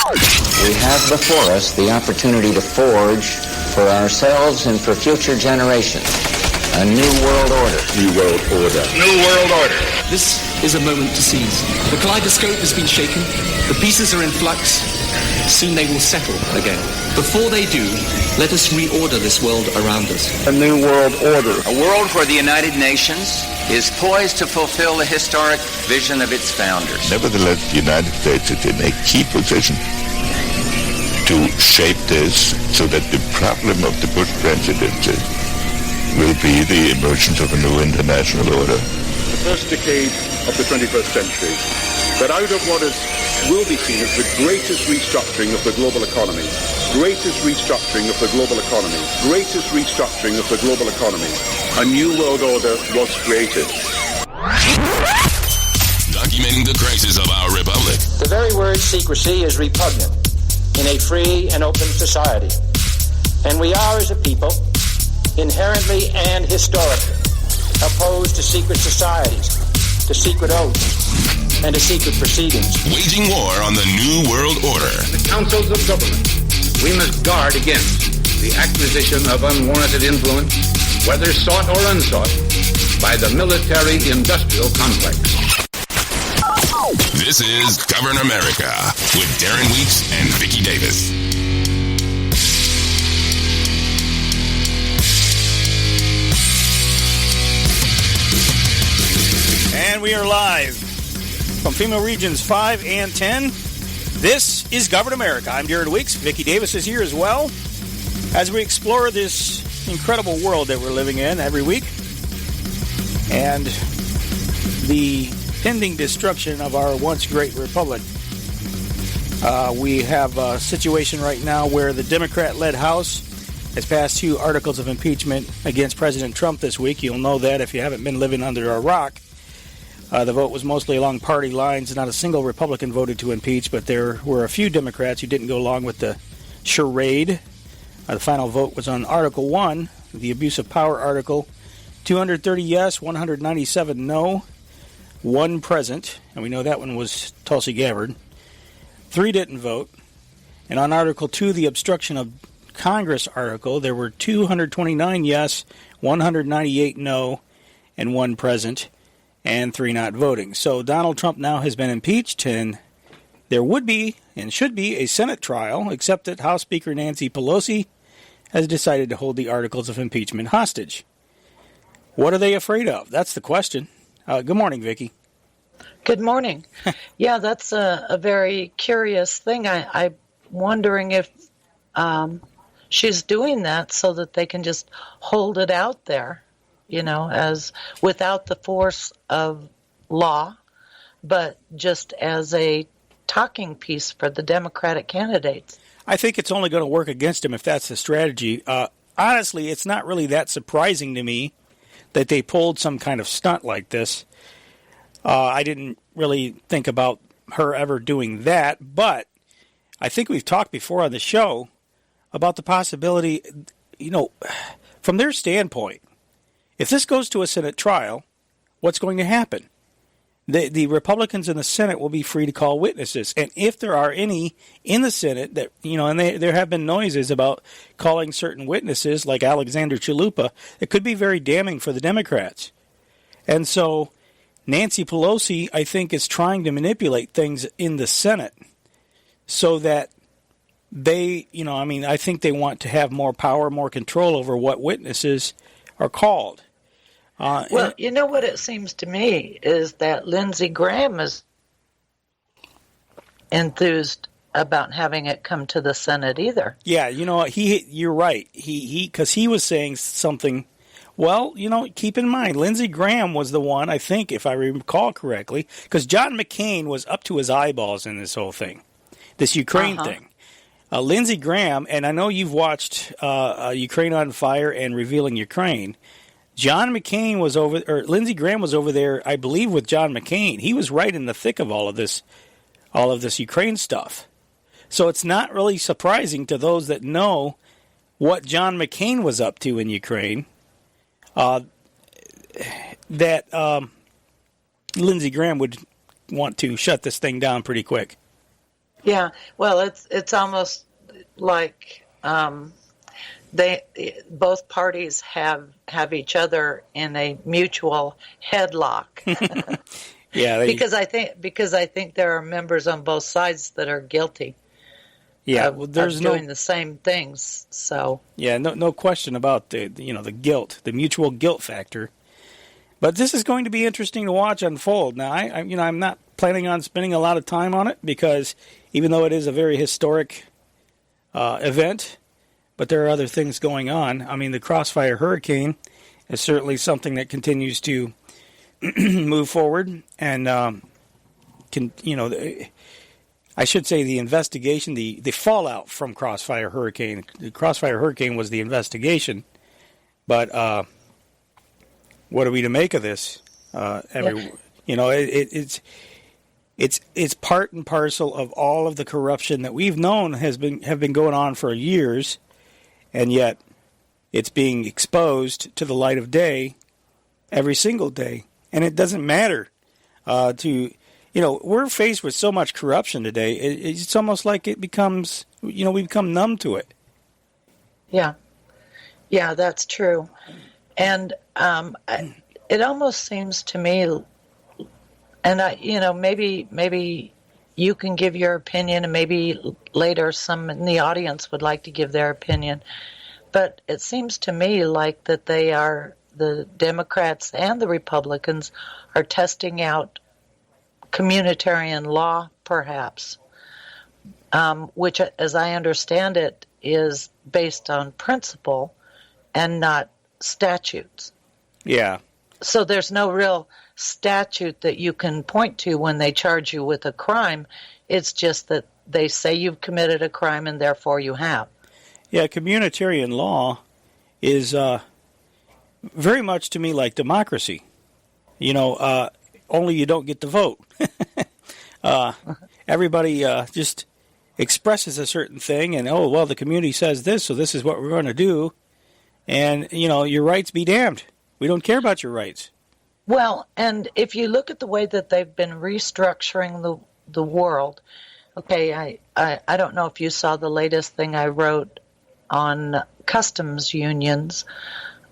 We have before us the opportunity to forge for ourselves and for future generations a new world order. New world order. New world order. This is a moment to seize. The kaleidoscope has been shaken. The pieces are in flux. Soon they will settle again. Before they do, let us reorder this world around us. A new world order. A world where the United Nations is poised to fulfill the historic vision of its founders. Nevertheless, the United States is in a key position to shape this so that the problem of the Bush presidency will be the emergence of a new international order. The first decade of the 21st century, that out of what will be seen as the greatest restructuring of the global economy, a new world order was created. Documenting the crisis of our republic. The very word secrecy is repugnant in a free and open society. And we are, as a people, inherently and historically opposed to secret societies, to secret oaths, and to secret proceedings. Waging war on the New World Order. The councils of government, we must guard against the acquisition of unwarranted influence, whether sought or unsought, by the military-industrial complex. This is Govern America with Darren Weeks and Vicky Davis. And we are live from FEMA Regions 5 and 10. This is Govern America. I'm Darren Weeks. Vicky Davis is here as well as we explore this incredible world that we're living in every week and the pending destruction of our once great republic. We have a situation right now where the Democrat-led House has passed 2 articles of impeachment against President Trump this week. You'll know that if you haven't been living under a rock. The vote was mostly along party lines. Not a single Republican voted to impeach, but there were a few Democrats who didn't go along with the charade. The final vote was on Article 1, the abuse of power article. 230 yes, 197 no, 1 present, and we know that one was Tulsi Gabbard. 3 didn't vote. And on Article 2, the obstruction of Congress article, there were 229 yes, 198 no, and 1 present, and 3 not voting. So Donald Trump now has been impeached, and there would be and should be a Senate trial, except that House Speaker Nancy Pelosi has decided to hold the articles of impeachment hostage. What are they afraid of? That's the question. Good morning, Vicky. Good morning. Yeah, that's a very curious thing. I'm wondering if she's doing that so that they can just hold it out there, as without the force of law, but just as a talking piece for the Democratic candidates. I think it's only going to work against him if that's the strategy. Honestly, it's not really that surprising to me that they pulled some kind of stunt like this. I didn't really think about her ever doing that, but I think we've talked before on the show about the possibility, from their standpoint, if this goes to a Senate trial, what's going to happen? The Republicans in the Senate will be free to call witnesses. And if there are any in the Senate that, and there have been noises about calling certain witnesses like Alexander Chalupa, it could be very damning for the Democrats. And so Nancy Pelosi, I think, is trying to manipulate things in the Senate so that they, I think they want to have more power, more control over what witnesses are called. Well, what it seems to me is that Lindsey Graham is enthused about having it come to the Senate either. Yeah, you're right. Because he was saying something. Well, keep in mind, Lindsey Graham was the one, I think, if I recall correctly, because John McCain was up to his eyeballs in this whole thing, this Ukraine thing. Lindsey Graham, and I know you've watched Ukraine on Fire and Revealing Ukraine. Lindsey Graham was over there, I believe, with John McCain. He was right in the thick of all of this Ukraine stuff. So it's not really surprising to those that know what John McCain was up to in Ukraine that Lindsey Graham would want to shut this thing down pretty quick. Yeah, well, it's almost like they both parties have each other in a mutual headlock. Yeah, because I think there are members on both sides that are guilty. Yeah, of doing the same things. So yeah, no question about the guilt, the mutual guilt factor. But this is going to be interesting to watch unfold. Now, I'm not planning on spending a lot of time on it because even though it is a very historic event, but there are other things going on. I mean, the Crossfire Hurricane is certainly something that continues to move forward, and I should say the investigation, the fallout from Crossfire Hurricane. The Crossfire Hurricane was the investigation, but what are we to make of this? It's part and parcel of all of the corruption that we've known have been going on for years, and yet it's being exposed to the light of day every single day. And it doesn't matter we're faced with so much corruption today. It's almost like it becomes, we become numb to it. Yeah, that's true. And it almost seems to me, and maybe you can give your opinion, and maybe later some in the audience would like to give their opinion. But it seems to me like that the Democrats and the Republicans are testing out communitarian law, perhaps, which, as I understand it, is based on principle and not statutes. Yeah. So there's no real statute that you can point to when they charge you with a crime. It's just that they say you've committed a crime and therefore you have. Yeah, communitarian law is very much to me like democracy. Only you don't get to vote. Everybody just expresses a certain thing, and the community says this, so this is what we're going to do. And your rights be damned. We don't care about your rights. Well, and if you look at the way that they've been restructuring the world, okay, I don't know if you saw the latest thing I wrote on customs unions.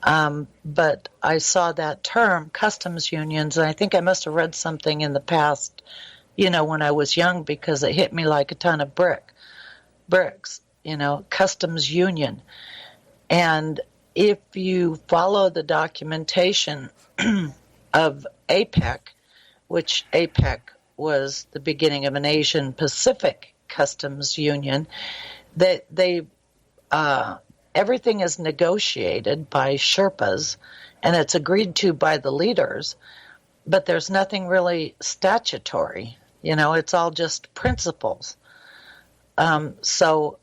But I saw that term, customs unions, and I think I must have read something in the past, when I was young, because it hit me like a ton of bricks, customs union. And if you follow the documentation of APEC, which APEC was the beginning of an Asian Pacific customs union, that everything is negotiated by Sherpas, and it's agreed to by the leaders, but there's nothing really statutory. It's all just principles. So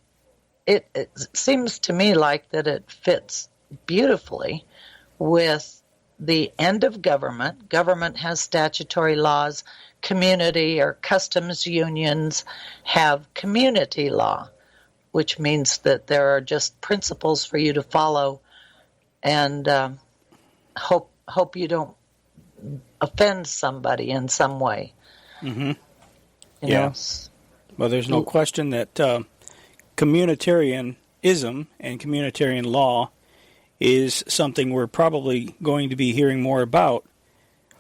it seems to me like that it fits beautifully with the end of government. Government has statutory laws. Community or customs unions have community law, which means that there are just principles for you to follow, and hope you don't offend somebody in some way. Mm-hmm. Well, there's no question that communitarianism and communitarian law is something we're probably going to be hearing more about,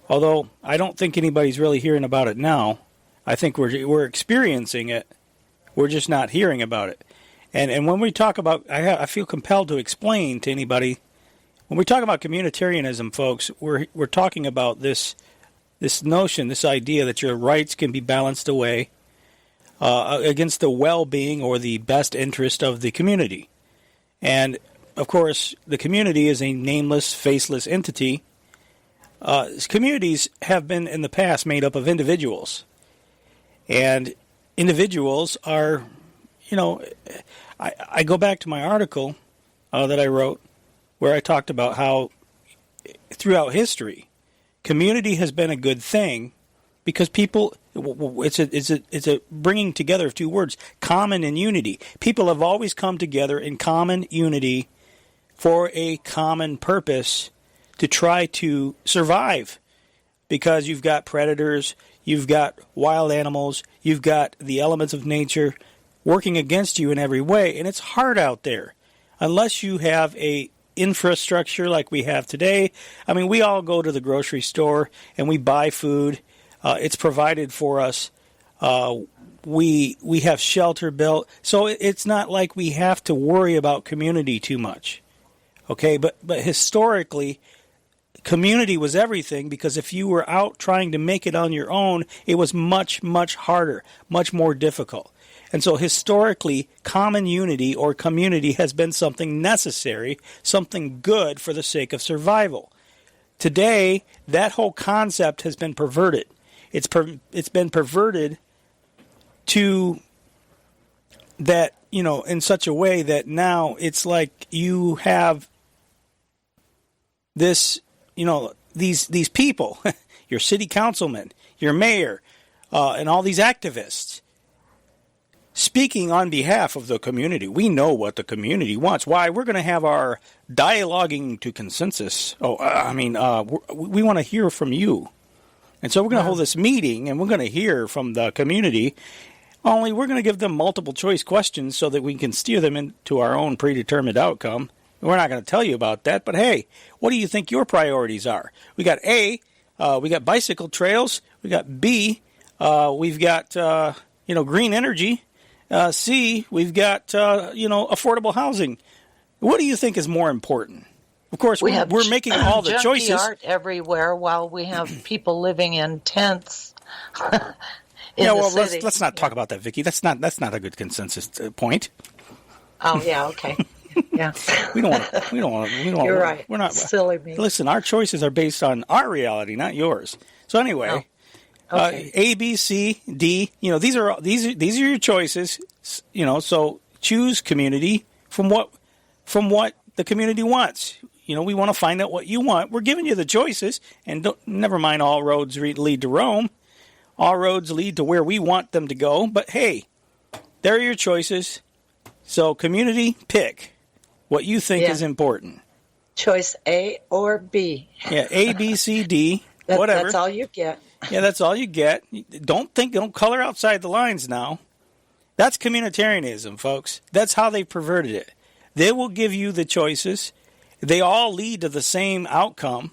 although I don't think anybody's really hearing about it now. I think we're experiencing it. We're just not hearing about it. And when we talk about, I feel compelled to explain to anybody, when we talk about communitarianism, folks, we're talking about this notion, this idea that your rights can be balanced away against the well-being or the best interest of the community. And, of course, the community is a nameless, faceless entity. Communities have been, in the past, made up of individuals. And individuals are, I go back to my article that I wrote where I talked about how throughout history, community has been a good thing because people, it's a bringing together of two words, common and unity. People have always come together in common unity for a common purpose to try to survive, because you've got predators, you've got wild animals, you've got the elements of nature working against you in every way, and it's hard out there unless you have a infrastructure like we have today. I mean, we all go to the grocery store and we buy food. It's provided for us. We have shelter built, so it's not like we have to worry about community too much. Okay, but historically, community was everything, because if you were out trying to make it on your own, it was much, much harder, much more difficult. And so historically, common unity or community has been something necessary, something good for the sake of survival. Today, that whole concept has been perverted. It's been perverted to that, in such a way that now it's like you have this, these people, your city councilman, your mayor, and all these activists speaking on behalf of the community. We know what the community wants. Why? We're going to have our dialoguing to consensus. We want to hear from you. And so we're going to hold this meeting, and we're going to hear from the community. Only we're going to give them multiple choice questions so that we can steer them into our own predetermined outcome. We're not going to tell you about that, but hey, what do you think your priorities are? We got A, we got bicycle trails. We got B, we've got, green energy. C, we've got, affordable housing. What do you think is more important? Of course, we're making all the choices. Art everywhere while we have people living in tents. Let's not talk about that, Vicky. That's not a good consensus point. Oh yeah, okay. Yeah. We don't want. You're right. We're not silly me. Listen, our choices are based on our reality, not yours. So anyway, okay. A, B, C, D. These are your choices. So choose community from what the community wants. We want to find out what you want. We're giving you the choices, and never mind. All roads lead to Rome. All roads lead to where we want them to go. But hey, there are your choices. So community, pick what you think is important. Choice A or B. Yeah, A, B, C, D, whatever. That's all you get. Yeah, that's all you get. Don't color outside the lines now. That's communitarianism, folks. That's how they perverted it. They will give you the choices. They all lead to the same outcome.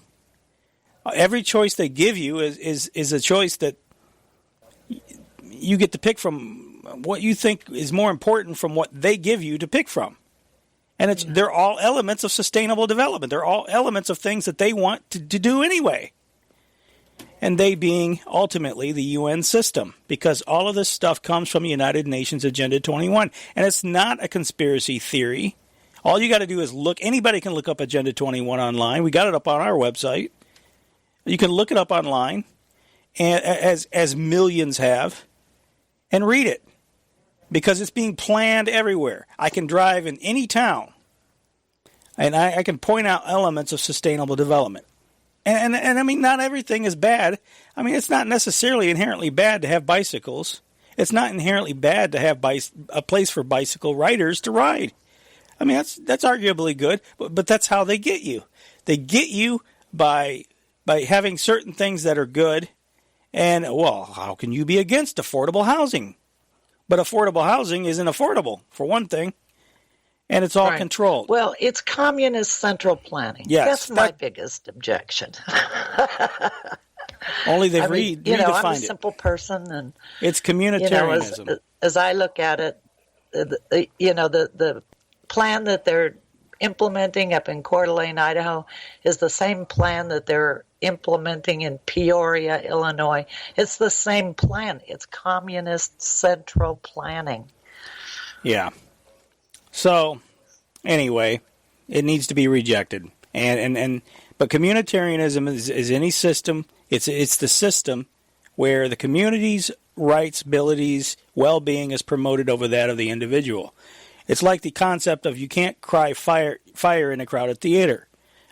Every choice they give you is a choice that you get to pick from what you think is more important from what they give you to pick from. And they're all elements of sustainable development. They're all elements of things that they want to do anyway. And they being ultimately the UN system, because all of this stuff comes from the United Nations Agenda 21. And it's not a conspiracy theory. All you got to do is look. Anybody can look up Agenda 21 online. We got it up on our website. You can look it up online, and as millions have, and read it, because it's being planned everywhere. I can drive in any town, and I can point out elements of sustainable development. And I mean, not everything is bad. I mean, it's not necessarily inherently bad to have bicycles. It's not inherently bad to have a place for bicycle riders to ride. I mean, that's arguably good, but that's how they get you. They get you by having certain things that are good. And, well, how can you be against affordable housing? But affordable housing isn't affordable, for one thing. And it's all controlled. Well, it's communist central planning. Yes. That's my biggest objection. Only they've redefined I'm a simple person. And it's communitarianism. As I look at it, the plan that they're implementing up in Coeur d'Alene, Idaho, is the same plan that they're implementing in Peoria, Illinois. It's the same plan. It's communist central planning. Yeah. So, anyway, it needs to be rejected. But communitarianism is any system. It's the system where the community's rights, abilities, well-being is promoted over that of the individual. It's like the concept of you can't cry fire in a crowded theater.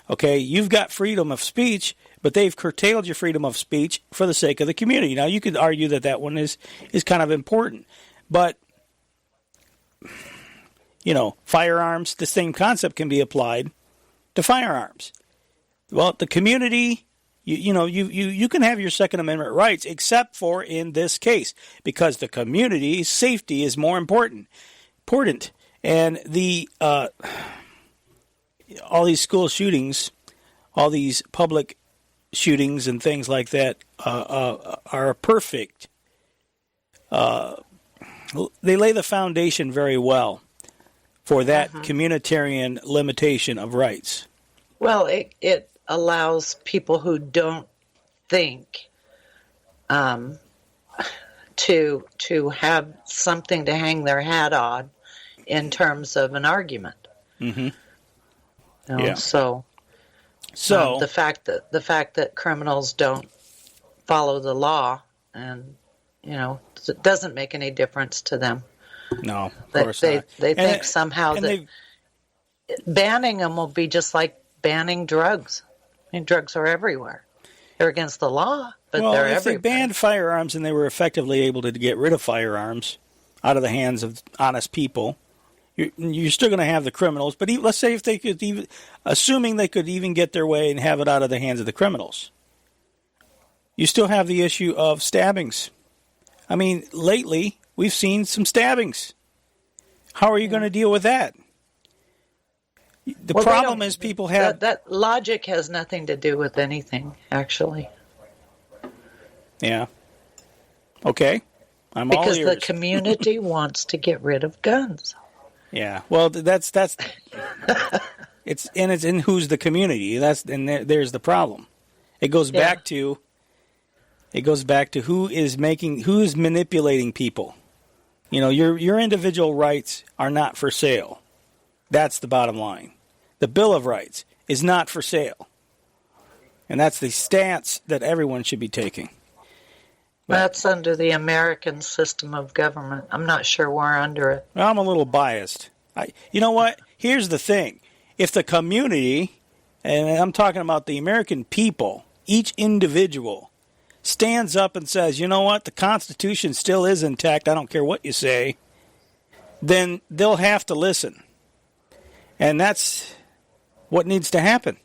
Okay, you've got freedom of speech, but they've curtailed your freedom of speech for the sake of the community. Now, you could argue that one is kind of important, but firearms, the same concept can be applied to firearms. Well, the community, You can have your Second Amendment rights, except for in this case, because the community's safety is more important. And all these school shootings, all these public shootings and things like that are perfect. They lay the foundation very well for that communitarian limitation of rights. Well, it allows people who don't think to have something to hang their hat on in terms of an argument. Mm-hmm. So the fact that criminals don't follow the law, and it doesn't make any difference to them. No, of course not. They think somehow that banning them will be just like banning drugs. I mean, drugs are everywhere. They're against the law, but they're everywhere. If they banned firearms and they were effectively able to get rid of firearms out of the hands of honest people, you're still going to have the criminals. But let's say if they could even, assuming they could even get their way and have it out of the hands of the criminals, you still have the issue of stabbings. I mean, lately we've seen some stabbings. How are you going to deal with that? The problem is people have... That logic has nothing to do with anything, actually. Yeah. Okay. I'm all ears. Because the community wants to get rid of guns. Yeah. Well, that's it's in who's the community. There's the problem. It goes back to who is manipulating people. Your individual rights are not for sale. That's the bottom line. The Bill of Rights is not for sale. And that's the stance that everyone should be taking. That's under the American system of government. I'm not sure we're under it. I'm a little biased. You know what? Here's the thing. If the community, and I'm talking about the American people, each individual, stands up and says, you know what, the Constitution still is intact, I don't care what you say, then they'll have to listen. And that's what needs to happen.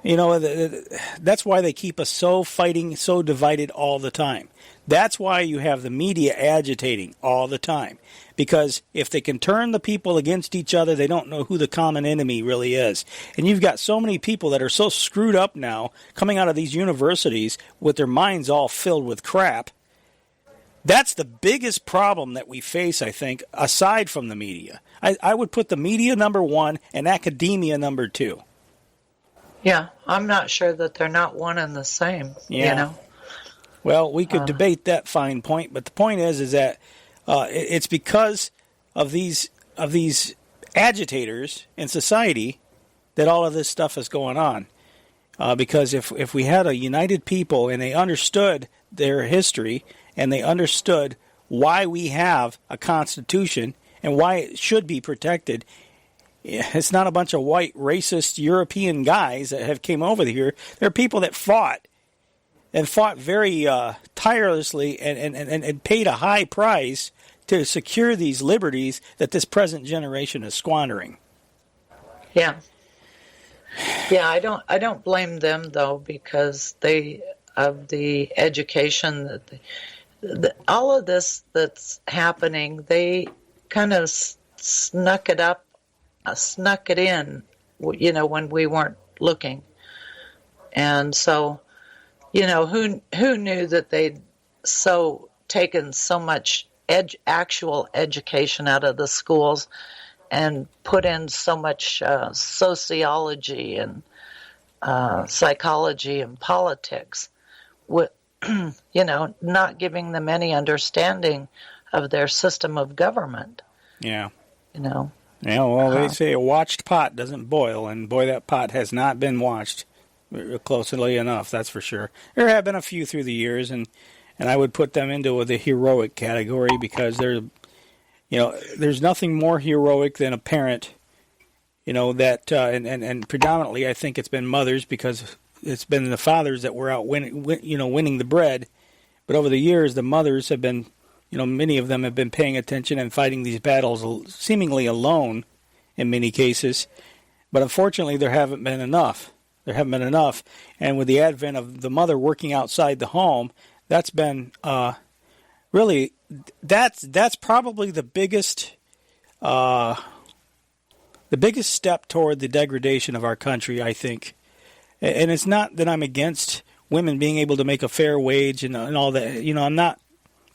That's why they keep us so fighting, so divided all the time. That's why you have the media agitating all the time. Because if they can turn the people against each other, they don't know who the common enemy really is. And you've got so many people that are so screwed up now, coming out of these universities with their minds all filled with crap. That's the biggest problem that we face, I think, aside from the media. I would put the media number one and academia number two. Yeah, I'm not sure that they're not one and the same. Yeah. Well, we could debate that fine point, but the point is that it's because of these agitators in society that all of this stuff is going on. Because if we had a united people and they understood their history and they understood why we have a Constitution and why it should be protected, it's not a bunch of white racist European guys that have came over here. They're people that fought very tirelessly and paid a high price to secure these liberties that this present generation is squandering. Yeah. Yeah, I don't blame them though, because of the education that all of this that's happening, they kind of snuck it in, when we weren't looking. And so, who knew that they'd taken so much actual education out of the schools and put in so much sociology and psychology and politics, with, not giving them any understanding of their system of government. Yeah. Yeah, well, they say a watched pot doesn't boil, and boy, that pot has not been watched closely enough, that's for sure. There have been a few through the years, and I would put them into the heroic category because there's nothing more heroic than a parent, that, and predominantly I think it's been mothers because it's been the fathers that were out winning the bread, but over the years the mothers have been, many of them have been paying attention and fighting these battles seemingly alone in many cases. But unfortunately, there haven't been enough. There haven't been enough. And with the advent of the mother working outside the home, that's been really, that's probably the biggest step toward the degradation of our country, I think. And it's not that I'm against women being able to make a fair wage and all that. You know,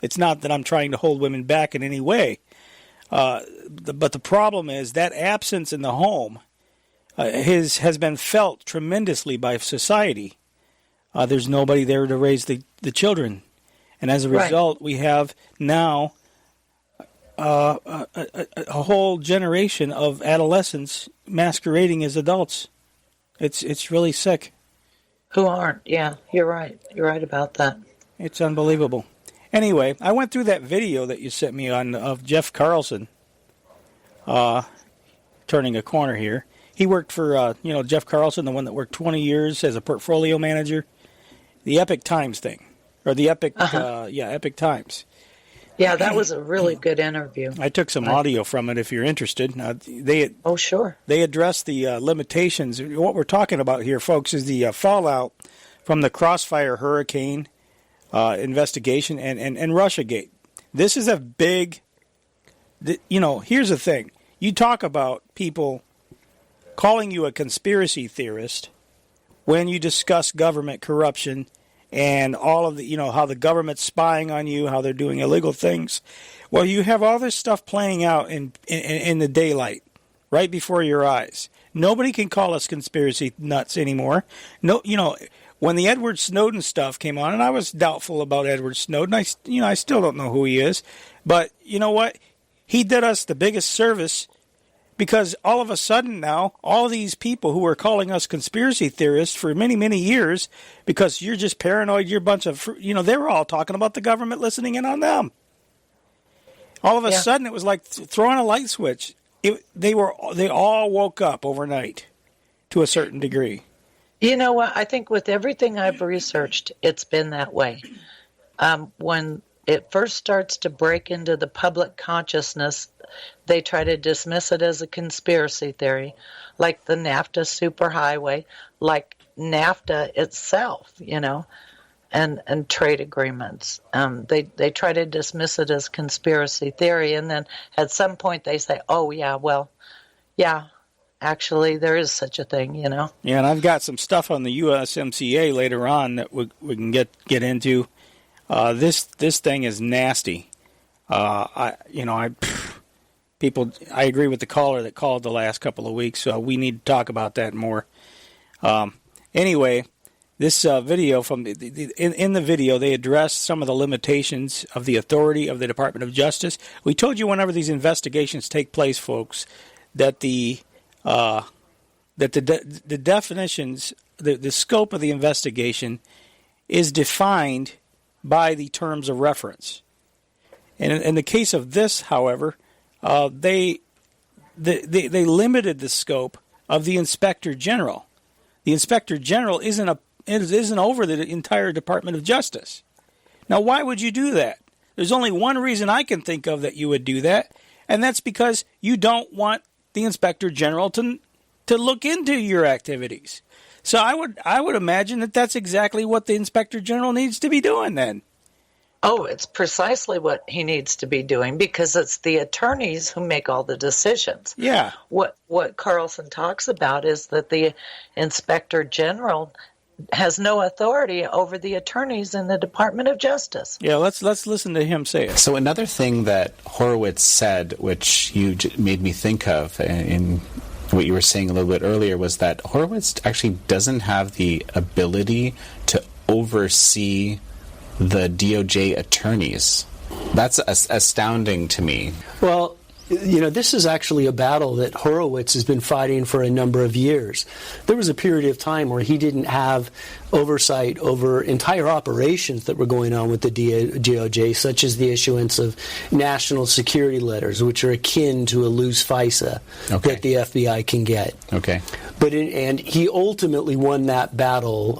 it's not that I'm trying to hold women back in any way. But the problem is that absence in the home has been felt tremendously by society. There's nobody there to raise the children. And as a result, we have now a whole generation of adolescents masquerading as adults. It's really sick. Who aren't? Yeah, you're right. You're right about that. It's unbelievable. Anyway, I went through that video that you sent me on of Jeff Carlson turning a corner here. He worked for, Jeff Carlson, the one that worked 20 years as a portfolio manager. The Epic Times thing. Or the Epic, Epic Times. Yeah, that was a really good interview. I took some audio from it if you're interested. Sure. They address the limitations. What we're talking about here, folks, is the fallout from the Crossfire Hurricane investigation and Russiagate. This is a big, here's the thing. You talk about people calling you a conspiracy theorist when you discuss government corruption and all of the, how the government's spying on you, how they're doing illegal things. Well, you have all this stuff playing out in the daylight, right before your eyes. Nobody can call us conspiracy nuts anymore. No, when the Edward Snowden stuff came on, and I was doubtful about Edward Snowden, I still don't know who he is, but you know what? He did us the biggest service. Because all of a sudden now, all these people who were calling us conspiracy theorists for many, many years, because you're just paranoid, you're a bunch of, they were all talking about the government listening in on them. All of a sudden, it was like throwing a light switch. They all woke up overnight to a certain degree. You know what? I think with everything I've researched, it's been that way. When it first starts to break into the public consciousness, they try to dismiss it as a conspiracy theory, like the NAFTA superhighway, like NAFTA itself, and trade agreements. They try to dismiss it as conspiracy theory, and then at some point they say, actually there is such a thing, Yeah, and I've got some stuff on the USMCA later on that we can get into. This thing is nasty. I agree with the caller that called the last couple of weeks, so we need to talk about that more. Anyway, this video in the video, they address some of the limitations of the authority of the Department of Justice. We told you whenever these investigations take place, folks, that the definitions, the scope of the investigation is defined by the terms of reference. And in the case of this, however, they limited the scope of the Inspector General. The Inspector General isn't over the entire Department of Justice. Now, why would you do that? There's only one reason I can think of that you would do that, and that's because you don't want the Inspector General to look into your activities. So I would imagine that that's exactly what the Inspector General needs to be doing then. Oh, it's precisely what he needs to be doing, because it's the attorneys who make all the decisions. Yeah. What Carlson talks about is that the Inspector General has no authority over the attorneys in the Department of Justice. Yeah, let's listen to him say it. So another thing that Horowitz said, which you made me think of in what you were saying a little bit earlier, was that Horowitz actually doesn't have the ability to oversee the DOJ attorneys. That's astounding to me. Well, this is actually a battle that Horowitz has been fighting for a number of years. There was a period of time where he didn't have oversight over entire operations that were going on with the DOJ, such as the issuance of national security letters, which are akin to a loose FISA that the FBI can get. Okay. And he ultimately won that battle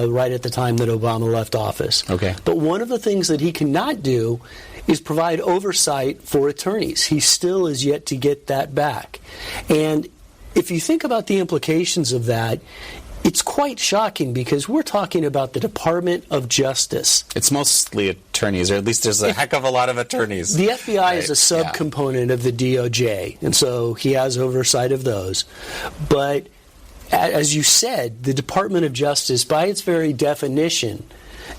right at the time that Obama left office. Okay. But one of the things that he cannot do is provide oversight for attorneys. He still is yet to get that back. And if you think about the implications of that, It's quite shocking because we're talking about the Department of Justice. It's mostly attorneys, or at least there's a heck of a lot of attorneys. The FBI is a subcomponent of the DOJ, and so he has oversight of those. But as you said, the Department of Justice, by its very definition,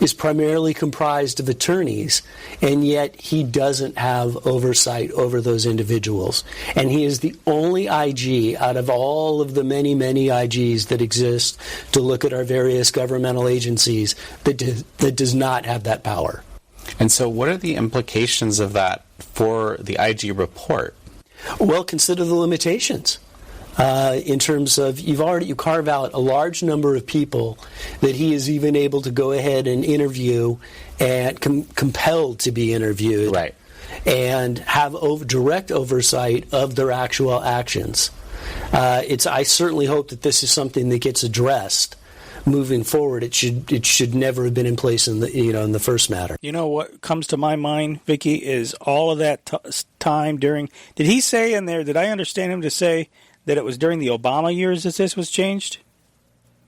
is primarily comprised of attorneys, and yet he doesn't have oversight over those individuals. And he is the only IG out of all of the many, many IGs that exist to look at our various governmental agencies that does not have that power. And so what are the implications of that for the IG report? Well, consider the limitations. In terms of you carve out a large number of people that he is even able to go ahead and interview and compelled to be interviewed, right, and have direct oversight of their actual actions. I certainly hope that this is something that gets addressed moving forward. It should never have been in place in the first matter. You know what comes to my mind, Vicky, is all of that time during. Did he say in there? Did I understand him to say that it was during the Obama years that this was changed?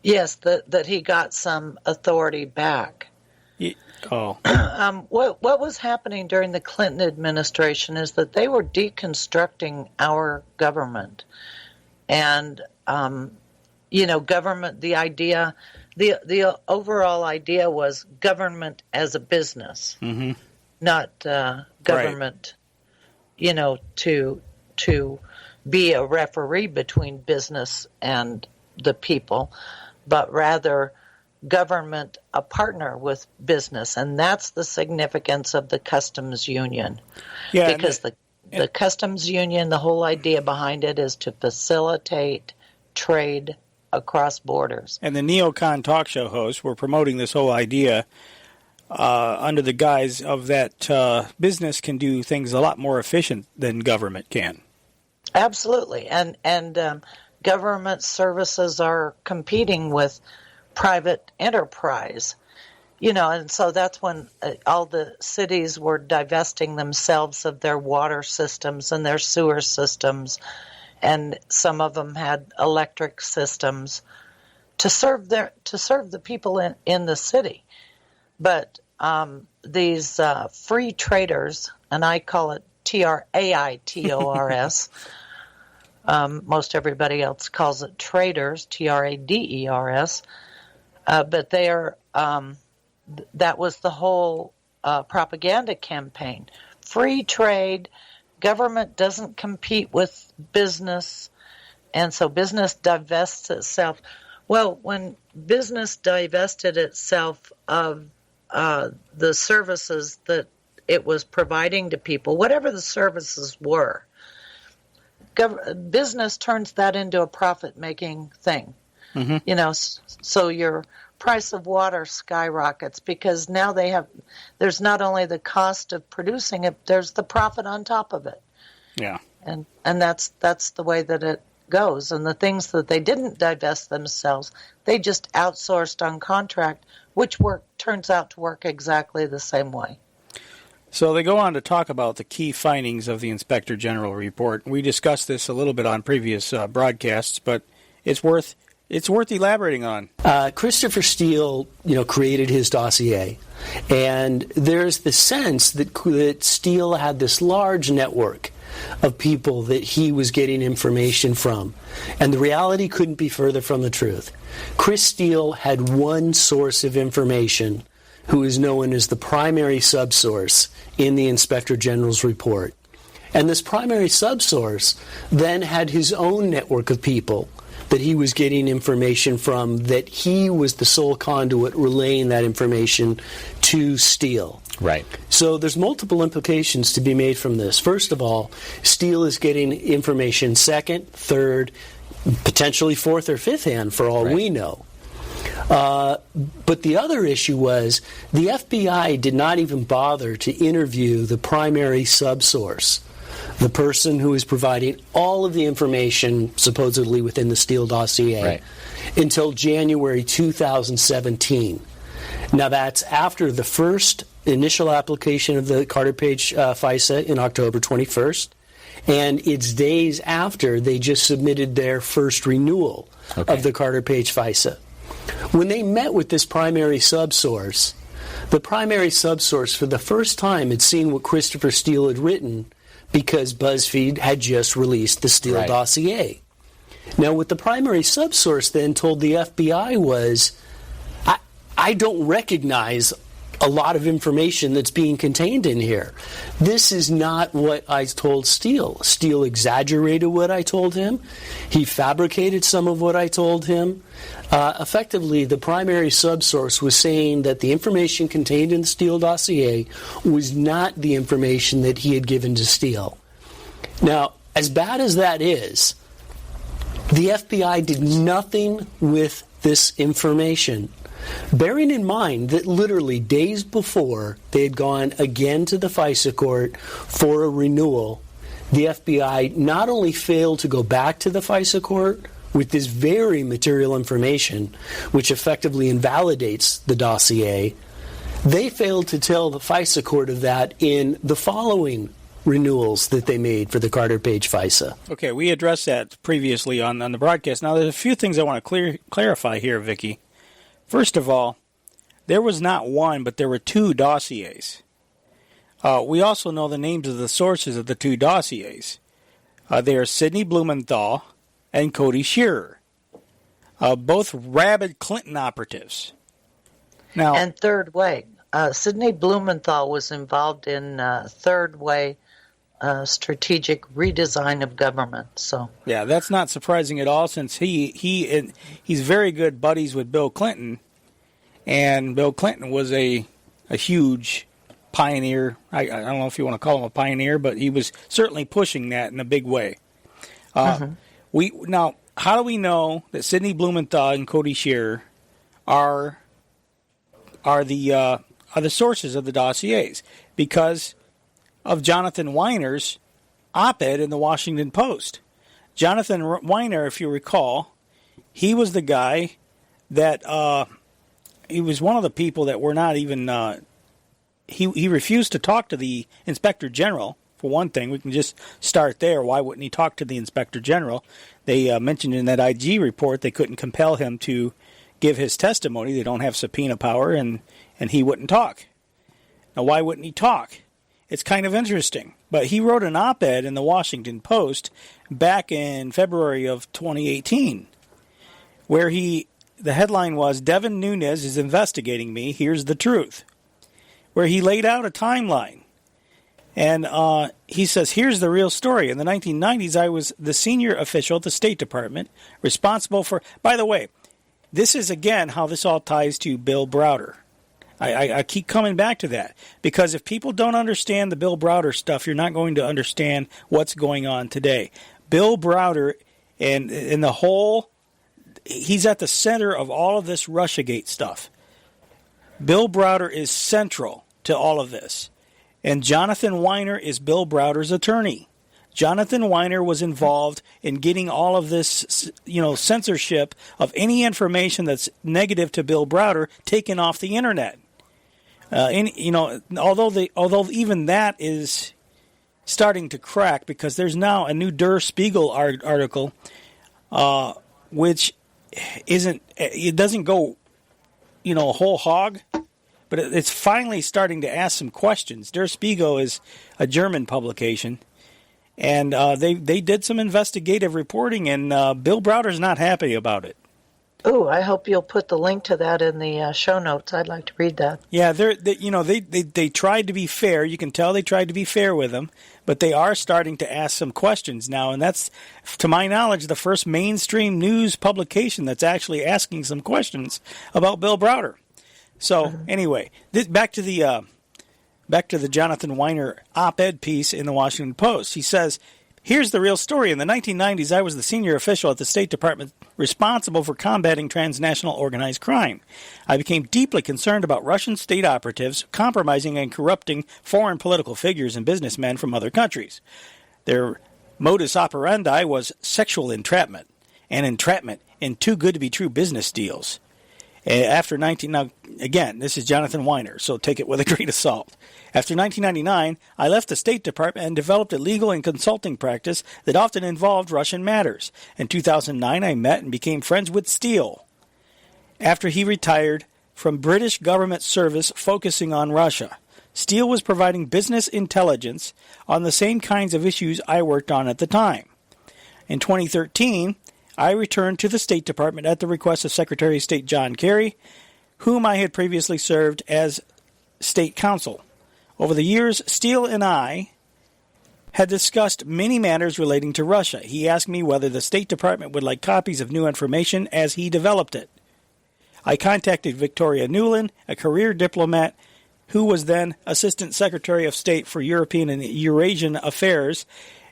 Yes, that he got some authority back. Oh. What was happening during the Clinton administration is that they were deconstructing our government. And, government, the idea, the overall idea was government as a business, not government, right, to be a referee between business and the people, but rather government a partner with business. And that's the significance of the customs union. Yeah, because the customs union, the whole idea behind it is to facilitate trade across borders. And the neocon talk show hosts were promoting this whole idea under the guise of that business can do things a lot more efficient than government can. Absolutely, and government services are competing with private enterprise, and so that's when all the cities were divesting themselves of their water systems and their sewer systems, and some of them had electric systems to serve the people in the city. But these free traders, and I call it TRAITORS. Most everybody else calls it traders, TRADERS. But they are. That was the whole propaganda campaign. Free trade, government doesn't compete with business, and so business divests itself. Well, when business divested itself of the services that it was providing to people, whatever the services were, business turns that into a profit-making thing. So your price of water skyrockets because now there's not only the cost of producing it, there's the profit on top of it. Yeah. And that's the way that it goes. And the things that they didn't divest themselves, they just outsourced on contract, which turns out to work exactly the same way. So they go on to talk about the key findings of the Inspector General report. We discussed this a little bit on previous broadcasts, but it's worth elaborating on. Christopher Steele, created his dossier, and there's the sense that Steele had this large network of people that he was getting information from, and the reality couldn't be further from the truth. Chris Steele had one source of information, who is known as the primary subsource in the Inspector General's report. And this primary subsource then had his own network of people that he was getting information from, that he was the sole conduit relaying that information to Steele. Right. So there's multiple implications to be made from this. First of all, Steele is getting information second, third, potentially fourth or fifth hand for all we know. But the other issue was the FBI did not even bother to interview the primary subsource, the person who is providing all of the information supposedly within the Steele dossier, until January 2017. Now that's after the first initial application of the Carter Page FISA in October 21st, And it's days after they just submitted their first renewal of the Carter Page FISA. When they met with this primary subsource, the primary subsource for the first time had seen what Christopher Steele had written because BuzzFeed had just released the Steele dossier. Now, what the primary subsource then told the FBI was, I don't recognize a lot of information that's being contained in here. This is not what I told Steele. Steele exaggerated what I told him. He fabricated some of what I told him. Effectively, the primary subsource was saying that the information contained in the Steele dossier was not the information that he had given to Steele. Now, as bad as that is, the FBI did nothing with this information, bearing in mind that literally days before they had gone again to the FISA court for a renewal. The FBI not only failed to go back to the FISA court with this very material information, which effectively invalidates the dossier, they failed to tell the FISA court of that in the following renewals that they made for the Carter Page FISA. Okay, we addressed that previously on the broadcast. Now, there's a few things I want to clarify here, Vicky. First of all, there was not one, but there were two dossiers. We also know the names of the sources of the two dossiers. They are Sidney Blumenthal and Cody Shearer, both rabid Clinton operatives. Now, and Third Way. Sidney Blumenthal was involved in Third Way strategic redesign of government. So yeah, that's not surprising at all, since he's very good buddies with Bill Clinton, and Bill Clinton was a huge pioneer. I don't know if you want to call him a pioneer, but he was certainly pushing that in a big way. Now, how do we know that Sidney Blumenthal and Cody Shearer are the sources of the dossiers? Because of Jonathan Weiner's op-ed in the Washington Post. Jonathan Weiner, if you recall, he was the guy that he was one of the people that were not even he refused to talk to the Inspector General. For one thing, we can just start there. Why wouldn't he talk to the Inspector General? They mentioned in that IG report they couldn't compel him to give his testimony. They don't have subpoena power, and he wouldn't talk. Now, why wouldn't he talk? It's kind of interesting. But he wrote an op-ed in the Washington Post back in February of 2018, where the headline was, "Devin Nunes is investigating me. Here's the truth," where he laid out a timeline. And he says, here's the real story. In the 1990s, I was the senior official at the State Department, responsible for... By the way, this is, again, how this all ties to Bill Browder. I keep coming back to that, because if people don't understand the Bill Browder stuff, you're not going to understand what's going on today. Bill Browder and the whole... He's at the center of all of this Russiagate stuff. Bill Browder is central to all of this. And Jonathan Weiner is Bill Browder's attorney. Jonathan Weiner was involved in getting all of this, censorship of any information that's negative to Bill Browder taken off the internet. Although even that is starting to crack, because there's now a new Der Spiegel article, which doesn't go, whole hog. But it's finally starting to ask some questions. Der Spiegel is a German publication, and they did some investigative reporting, and Bill Browder's not happy about it. Oh, I hope you'll put the link to that in the show notes. I'd like to read that. Yeah, they tried to be fair. You can tell they tried to be fair with him, but they are starting to ask some questions now, and that's, to my knowledge, the first mainstream news publication that's actually asking some questions about Bill Browder. So anyway, back to the Jonathan Weiner op-ed piece in the Washington Post. He says, here's the real story. In the 1990s, I was the senior official at the State Department responsible for combating transnational organized crime. I became deeply concerned about Russian state operatives compromising and corrupting foreign political figures and businessmen from other countries. Their modus operandi was sexual entrapment, and entrapment in too-good-to-be-true business deals. After now again, this is Jonathan Weiner, so take it with a grain of salt. After 1999, I left the State Department and developed a legal and consulting practice that often involved Russian matters. In 2009, I met and became friends with Steele after he retired from British government service focusing on Russia. Steele was providing business intelligence on the same kinds of issues I worked on at the time. In 2013, I returned to the State Department at the request of Secretary of State John Kerry, whom I had previously served as State Counsel. Over the years, Steele and I had discussed many matters relating to Russia. He asked me whether the State Department would like copies of new information as he developed it. I contacted Victoria Nuland, a career diplomat who was then Assistant Secretary of State for European and Eurasian Affairs,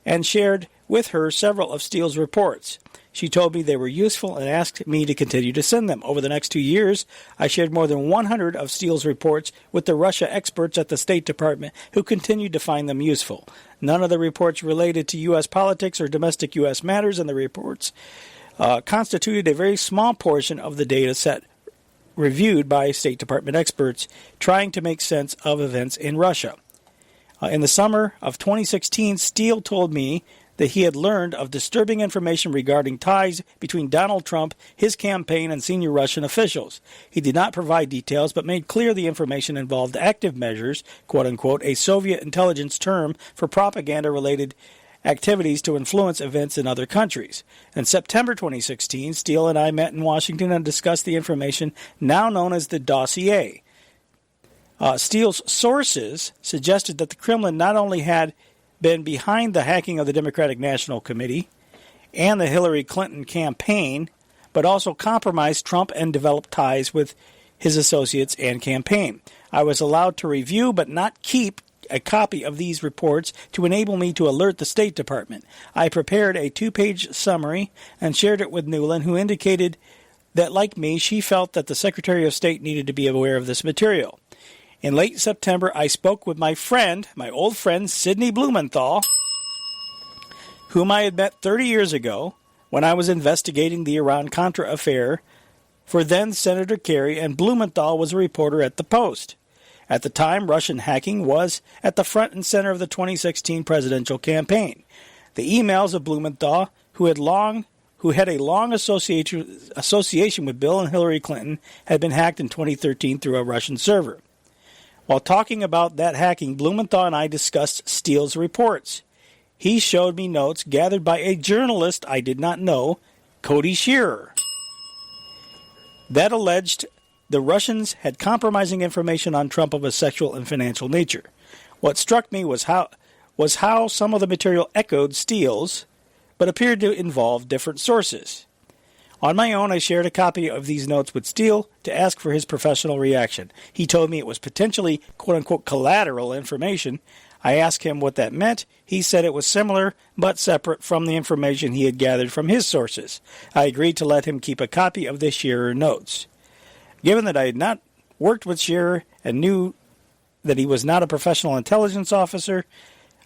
and shared with her several of Steele's reports. She told me they were useful and asked me to continue to send them. Over the next 2 years, I shared more than 100 of Steele's reports with the Russia experts at the State Department who continued to find them useful. None of the reports related to U.S. politics or domestic U.S. matters, and the reports constituted a very small portion of the data set reviewed by State Department experts trying to make sense of events in Russia. In the summer of 2016, Steele told me that he had learned of disturbing information regarding ties between Donald Trump, his campaign, and senior Russian officials. He did not provide details, but made clear the information involved active measures, quote-unquote, a Soviet intelligence term for propaganda-related activities to influence events in other countries. In September 2016, Steele and I met in Washington and discussed the information now known as the dossier. Steele's sources suggested that the Kremlin not only had been behind the hacking of the Democratic National Committee and the Hillary Clinton campaign, but also compromised Trump and developed ties with his associates and campaign. I was allowed to review but not keep a copy of these reports to enable me to alert the State Department. I prepared a 2-page summary and shared it with Nuland, who indicated that, like me, she felt that the Secretary of State needed to be aware of this material. In late September, I spoke with my old friend, Sidney Blumenthal, whom I had met 30 years ago when I was investigating the Iran-Contra affair for then Senator Kerry, and Blumenthal was a reporter at the Post. At the time, Russian hacking was at the front and center of the 2016 presidential campaign. The emails of Blumenthal, who had a long association with Bill and Hillary Clinton, had been hacked in 2013 through a Russian server. While talking about that hacking, Blumenthal and I discussed Steele's reports. He showed me notes gathered by a journalist I did not know, Cody Shearer, that alleged the Russians had compromising information on Trump of a sexual and financial nature. What struck me was how some of the material echoed Steele's, but appeared to involve different sources. On my own, I shared a copy of these notes with Steele to ask for his professional reaction. He told me it was potentially, quote-unquote, collateral information. I asked him what that meant. He said it was similar, but separate from the information he had gathered from his sources. I agreed to let him keep a copy of the Shearer notes. Given that I had not worked with Shearer and knew that he was not a professional intelligence officer,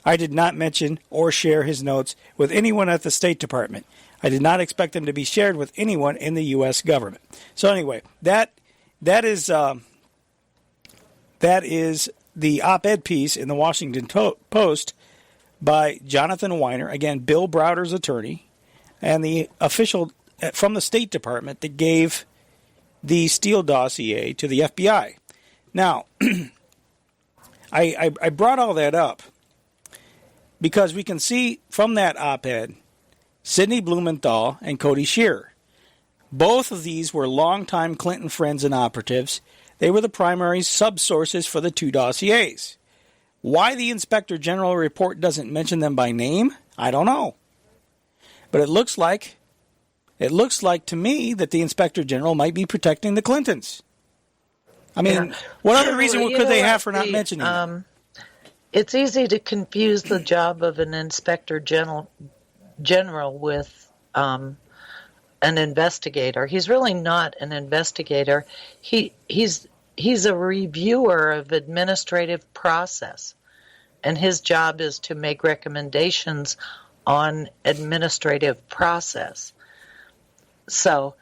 I did not mention or share his notes with anyone at the State Department. I did not expect them to be shared with anyone in the U.S. government. So anyway, that is the op-ed piece in the Washington Post by Jonathan Weiner, again, Bill Browder's attorney, and the official from the State Department that gave the Steele dossier to the FBI. Now, I brought all that up because we can see from that op-ed Sidney Blumenthal and Cody Shearer. Both of these were longtime Clinton friends and operatives. They were the primary sub-sources for the two dossiers. Why the Inspector General report doesn't mention them by name, I don't know. But it looks like to me that the Inspector General might be protecting the Clintons. I mean, what other reason could they have for not mentioning them? It's easy to confuse the job of an Inspector General with an investigator. He's really not an investigator. He's a reviewer of administrative process, and his job is to make recommendations on administrative process. So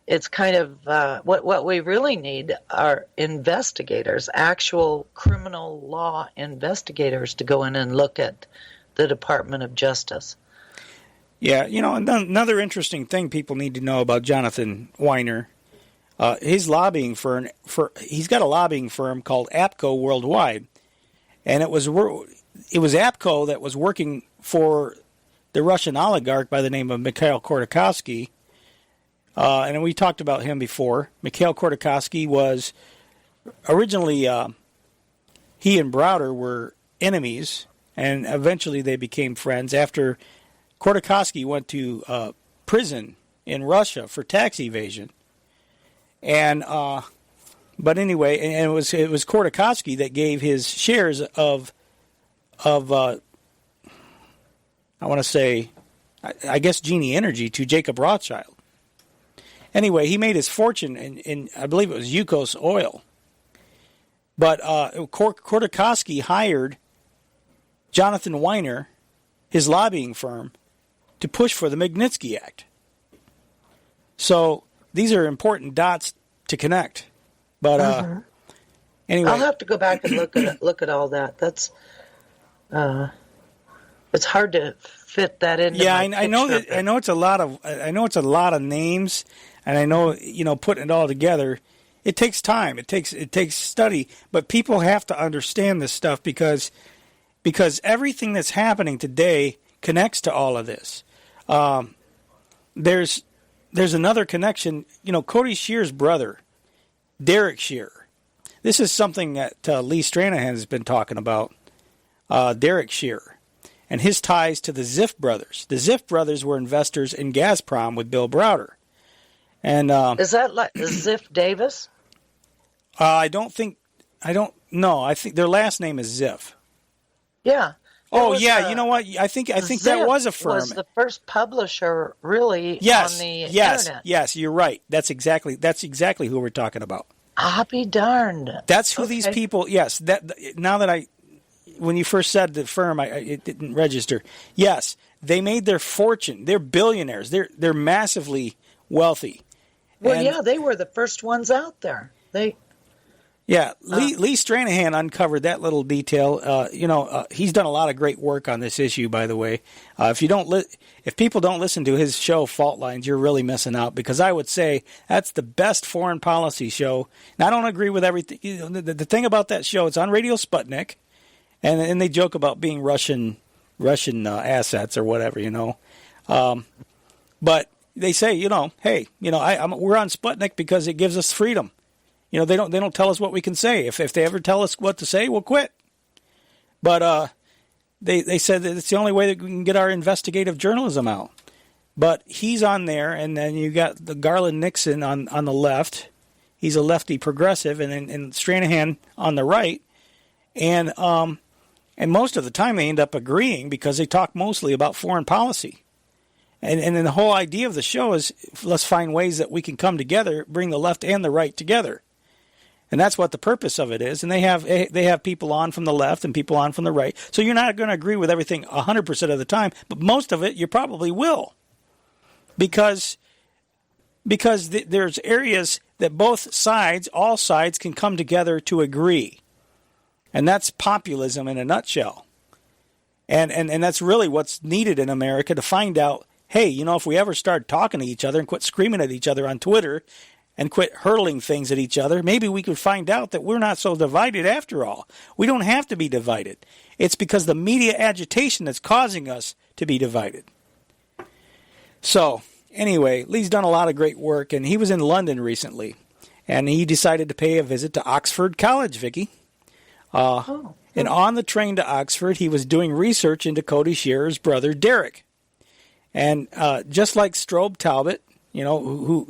it's kind of what we really need are investigators, actual criminal law investigators, to go in and look at the Department of Justice. Yeah, another interesting thing people need to know about Jonathan Weiner, his lobbying firm, he's got a lobbying firm called APCO Worldwide, and it was APCO that was working for the Russian oligarch by the name of Mikhail Khodorkovsky. And we talked about him before. Mikhail Khodorkovsky was originally, he and Browder were enemies, and eventually they became friends after Khodorkovsky went to prison in Russia for tax evasion. And but anyway, and it was Khodorkovsky that gave his shares of I want to say, I guess, Genie Energy to Jacob Rothschild. Anyway, he made his fortune in I believe it was Yukos Oil. But Khodorkovsky hired Jonathan Weiner, his lobbying firm, to push for the Magnitsky Act. So these are important dots to connect. But anyway, I'll have to go back and look at all that. That's it's hard to fit that into. Yeah, my I know picture, that. I know it's a lot of names, and I know putting it all together, it takes time. It takes study. But people have to understand this stuff because everything that's happening today connects to all of this. There's another connection. Cody Shear's brother, Derek Shear. This is something that Lee Stranahan has been talking about. Derek Shear and his ties to the Ziff brothers. The Ziff brothers were investors in Gazprom with Bill Browder. And is that like Ziff Davis? I don't know. I think their last name is Ziff. Yeah. Oh yeah, you know what? I think that was a firm. Was the first publisher really on the internet? Yes, you're right. That's exactly who we're talking about. I'll be darned. That's who these people. Yes, when you first said the firm, it didn't register. Yes, they made their fortune. They're billionaires. They're massively wealthy. Well, they were the first ones out there. Lee Stranahan uncovered that little detail. He's done a lot of great work on this issue, by the way. If people don't listen to his show, Fault Lines, you're really missing out, because I would say that's the best foreign policy show. Now, I don't agree with everything. The thing about that show, it's on Radio Sputnik, and they joke about being Russian assets or whatever, but they say, hey, we're on Sputnik because it gives us freedom. They don't tell us what we can say. If they ever tell us what to say, we'll quit. But they said that it's the only way that we can get our investigative journalism out. But he's on there, and then you got the Garland Nixon on the left. He's a lefty progressive, and Stranahan on the right. And most of the time they end up agreeing because they talk mostly about foreign policy. And then the whole idea of the show is, let's find ways that we can come together, bring the left and the right together. And that's what the purpose of it is. And they have people on from the left and people on from the right. So you're not going to agree with everything 100% of the time, but most of it you probably will. Because there's areas that all sides can come together to agree. And that's populism in a nutshell. And that's really what's needed in America, to find out, hey, if we ever start talking to each other and quit screaming at each other on Twitter and quit hurling things at each other, maybe we could find out that we're not so divided after all. We don't have to be divided. It's because the media agitation that's causing us to be divided. So, anyway, Lee's done a lot of great work, and he was in London recently, and he decided to pay a visit to Oxford College, Vicky. And on the train to Oxford, he was doing research into Cody Shearer's brother, Derek. And just like Strobe Talbot, who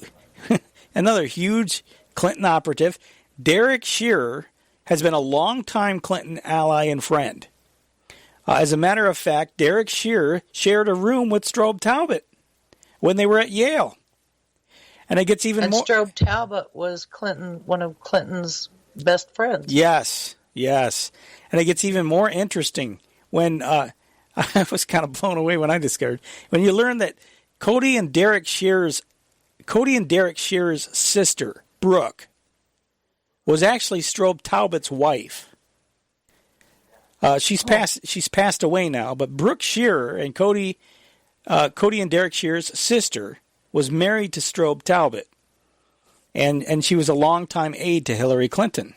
another huge Clinton operative, Derek Shearer has been a longtime Clinton ally and friend. As a matter of fact, Derek Shearer shared a room with Strobe Talbot when they were at Yale. And it gets even more... And Strobe Talbot was one of Clinton's best friends. Yes. And it gets even more interesting when... I was kind of blown away when I discovered. When you learn that Cody and Derek Shearer's Cody and Derek Shearer's sister, Brooke, was actually Strobe Talbot's wife. She's passed away now, but Brooke Shearer and Cody and Derek Shearer's sister was married to Strobe Talbot, and she was a longtime aide to Hillary Clinton.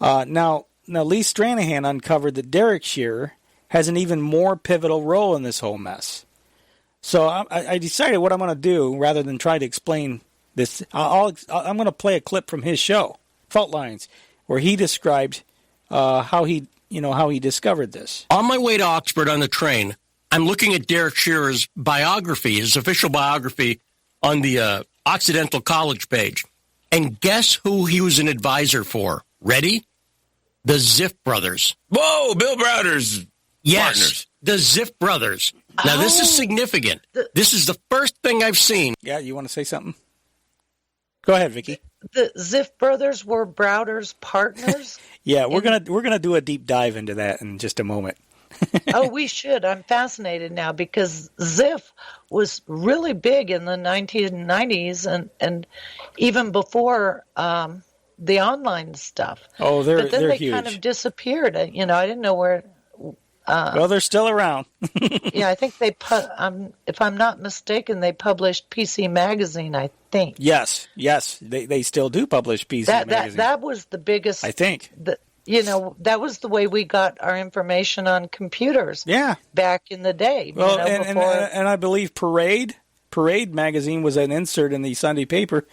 Now Lee Stranahan uncovered that Derek Shearer has an even more pivotal role in this whole mess. So I decided what I'm going to do, rather than try to explain this, I'm going to play a clip from his show, Fault Lines, where he described how he discovered this. On my way to Oxford on the train, I'm looking at Derek Shearer's biography, his official biography, on the Occidental College page. And guess who he was an advisor for? Ready? The Ziff brothers. Whoa, Bill Browder's partners. The Ziff brothers. Now, this is significant. This is the first thing I've seen. Yeah, you want to say something? Go ahead, Vicky. The Ziff brothers were Browder's partners? Yeah, we're gonna do a deep dive into that in just a moment. Oh, we should. I'm fascinated now because Ziff was really big in the 1990s and even before the online stuff. Oh, they're huge. But then they kind of disappeared. I didn't know where. Well, they're still around. Yeah, I think if I'm not mistaken, they published PC Magazine, I think. Yes, they still do publish PC Magazine. That was the biggest. I think. That was the way we got our information on computers. Yeah. Back in the day. Well, and I believe Parade Magazine was an insert in the Sunday paper,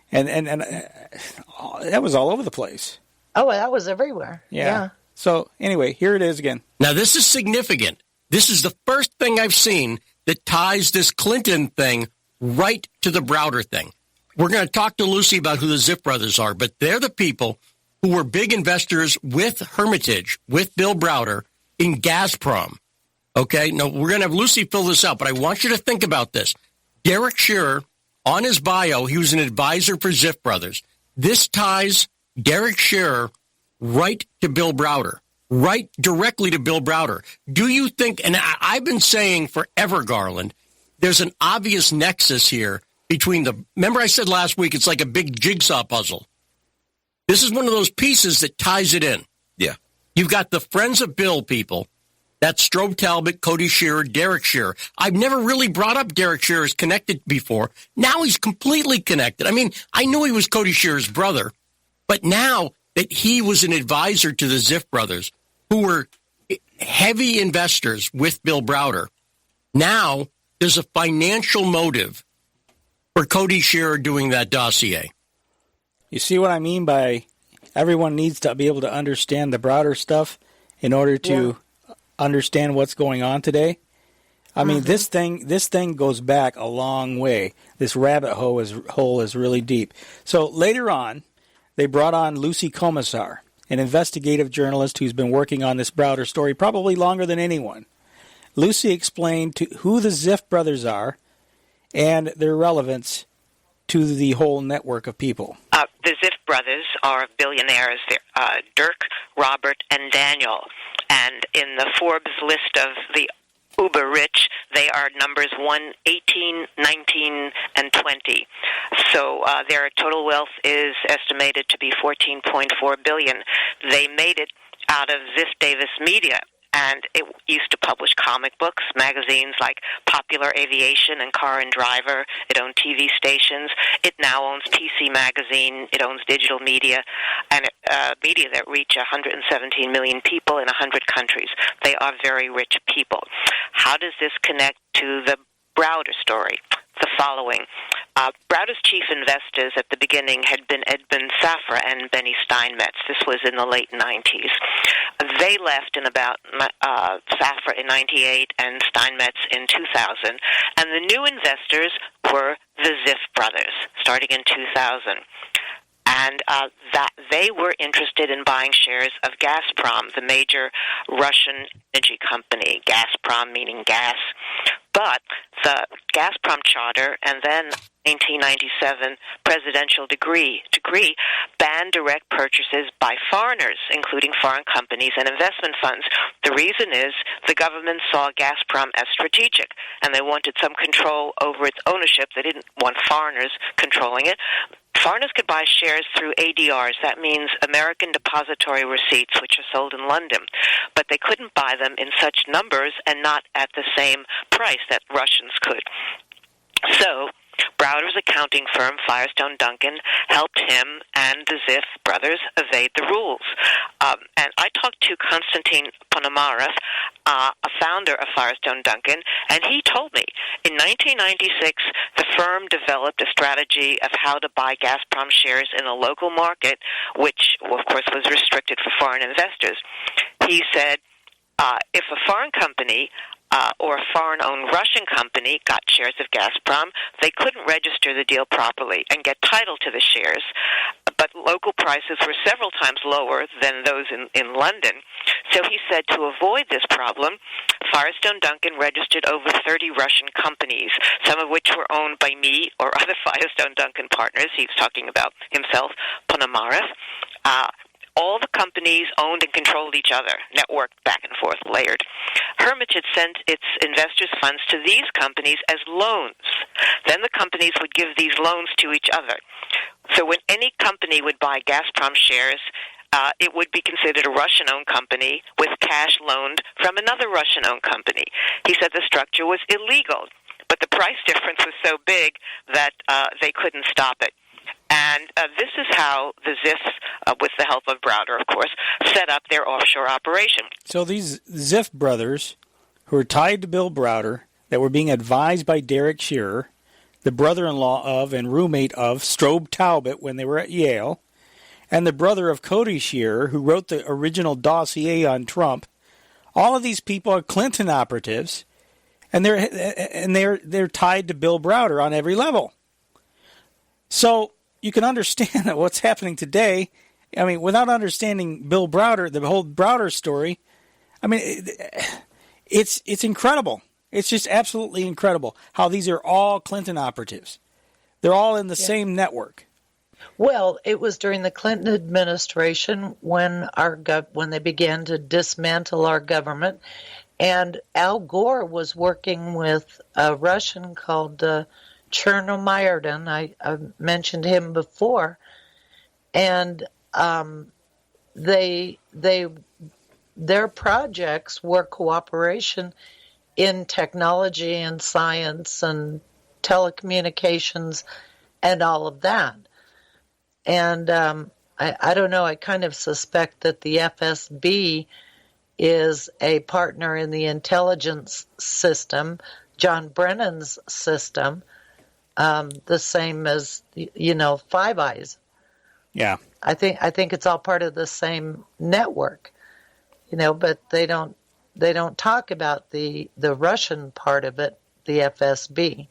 and that was all over the place. Oh, that was everywhere. Yeah. So, anyway, here it is again. Now, this is significant. This is the first thing I've seen that ties this Clinton thing right to the Browder thing. We're going to talk to Lucy about who the Ziff brothers are, but they're the people who were big investors with Hermitage, with Bill Browder, in Gazprom. Okay? Now, we're going to have Lucy fill this out, but I want you to think about this. Derek Shearer, on his bio, he was an advisor for Ziff brothers. This ties Derek Shearer right to Bill Browder, right directly to Bill Browder. Do you think, and I've been saying forever, Garland, there's an obvious nexus here between remember I said last week, it's like a big jigsaw puzzle. This is one of those pieces that ties it in. Yeah. You've got the Friends of Bill people. That's Strobe Talbot, Cody Shearer, Derek Shearer. I've never really brought up Derek Shearer as connected before. Now he's completely connected. I mean, I knew he was Cody Shearer's brother, but now that he was an advisor to the Ziff brothers, who were heavy investors with Bill Browder, now there's a financial motive for Cody Shearer doing that dossier. You see what I mean by everyone needs to be able to understand the Browder stuff in order to understand what's going on today? I mean, this thing goes back a long way. This rabbit hole is really deep. So later on, they brought on Lucy Commissar, an investigative journalist who's been working on this Browder story probably longer than anyone. Lucy explained who the Ziff brothers are and their relevance to the whole network of people. The Ziff brothers are billionaires. They're Dirk, Robert, and Daniel. And in the Forbes list of the uber rich, they are numbers 1, 18, 19, and 20. So their total wealth is estimated to be $14.4 billion. They made it out of Ziff Davis Media, and it used to publish comic books, magazines like Popular Aviation and Car and Driver. It owned TV stations. It now owns PC Magazine. It owns digital media, and media that reach 117 million people in 100 countries. They are very rich people. How does this connect to the Browder story? The following. Browder's chief investors at the beginning had been Edmund Safra and Benny Steinmetz. This was in the late 90s. They left in about Safra in 98 and Steinmetz in 2000. And the new investors were the Ziff brothers, starting in 2000. And that they were interested in buying shares of Gazprom, the major Russian energy company, Gazprom meaning gas. But the Gazprom charter and then 1997 presidential decree banned direct purchases by foreigners, including foreign companies and investment funds. The reason is the government saw Gazprom as strategic, and they wanted some control over its ownership. They didn't want foreigners controlling it. Foreigners could buy shares through ADRs. That means American Depository Receipts, which are sold in London. But they couldn't buy them in such numbers and not at the same price that Russians could. So Browder's accounting firm, Firestone Duncan, helped him and the Ziff brothers evade the rules. And I talked to Konstantin Ponomarev, a founder of Firestone Duncan, and he told me in 1996 the firm developed a strategy of how to buy Gazprom shares in the local market, which, of course, was restricted for foreign investors. He said, if a foreign company or a foreign-owned Russian company got shares of Gazprom, they couldn't register the deal properly and get title to the shares. But local prices were several times lower than those in London. So he said to avoid this problem, Firestone Duncan registered over 30 Russian companies, some of which were owned by me or other Firestone Duncan partners. He's talking about himself, Ponomarev. All the companies owned and controlled each other, networked back and forth, layered. Hermitage had sent its investors' funds to these companies as loans. Then the companies would give these loans to each other. So when any company would buy Gazprom shares, it would be considered a Russian-owned company with cash loaned from another Russian-owned company. He said the structure was illegal, but the price difference was so big that they couldn't stop it. And this is how the Ziff, with the help of Browder, of course, set up their offshore operation. So these Ziff brothers, who were tied to Bill Browder, that were being advised by Derek Shearer, the brother-in-law of and roommate of Strobe Talbot when they were at Yale, and the brother of Cody Shearer, who wrote the original dossier on Trump, all of these people are Clinton operatives, and they're tied to Bill Browder on every level. So you can understand that what's happening today. I mean, without understanding Bill Browder, the whole Browder story, I mean, it's incredible. It's just absolutely incredible how these are all Clinton operatives. They're all in the same network. Well, it was during the Clinton administration when they began to dismantle our government, and Al Gore was working with a Russian called Chernomyrdin. I mentioned him before, and their projects were cooperation in technology and science and telecommunications and all of that. And I don't know, I kind of suspect that the FSB is a partner in the intelligence system, John Brennan's system, the same as, Five Eyes. Yeah. I think it's all part of the same network, but they don't talk about the Russian part of it, the FSB.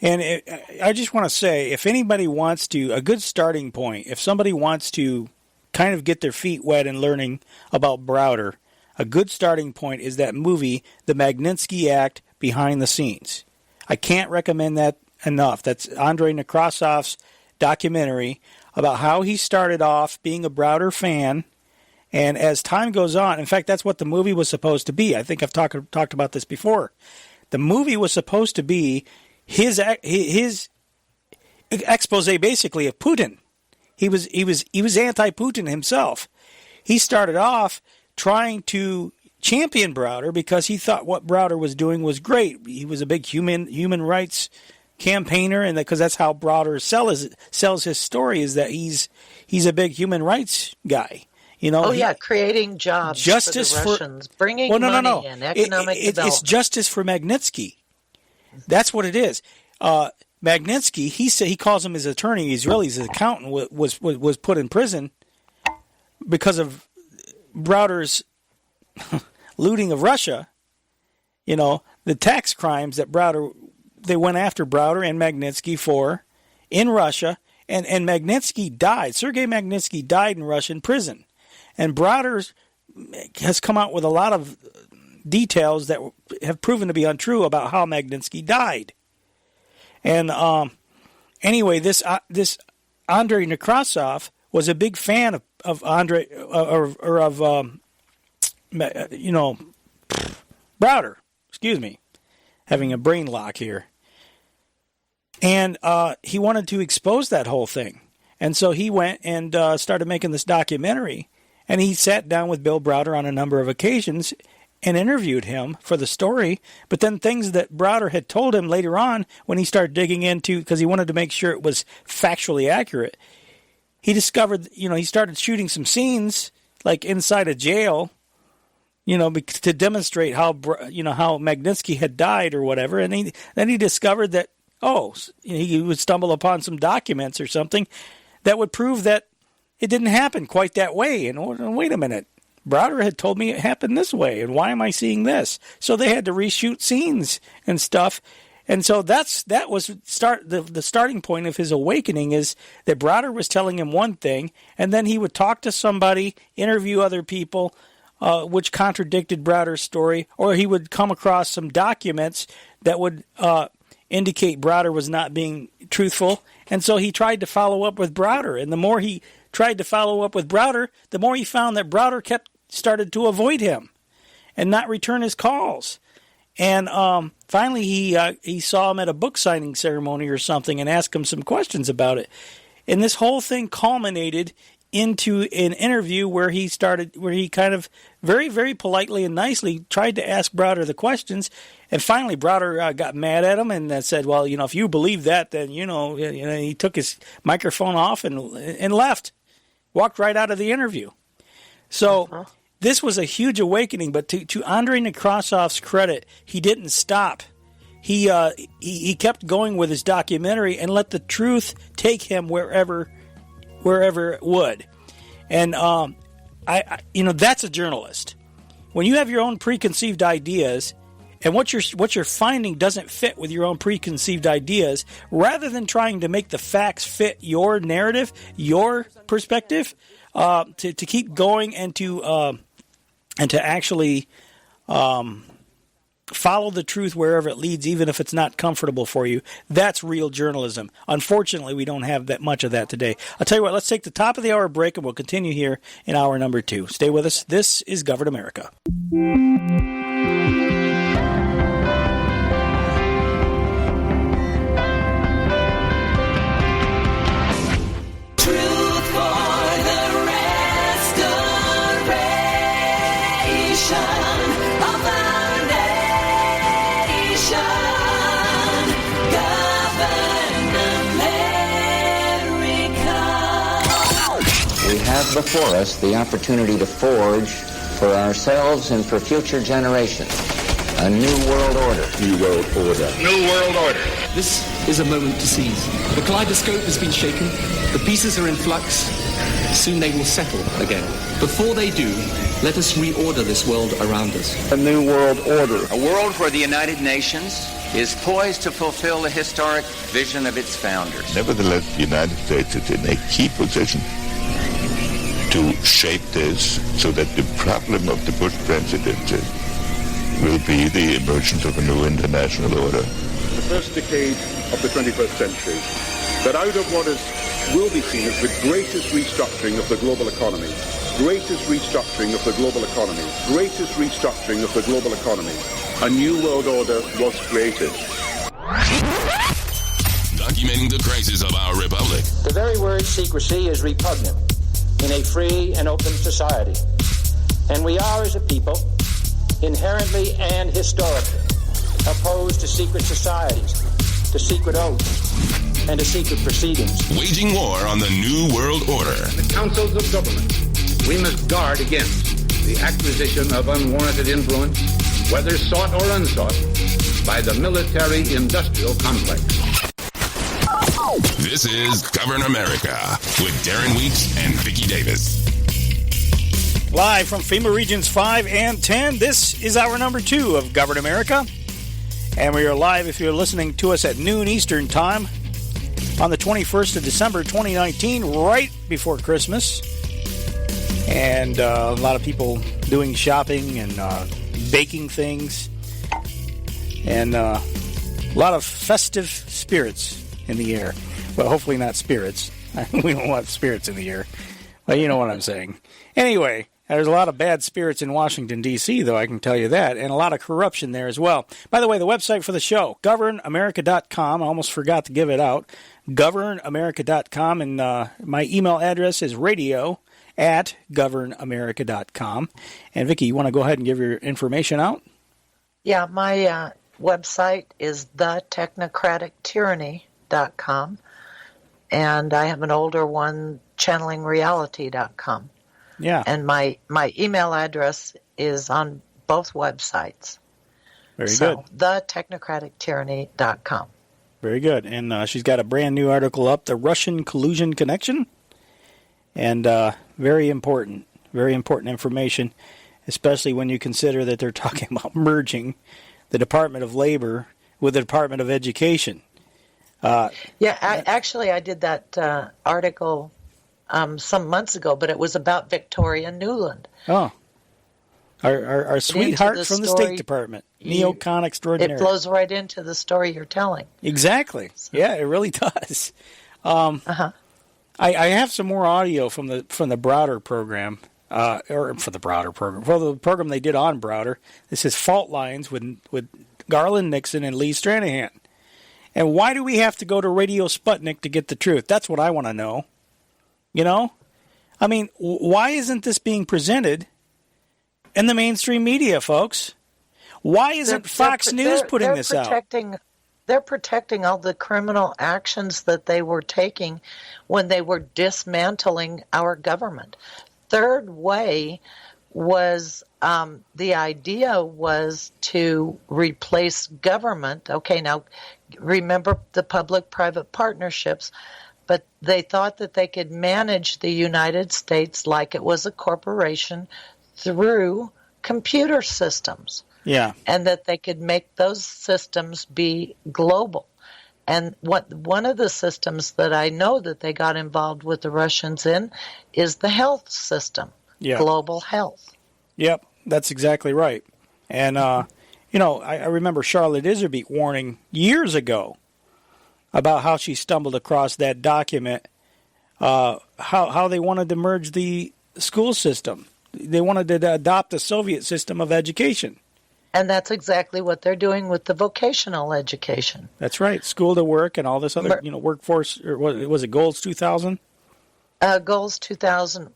And I just want to say, if anybody wants to, a good starting point, if somebody wants to kind of get their feet wet in learning about Browder, a good starting point is that movie, The Magnitsky Act, Behind the Scenes. I can't recommend that enough. That's Andrei Nekrasov's documentary about how he started off being a Browder fan, and as time goes on, in fact, that's what the movie was supposed to be. I think I've talked about this before. The movie was supposed to be his expose, basically, of Putin. He was anti-Putin himself. He started off trying to champion Browder because he thought what Browder was doing was great. He was a big human rights campaigner, and because that's how Browder sells his story, is that he's a big human rights guy. Creating jobs, justice for the Russians, bringing money in, economic development. It's justice for Magnitsky. That's what it is. Magnitsky, he calls him his attorney. He's really his accountant. Was put in prison because of Browder's looting of Russia. The tax crimes that they went after Browder and Magnitsky for in Russia, and Magnitsky died. Sergei Magnitsky died in Russian prison, and Browder has come out with a lot of details that have proven to be untrue about how Magnitsky died. And Anyway, this Andrei Nekrasov was a big fan of Andrei Browder. Excuse me, having a brain lock here. And he wanted to expose that whole thing. And so he went and started making this documentary. And he sat down with Bill Browder on a number of occasions and interviewed him for the story. But then things that Browder had told him later on when he started digging into, because he wanted to make sure it was factually accurate, he discovered, he started shooting some scenes like inside a jail, to demonstrate how Magnitsky had died or whatever. And then he discovered that, he would stumble upon some documents or something that would prove that it didn't happen quite that way. And wait a minute, Browder had told me it happened this way, and why am I seeing this? So they had to reshoot scenes and stuff. And so that was the starting point of his awakening, is that Browder was telling him one thing, and then he would talk to somebody, interview other people, which contradicted Browder's story, or he would come across some documents that would indicate Browder was not being truthful. And so he tried to follow up with Browder, and the more he tried to follow up with Browder, the more he found that Browder started to avoid him and not return his calls. And finally, he saw him at a book signing ceremony or something and asked him some questions about it. And this whole thing culminated into an interview where he kind of very, very politely and nicely tried to ask Browder the questions. And finally, Browder got mad at him and said, well, if you believe that, then, he took his microphone off and left, walked right out of the interview. So this was a huge awakening, but to Andrei Nekrasov's credit, he didn't stop. He kept going with his documentary and let the truth take him wherever it would. And that's a journalist. When you have your own preconceived ideas, and what you're finding doesn't fit with your own preconceived ideas, rather than trying to make the facts fit your narrative, your perspective, to keep going and to actually follow the truth wherever it leads, even if it's not comfortable for you. That's real journalism. Unfortunately, we don't have that much of that today. I'll tell you what, let's take the top of the hour break, and we'll continue here in hour number 2. Stay with us. This is Govern America. Before us the opportunity to forge for ourselves and for future generations a new world order. New world order. New world order. This is a moment to seize. The kaleidoscope has been shaken. The pieces are in flux. Soon they will settle again. Before they do, let us reorder this world around us. A new world order. A world where the United Nations is poised to fulfill the historic vision of its founders. Nevertheless, the United States is in a key position to shape this so that the problem of the Bush presidency will be the emergence of a new international order. The first decade of the 21st century, that out of what will be seen as the greatest restructuring of the global economy, a new world order was created. Documenting the crisis of our republic. The very word secrecy is repugnant in a free and open society. And we are, as a people, inherently and historically opposed to secret societies, to secret oaths, and to secret proceedings. Waging war on the New World Order. In the councils of government, we must guard against the acquisition of unwarranted influence, whether sought or unsought, by the military-industrial complex. This is Govern America with Darren Weeks and Vicky Davis. Live from FEMA Regions 5 and 10, this is hour number 2 of Govern America. And we are live if you're listening to us at noon Eastern Time on the 21st of December 2019, right before Christmas. And a lot of people doing shopping and baking things. And a lot of festive spirits in the air. Well, hopefully not spirits. We don't want spirits in the air. Well, you know what I'm saying. Anyway, there's a lot of bad spirits in Washington, D.C., though, I can tell you that, and a lot of corruption there as well. By the way, the website for the show, governamerica.com. I almost forgot to give it out. Governamerica.com, and my email address is radio@governamerica.com. And, Vicky, you want to go ahead and give your information out? Yeah, my website is thetechnocratictyranny.com, and I have an older one, channelingreality.com. Yeah. And my email address is on both websites. Very good. thetechnocratictyranny.com. Very good. And she's got a brand new article up, The Russian Collusion Connection. And very important information, especially when you consider that they're talking about merging the Department of Labor with the Department of Education. I did that article some months ago, but it was about Victoria Nuland. Oh. Our sweetheart from the State Department. Neocon extraordinary. It flows right into the story you're telling. Exactly. So. Yeah, it really does. I have some more audio from the Browder program, for the program they did on Browder. This is Fault Lines with Garland Nixon and Lee Stranahan. And why do we have to go to Radio Sputnik to get the truth? That's what I want to know. You know? I mean, why isn't this being presented in the mainstream media, folks? Why isn't Fox News putting this out? They're protecting all the criminal actions that they were taking when they were dismantling our government. Third Way was, the idea was to replace government. Okay, now remember the public-private partnerships, but they thought that they could manage the United States like it was a corporation through computer systems. Yeah. And that they could make those systems be global. And one of the systems that I know that they got involved with the Russians in is the health system, global health. Yep, that's exactly right. And, I remember Charlotte Iserbyt warning years ago about how she stumbled across that document, how they wanted to merge the school system. They wanted to adopt the Soviet system of education. And that's exactly what they're doing with the vocational education. That's right. School to work and all this other, workforce, or was it Goals 2000? Goals 2000.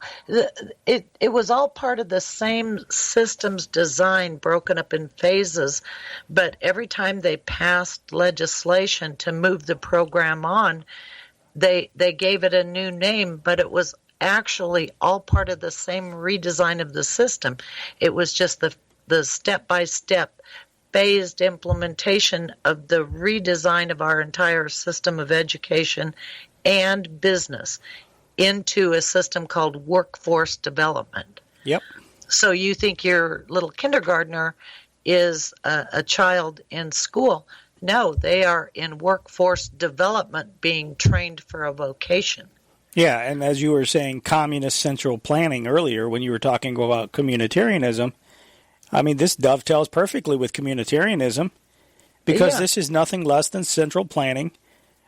It was all part of the same systems design broken up in phases, but every time they passed legislation to move the program on, they gave it a new name, but it was actually all part of the same redesign of the system. It was just the step-by-step phased implementation of the redesign of our entire system of education and business into a system called workforce development. Yep. So you think your little kindergartner is a child in school. No, they are in workforce development being trained for a vocation. Yeah, and as you were saying, communist central planning earlier when you were talking about communitarianism, I mean, this dovetails perfectly with communitarianism because this is nothing less than central planning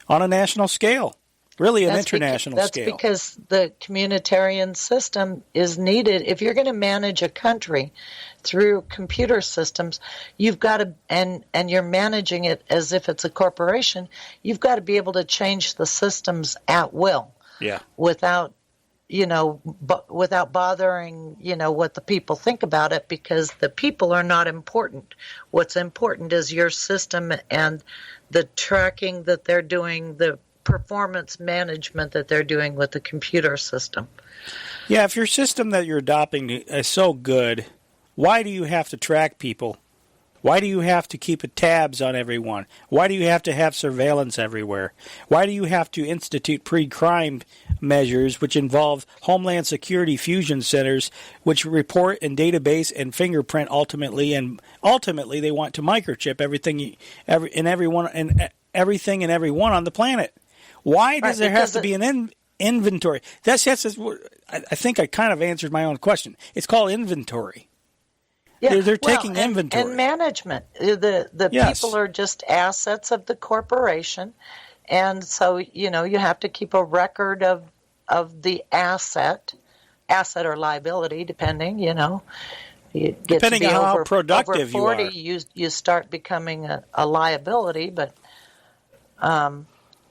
on a national scale, really an international scale. That's because the communitarian system is needed. If you're going to manage a country through computer systems, you've got to, and you're managing it as if it's a corporation, you've got to be able to change the systems at will. Yeah. Without bothering, what the people think about it, because the people are not important. What's important is your system and the tracking that they're doing, the performance management that they're doing with the computer system. Yeah, if your system that you're adopting is so good, why do you have to track people? Why do you have to keep tabs on everyone? Why do you have to have surveillance everywhere? Why do you have to institute pre-crime measures which involve Homeland Security fusion centers which report and database and fingerprint ultimately, and ultimately they want to microchip everything and everyone on the planet? Why does there have to be an inventory? I think I kind of answered my own question. It's called inventory. Yeah, they're taking inventory. And management. The people are just assets of the corporation, And so, you have to keep a record of the asset or liability, depending, You get depending to be on how over productive 40, you are. You start becoming a liability. But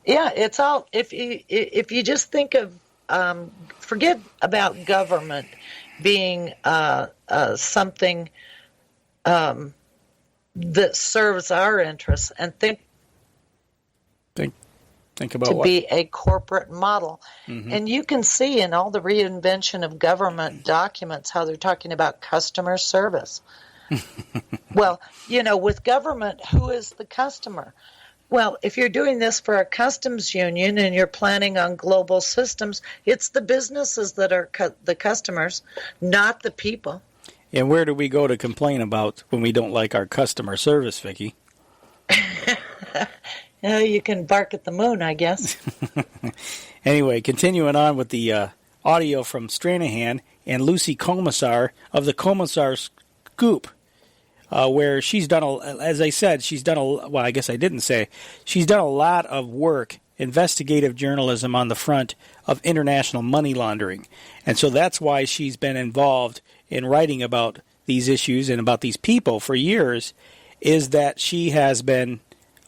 it's all if you just think of forget about government being something that serves our interests, and think about to what? be a corporate model. Mm-hmm. And you can see in all the reinvention of government documents how they're talking about customer service. Well, with government, who is the customer? Well, if you're doing this for a customs union and you're planning on global systems, it's the businesses that are the customers, not the people. And where do we go to complain about when we don't like our customer service, Vicky? You can bark at the moon, I guess. Anyway, continuing on with the audio from Stranahan and Lucy Commissar of the Commissar Scoop, where she's done, as I said, she's done she's done a lot of work, investigative journalism on the front of international money laundering. And so that's why she's been involved in writing about these issues and about these people for years, is that she has been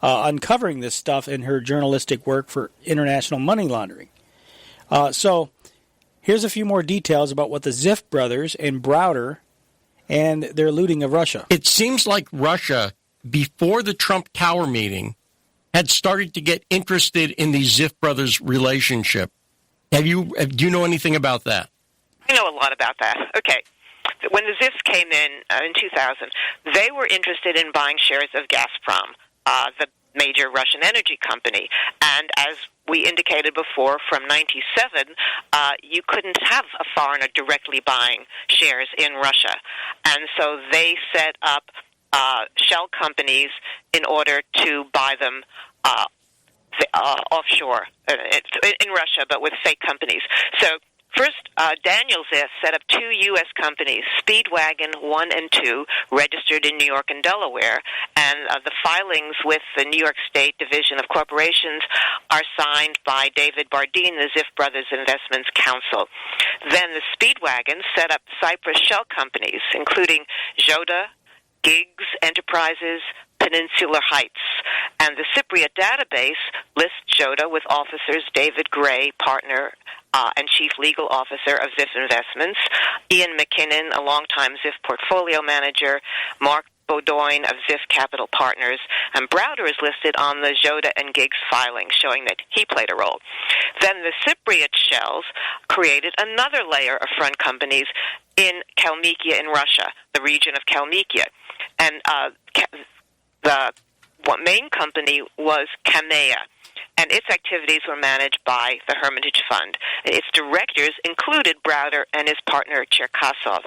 uncovering this stuff in her journalistic work for international money laundering. So here's a few more details about what the Ziff brothers and Browder and their looting of Russia. It seems like Russia, before the Trump Tower meeting, had started to get interested in the Ziff brothers' relationship. Do you know anything about that? I know a lot about that. Okay. When the Ziffs came in 2000, they were interested in buying shares of Gazprom, the major Russian energy company. And as we indicated before, from 97, you couldn't have a foreigner directly buying shares in Russia. And so they set up shell companies in order to buy them offshore in Russia, but with fake companies. So first, Daniel Ziff set up two U.S. companies, Speedwagon 1 and 2, registered in New York and Delaware, and the filings with the New York State Division of Corporations are signed by David Bardeen, the Ziff Brothers Investments Counsel. Then the Speedwagon set up Cyprus shell companies, including Joda, Gigs Enterprises, Peninsular Heights. And the Cypriot database lists Joda with officers David Gray, partner and chief legal officer of Ziff Investments, Ian McKinnon, a longtime Ziff portfolio manager, Mark Beaudoin of Ziff Capital Partners, and Browder is listed on the Joda and Gigs filing, showing that he played a role. Then the Cypriot shells created another layer of front companies in Kalmykia in Russia, the region of Kalmykia. And the main company was Kamea, and its activities were managed by the Hermitage Fund. Its directors included Browder and his partner Cherkasov.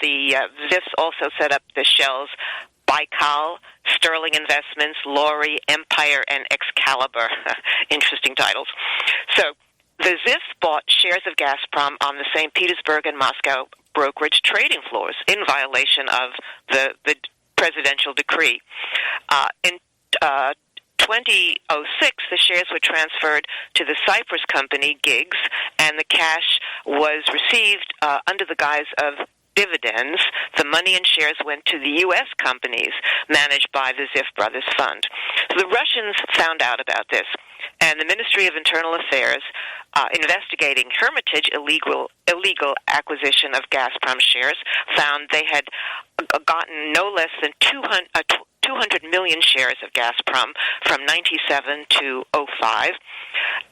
The Ziffs also set up the shells Baikal, Sterling Investments, Lorry, Empire, and Excalibur. Interesting titles. So the Ziffs bought shares of Gazprom on the St. Petersburg and Moscow brokerage trading floors in violation of the presidential decree. In 2006, the shares were transferred to the Cyprus company, Gigs, and the cash was received under the guise of dividends. The money and shares went to the U.S. companies managed by the Ziff Brothers Fund. So the Russians found out about this, and the Ministry of Internal Affairs, investigating Hermitage illegal acquisition of Gazprom shares, found they had gotten no less than 200 million shares of Gazprom from 97 to 05,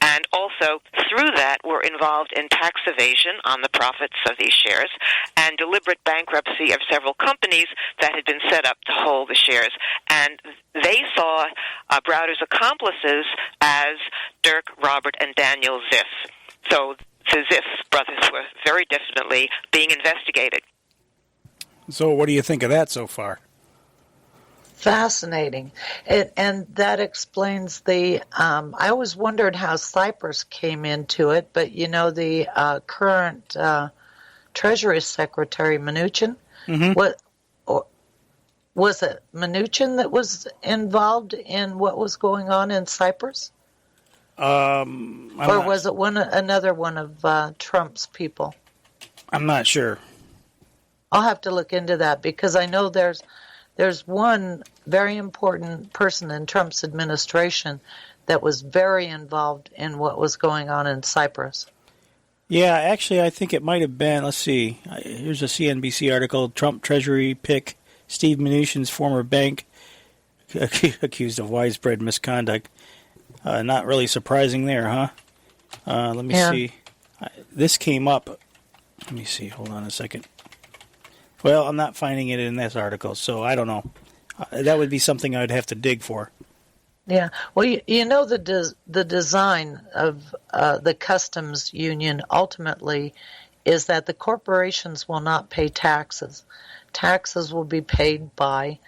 and also through that were involved in tax evasion on the profits of these shares and deliberate bankruptcy of several companies that had been set up to hold the shares. And they saw Browder's accomplices as Dirk, Robert, and Daniel Ziff. So the Ziff brothers were very definitely being investigated. So what do you think of that so far? Fascinating. And that explains the, I always wondered how Cyprus came into it, but the current Treasury Secretary, Mnuchin, was it Mnuchin that was involved in what was going on in Cyprus? Or was it another one of Trump's people? I'm not sure. I'll have to look into that because I know there's one very important person in Trump's administration that was very involved in what was going on in Cyprus. Yeah, actually, I think it might have been. Let's see. Here's a CNBC article. Trump Treasury pick Steve Mnuchin's former bank accused of widespread misconduct. Not really surprising there, huh? Let me see. This came up. Let me see. Hold on a second. Well, I'm not finding it in this article, so I don't know. That would be something I would have to dig for. Yeah. Well, you know the design of the customs union ultimately is that the corporations will not pay taxes. Taxes will be paid by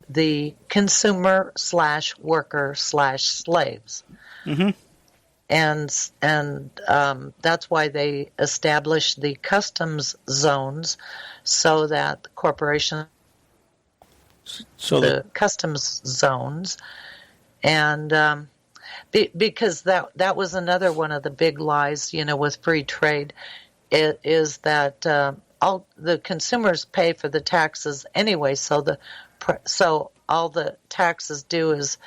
the consumer/worker/slaves. Mm-hmm. And that's why they established the customs zones so that the corporation, the customs zones, and because that was another one of the big lies, with free trade, it is that all the consumers pay for the taxes anyway, so all the taxes do is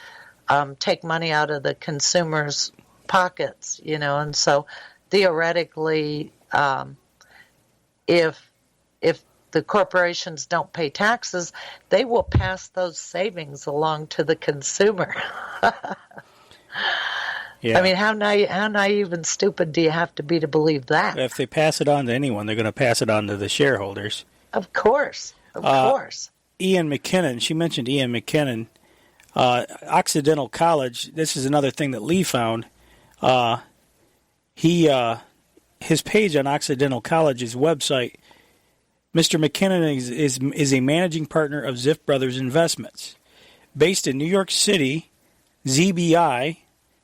take money out of the consumers' pockets, and so theoretically, if the corporations don't pay taxes, they will pass those savings along to the consumer. Yeah. I mean, how naive and stupid do you have to be to believe that? If they pass it on to anyone, they're going to pass it on to the shareholders. Of course. Ian McKinnon, she mentioned Ian McKinnon. Occidental College, this is another thing that Lee found. His page on Occidental College's website, Mr. McKinnon is a managing partner of Ziff Brothers Investments. Based in New York City, ZBI,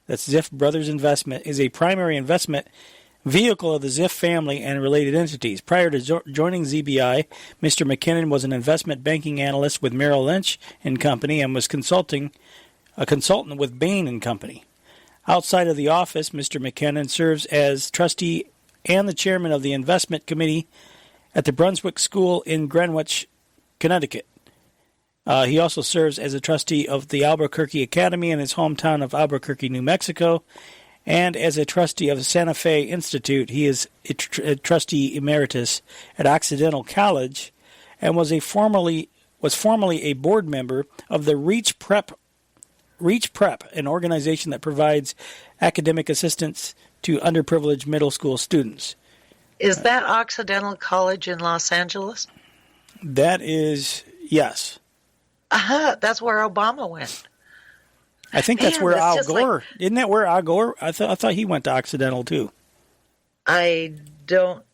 that's Ziff Brothers Investment, is a primary investment vehicle of the Ziff family and related entities. Prior to joining ZBI, Mr. McKinnon was an investment banking analyst with Merrill Lynch and Company and was a consultant with Bain and Company. Outside of the office, Mr. McKinnon serves as trustee and the chairman of the investment committee at the Brunswick School in Greenwich, Connecticut. He also serves as a trustee of the Albuquerque Academy in his hometown of Albuquerque, New Mexico, and as a trustee of the Santa Fe Institute. He is a trustee emeritus at Occidental College and was formerly a board member of the Reach Prep, an organization that provides academic assistance to underprivileged middle school students. Is that Occidental College in Los Angeles? That is, yes. That's where Obama went. I think that's where Al Gore. Isn't that where Al Gore? I thought he went to Occidental too. I don't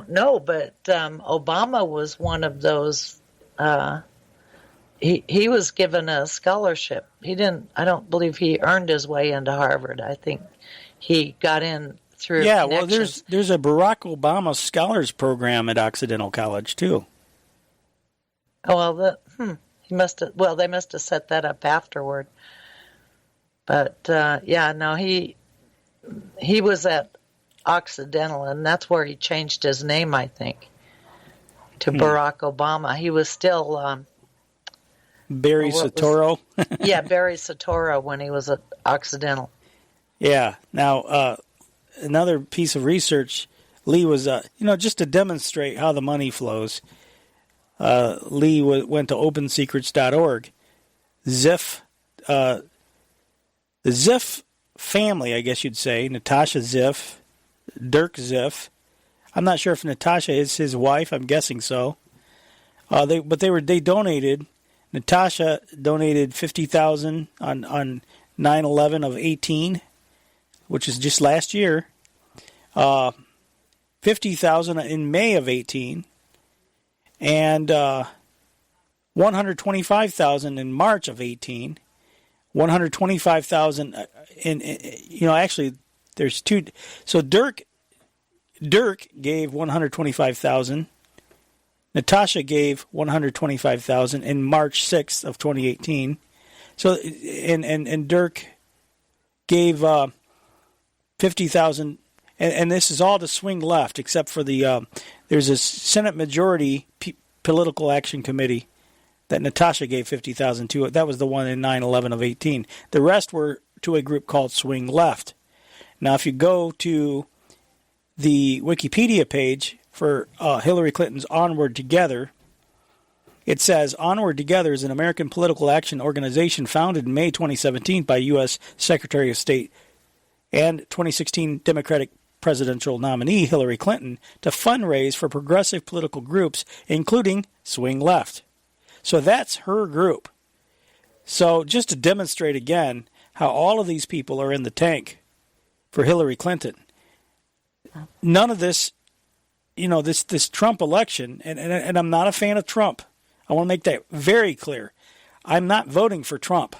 know, but Obama was one of those. He was given a scholarship. He didn't. I don't believe he earned his way into Harvard. I think he got in through. Yeah, connections. well, there's a Barack Obama Scholars Program at Occidental College too. Oh well, he must have. Well, they must have set that up afterward. But he was at Occidental, and that's where he changed his name, I think, to Barack Obama. He was still Barry Soetoro. Yeah, Barry Soetoro when he was at Occidental. Yeah. Now, another piece of research, Lee was, just to demonstrate how the money flows. Lee went to OpenSecrets.org. Ziff. The Ziff family, I guess you'd say, Natasha Ziff, Dirk Ziff. I'm not sure if Natasha is his wife. I'm guessing so. They donated. Natasha donated $50,000 on 9/11 of 18, which is just last year. $50,000 in May of 18, and $125,000 in March of 18. $125,000 actually there's two. So Dirk gave $125,000. Natasha gave $125,000 in March 6th of 2018. So and Dirk gave 50,000, and this is all to swing left, except for there's a Senate Majority Political Action Committee that Natasha gave 50,000 to. That was the one in 9/11 of 18. The rest were to a group called Swing Left. Now, if you go to the Wikipedia page for Hillary Clinton's Onward Together, it says, Onward Together is an American political action organization founded in May 2017 by U.S. Secretary of State and 2016 Democratic presidential nominee Hillary Clinton to fundraise for progressive political groups, including Swing Left. So that's her group. So just to demonstrate again how all of these people are in the tank for Hillary Clinton, none of this, this Trump election, and I'm not a fan of Trump. I want to make that very clear. I'm not voting for Trump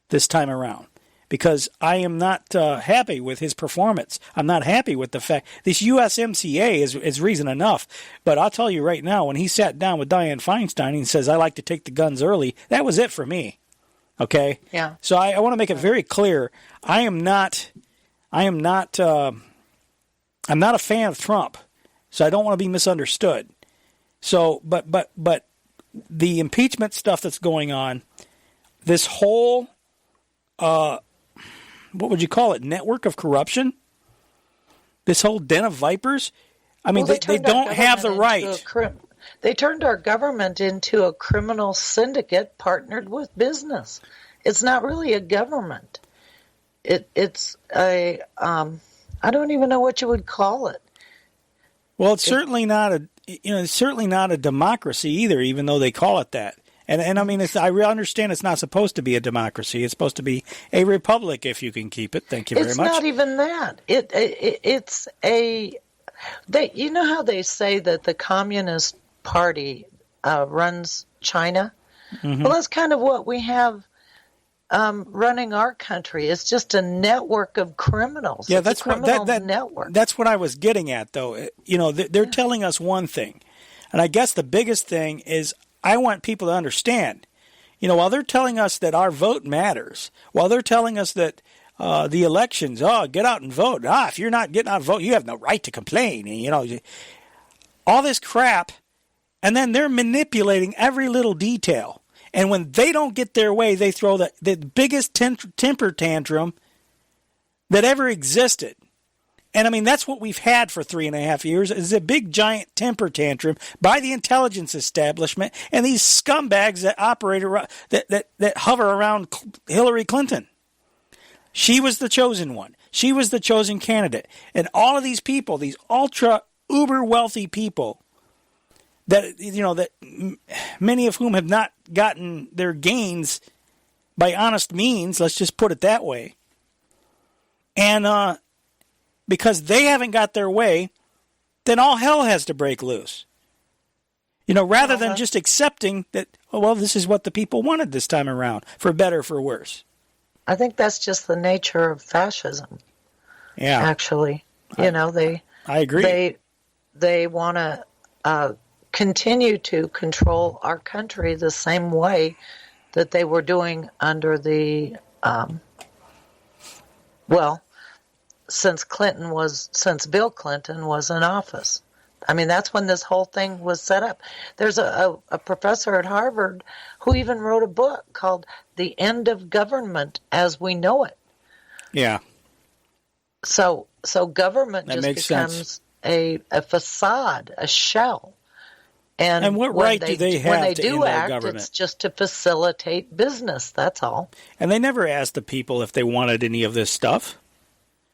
this time around because I am not happy with his performance. I'm not happy with the fact this USMCA is reason enough. But I'll tell you right now, when he sat down with Dianne Feinstein and says, I like to take the guns early, that was it for me. Okay? Yeah. So I want to make it very clear. I'm not a fan of Trump. So I don't want to be misunderstood. So, but the impeachment stuff that's going on, this whole, what would you call it, network of corruption? This whole den of vipers? I mean, they don't have the right. They turned our government into a criminal syndicate partnered with business. It's not really a government. It's a, I don't even know what you would call it. Well, it's certainly not a democracy either, even though they call it that. And I mean, I understand it's not supposed to be a democracy. It's supposed to be a republic if you can keep it. Thank you very much. It's not even that. It's a. You know how they say that the Communist Party runs China? Mm-hmm. Well, that's kind of what we have running our country. It's just a network of criminals. Yeah, that's a criminal network. That's what I was getting at, though. They're telling us one thing, and I guess the biggest thing is I want people to understand. While they're telling us that our vote matters, while they're telling us that the elections, get out and vote. If you're not getting out and vote, you have no right to complain. And, all this crap, and then they're manipulating every little detail. And when they don't get their way, they throw the biggest temper tantrum that ever existed. And, I mean, that's what we've had for 3.5 years, is a big, giant temper tantrum by the intelligence establishment and these scumbags that operate around, that hover around Hillary Clinton. She was the chosen one. She was the chosen candidate. And all of these people, these ultra-uber-wealthy people, that many of whom have not gotten their gains by honest means, let's just put it that way. And because they haven't got their way, then all hell has to break loose. Rather than just accepting that, this is what the people wanted this time around, for better or for worse. I think that's just the nature of fascism. Yeah. Actually, I agree. They want to continue to control our country the same way that they were doing under the, since Bill Clinton was in office. I mean, that's when this whole thing was set up. There's a professor at Harvard who even wrote a book called The End of Government as We Know It. Yeah. So government that just becomes a facade, a shell. And what right do they have when they to do end our act, government? it's just to facilitate business, that's all. And they never asked the people if they wanted any of this stuff.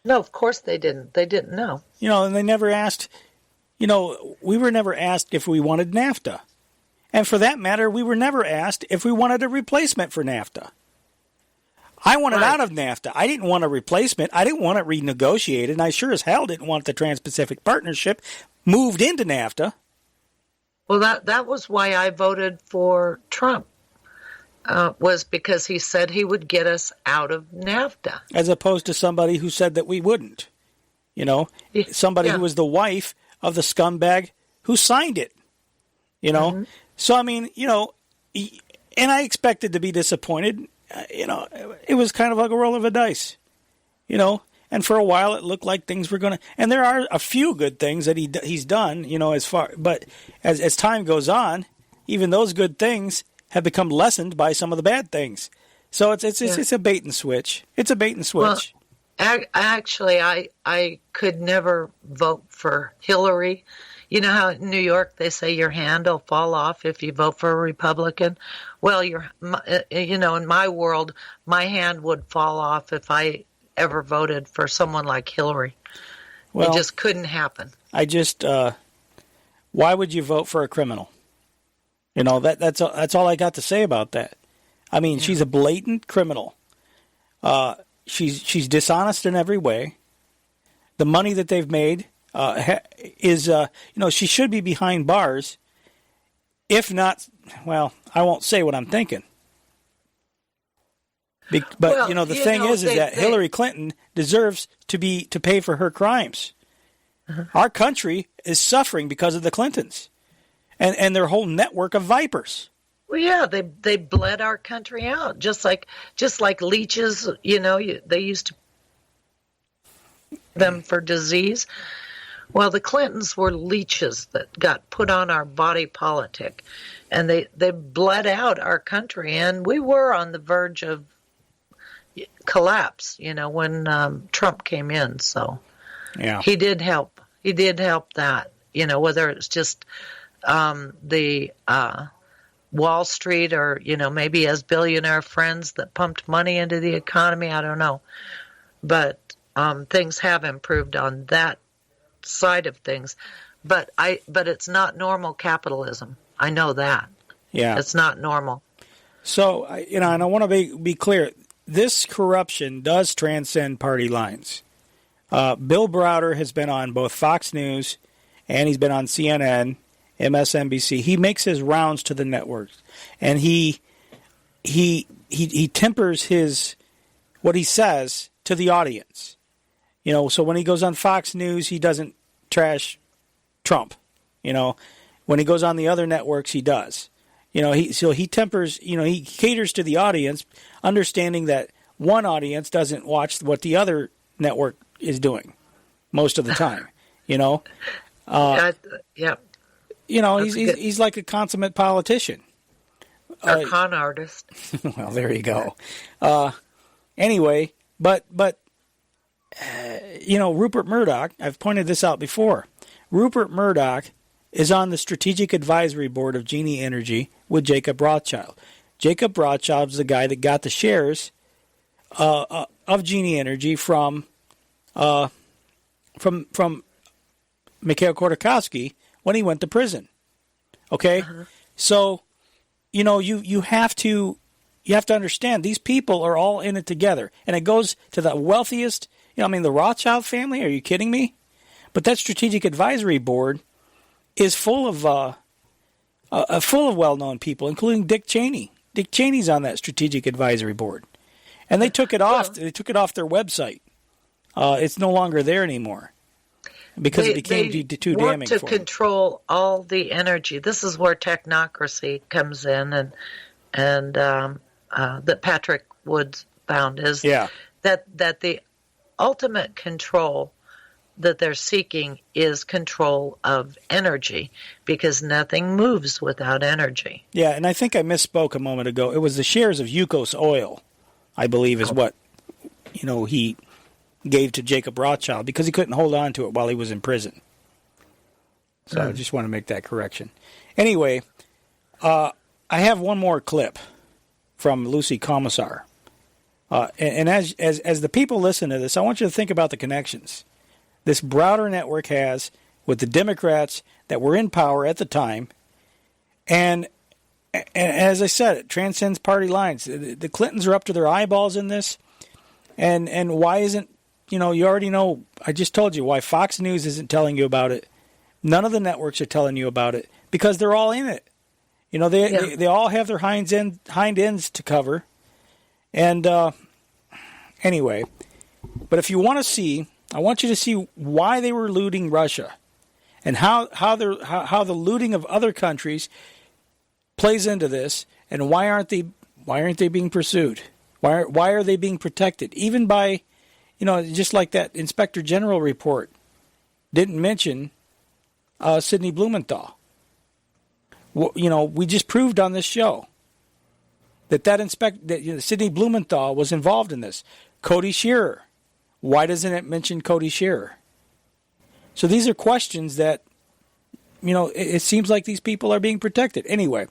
No, of course they didn't. They didn't know. And they never asked, we were never asked if we wanted NAFTA. And for that matter, we were never asked if we wanted a replacement for NAFTA. I wanted out of NAFTA. I didn't want a replacement. I didn't want it renegotiated. And I sure as hell didn't want the Trans-Pacific Partnership moved into NAFTA. Well, that was why I voted for Trump, was because he said he would get us out of NAFTA. As opposed to somebody who said that we wouldn't. Somebody who was the wife of the scumbag who signed it. Mm-hmm. So, I mean, and I expected to be disappointed. It was kind of like a roll of a dice. And for a while, it looked like things were going to. And there are a few good things that he's done, but as time goes on, even those good things have become lessened by some of the bad things. So it's a bait and switch. It's a bait and switch. Well, actually, I could never vote for Hillary. You know how in New York they say your hand will fall off if you vote for a Republican? Well, in my world, my hand would fall off if I ever voted for someone like Hillary. Well, it just couldn't happen. Why would you vote for a criminal? That's all I got to say about that. I mean, she's a blatant criminal. She's dishonest in every way. The money that they've made is, she should be behind bars. If not, well, I won't say what I'm thinking. But the thing is that Hillary Clinton deserves to pay for her crimes. Uh-huh. Our country is suffering because of the Clintons and their whole network of vipers. Well, yeah, they bled our country out just like leeches. They used to them for disease. Well, the Clintons were leeches that got put on our body politic, and they bled out our country, and we were on the verge of collapse, when Trump came in. So yeah, he did help. He did help that, whether it's just the Wall Street or, maybe his billionaire friends that pumped money into the economy. I don't know. But things have improved on that side of things. But it's not normal capitalism. I know that. Yeah. It's not normal. So, and I want to be clear. This corruption does transcend party lines. Bill Browder has been on both Fox News and he's been on CNN, MSNBC. He makes his rounds to the networks, and he tempers what he says to the audience. So when he goes on Fox News, he doesn't trash Trump. When he goes on the other networks, he does. He tempers. He caters to the audience, understanding that one audience doesn't watch what the other network is doing most of the time. Yeah. He's like a consummate politician. A con artist. Well, there you go. Anyway, but Rupert Murdoch, I've pointed this out before. Rupert Murdoch is on the Strategic Advisory Board of Genie Energy with Jacob Rothschild. Jacob Rothschild is the guy that got the shares of Genie Energy from Mikhail Khodorkovsky when he went to prison. Okay? Uh-huh. So, you have to understand these people are all in it together. And it goes to the wealthiest, the Rothschild family, are you kidding me? But that Strategic Advisory Board is full of well-known people, including Dick Cheney. Dick Cheney's on that Strategic Advisory Board. And they took it off. They took it off their website. It's no longer there anymore because it became too damning for them. To control all the energy. This is where technocracy comes in, and that Patrick Woods found is that the ultimate control that they're seeking is control of energy, because nothing moves without energy. Yeah, and I think I misspoke a moment ago. It was the shares of Yukos Oil, I believe, is what he gave to Jacob Rothschild because he couldn't hold on to it while he was in prison. So I just want to make that correction. Anyway, I have one more clip from Lucy Commissar. And as the people listen to this, I want you to think about the connections this Browder network has with the Democrats that were in power at the time. And as I said, it transcends party lines. The Clintons are up to their eyeballs in this. And why isn't, you already know, I just told you why Fox News isn't telling you about it. None of the networks are telling you about it because they're all in it. They all have their hind ends to cover. And anyway, but if you want to see, I want you to see why they were looting Russia and how the looting of other countries plays into this, and why aren't they being pursued? Why are they being protected? Even by, just like that Inspector General report didn't mention Sidney Blumenthal. We just proved on this show that Sidney Blumenthal was involved in this. Cody Shearer. Why doesn't it mention Cody Shearer? So these are questions that, it seems like these people are being protected. Anyway,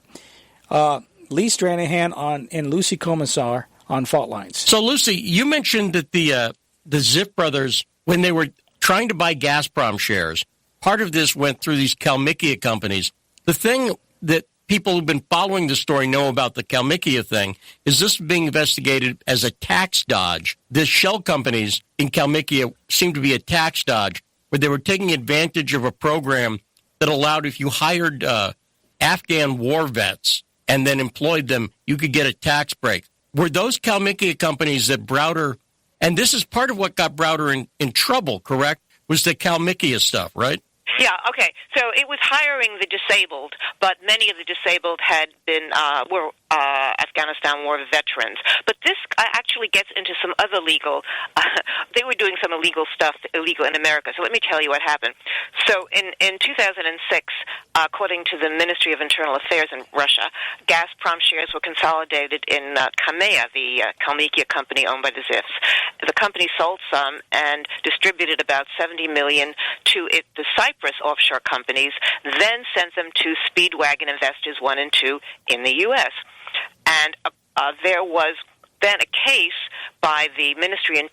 Lee Stranahan and Lucy Commissar on fault lines. So, Lucy, you mentioned that the Ziff brothers, when they were trying to buy Gazprom shares, part of this went through these Kalmykia companies. The thing that people who've been following the story know about the Kalmykia thing is this being investigated as a tax dodge. The shell companies in Kalmykia seem to be a tax dodge, where they were taking advantage of a program that allowed, if you hired Afghan war vets and then employed them, you could get a tax break. Were those Kalmykia companies that Browder, and this is part of what got Browder in trouble, correct, was the Kalmykia stuff, right? Yeah, okay. So it was hiring the disabled, but many of the disabled had been were Afghanistan war veterans. But this actually gets into some other legal. They were doing some illegal stuff, illegal in America. So let me tell you what happened. So in 2006, according to the Ministry of Internal Affairs in Russia, Gazprom shares were consolidated in Kamea, the Kalmykia company owned by the Ziffs. The company sold some and distributed about $70 million to the Cyprus offshore companies, then sent them to Speedwagon Investors 1 and 2 in the U.S. And there was then a case by the Ministry of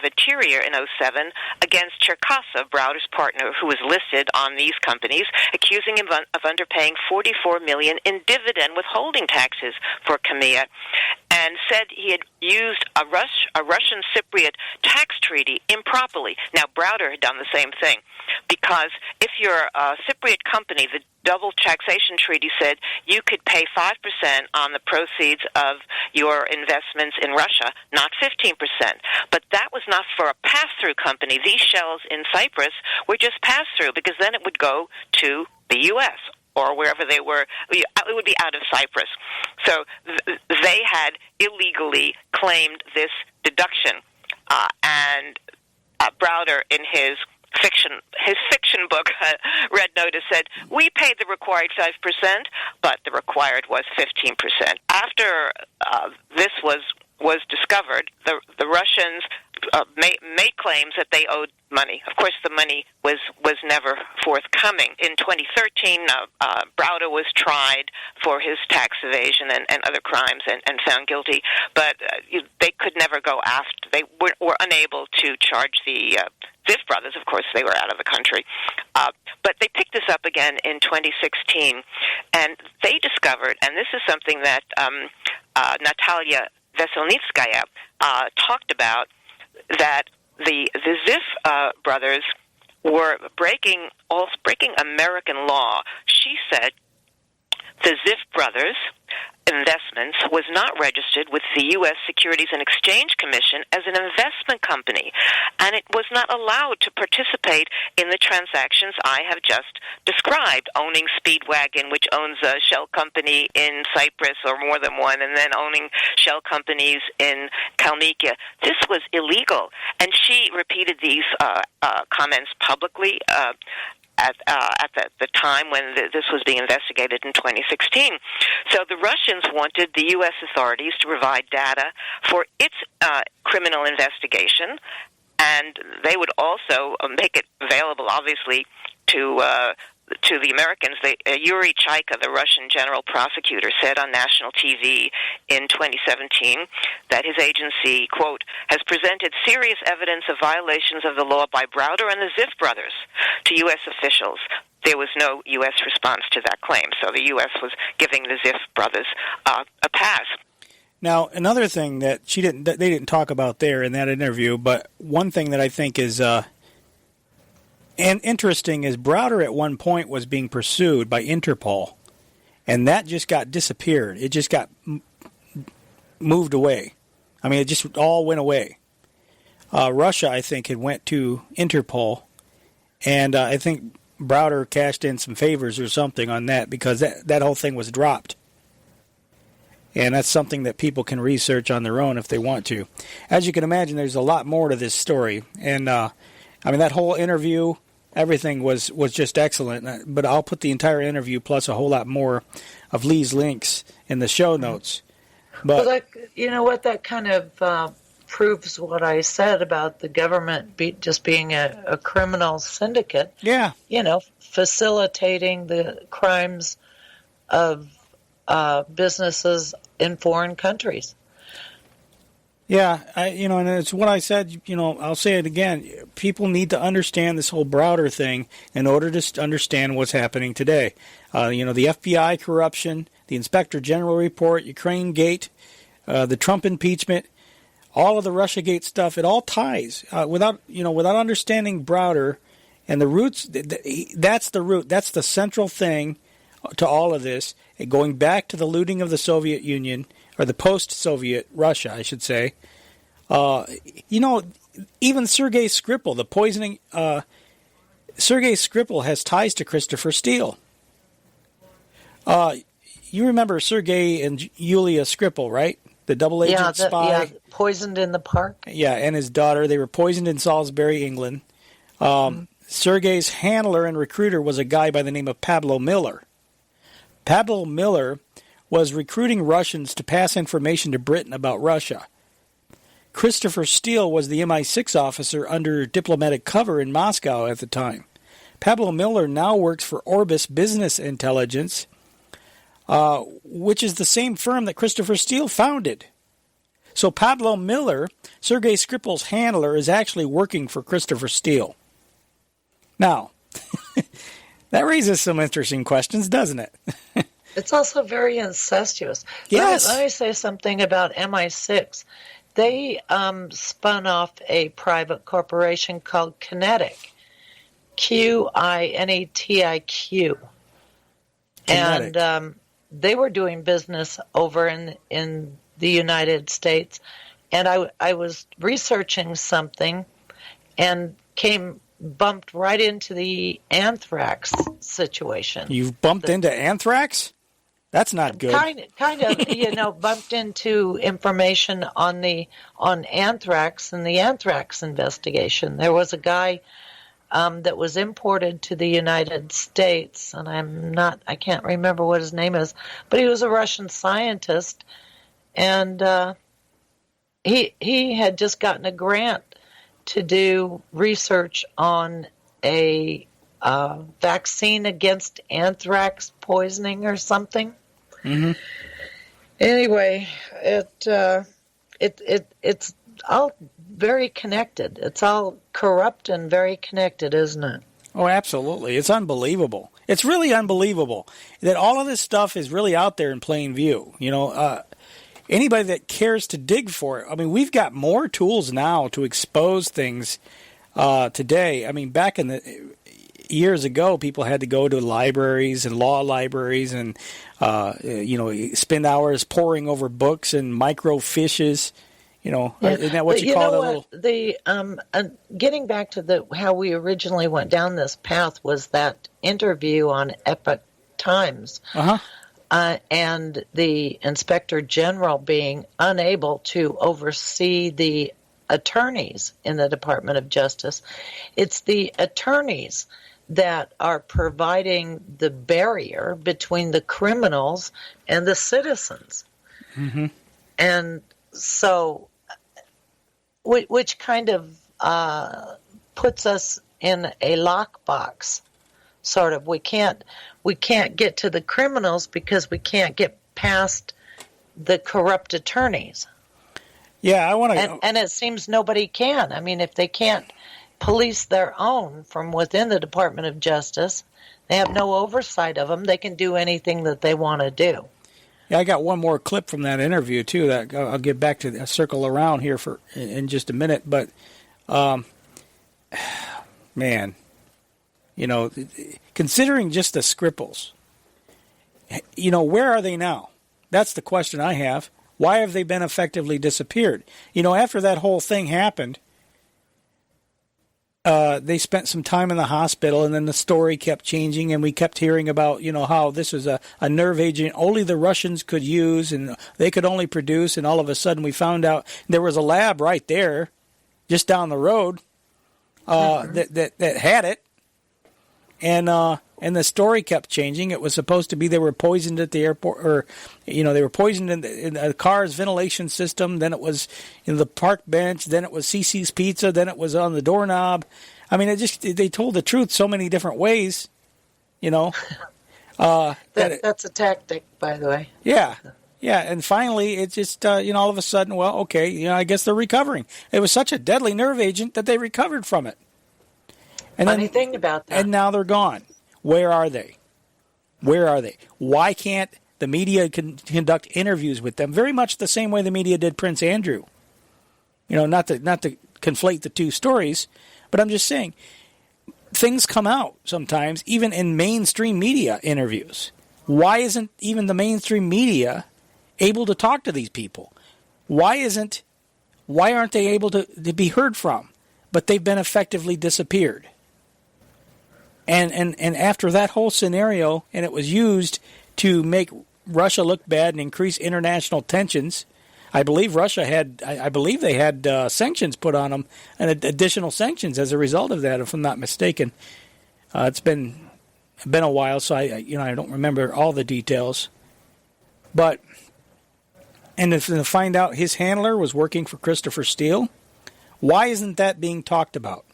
Interior in 2007 against Cherkasov, Browder's partner, who was listed on these companies, accusing him of underpaying $44 million in dividend withholding taxes for Kamea, and said he had used a Russian Cypriot tax treaty improperly. Now, Browder had done the same thing, because if you're a Cypriot company, the double taxation treaty said you could pay 5% on the proceeds of your investments in Russia, not 15%. But that was not for a pass-through company. These shells in Cyprus were just pass-through, because then it would go to the U.S. or wherever they were. It would be out of Cyprus. So they had illegally claimed this deduction. And Browder, in his fiction book, Red Notice, said, we paid the required 5%, but the required was 15%. After this was discovered, the Russians made claims that they owed money. Of course, the money was never forthcoming. In 2013, Browder was tried for his tax evasion and other crimes and found guilty, but they could never go after. They were unable to charge the Ziff brothers. Of course, they were out of the country. But they picked this up again in 2016, and they discovered, and this is something that Natalia Veselnitskaya talked about, that the Ziff brothers were breaking American law. She said the Ziff brothers' investments was not registered with the U.S. Securities and Exchange Commission as an investment company, and it was not allowed to participate in the transactions I have just described, owning Speedwagon, which owns a shell company in Cyprus, or more than one, and then owning shell companies in Kalmykia. This was illegal, and she repeated these comments publicly at the time when this was being investigated in 2016. So the Russians wanted the U.S. authorities to provide data for its criminal investigation, and they would also make it available, obviously, to the Americans. Yuri Chaika, the Russian general prosecutor, said on national TV in 2017 that his agency, quote, has presented serious evidence of violations of the law by Browder and the Ziff brothers to U.S. officials. There was no U.S. response to that claim, so the U.S. was giving the Ziff brothers a pass. Now, another thing that they didn't talk about there in that interview, but one thing that I think is and interesting is Browder at one point was being pursued by Interpol, and that just got disappeared. It just got moved away. I mean, it just all went away. Russia, I think, had went to Interpol, and I think Browder cashed in some favors or something on that, because that whole thing was dropped. And that's something that people can research on their own if they want to. As you can imagine, there's a lot more to this story. And, that whole interview, everything was just excellent. But I'll put the entire interview plus a whole lot more of Lee's links in the show notes. But you know what? That kind of proves what I said about the government just being a criminal syndicate. Yeah. Facilitating the crimes of businesses in foreign countries. Yeah, and it's what I said, I'll say it again. People need to understand this whole Browder thing in order to understand what's happening today. The FBI corruption, the Inspector General report, Ukraine Gate, the Trump impeachment, all of the Russiagate stuff, it all ties. Without understanding Browder and the roots, that's the root. That's the central thing to all of this, going back to the looting of the Soviet Union, or the post-Soviet Russia, I should say. Even Sergei Skripal, the poisoning, Sergei Skripal has ties to Christopher Steele. You remember Sergei and Yulia Skripal, right? The double agent spy. Yeah, poisoned in the park. Yeah, and his daughter. They were poisoned in Salisbury, England. Sergei's handler and recruiter was a guy by the name of Pablo Miller. Pablo Miller was recruiting Russians to pass information to Britain about Russia. Christopher Steele was the MI6 officer under diplomatic cover in Moscow at the time. Pablo Miller now works for Orbis Business Intelligence, which is the same firm that Christopher Steele founded. So Pablo Miller, Sergei Skripal's handler, is actually working for Christopher Steele. Now, that raises some interesting questions, doesn't it? It's also very incestuous. Yes. Let me say something about MI6. They spun off a private corporation called Kinetic, Kinetiq. And they were doing business over in the United States. And I was researching something and bumped right into the anthrax situation. You've bumped into anthrax? That's not good. Kind of, bumped into information on anthrax and the anthrax investigation. There was a guy that was imported to the United States, and I can't remember what his name is, but he was a Russian scientist, and he had just gotten a grant to do research on a vaccine against anthrax poisoning or something. Mm-hmm. Anyway, it's all very connected. It's all corrupt and very connected, isn't it? Oh, absolutely. It's unbelievable. It's really unbelievable that all of this stuff is really out there in plain view. Anybody that cares to dig for it. I mean, we've got more tools now to expose things today. I mean, back in the years ago, people had to go to libraries and law libraries and, spend hours poring over books and microfiches. Isn't that what you call it? Getting back to how we originally went down this path was that interview on Epoch Times. Uh-huh. And the Inspector General being unable to oversee the attorneys in the Department of Justice. It's the attorneys that are providing the barrier between the criminals and the citizens. Mm-hmm. And so, which kind of puts us in a lockbox, sort of. We can't get to the criminals because we can't get past the corrupt attorneys. Yeah, I want to. And it seems nobody can. I mean, if they can't police their own from within the Department of Justice, they have no oversight of them. They can do anything that they want to do. Yeah, I got one more clip from that interview too. That I'll get back to circle around here in just a minute. But, man, considering just the Skripals, where are they now? That's the question I have. Why have they been effectively disappeared? After that whole thing happened, they spent some time in the hospital, and then the story kept changing, and we kept hearing about, how this was a nerve agent only the Russians could use, and they could only produce, and all of a sudden we found out there was a lab right there, just down the road, that had it, and the story kept changing. It was supposed to be they were poisoned at the airport, or they were poisoned in the car's ventilation system. Then it was in the park bench. Then it was CC's Pizza. Then it was on the doorknob. I mean, they told the truth so many different ways. That's a tactic, by the way. Yeah. Yeah, and finally, it just, all of a sudden, well, okay, I guess they're recovering. It was such a deadly nerve agent that they recovered from it. And Funny thing about that. And now they're gone. Where are they? Where are they? Why can't the media conduct interviews with them? Very much the same way the media did Prince Andrew. Not to conflate the two stories, but I'm just saying, things come out sometimes, even in mainstream media interviews. Why isn't even the mainstream media able to talk to these people? Why aren't they able to be heard from? But they've been effectively disappeared. And after that whole scenario, and it was used to make Russia look bad and increase international tensions, I believe they had sanctions put on them, and additional sanctions as a result of that, if I'm not mistaken. It's been a while, so I don't remember all the details. But to find out his handler was working for Christopher Steele, why isn't that being talked about?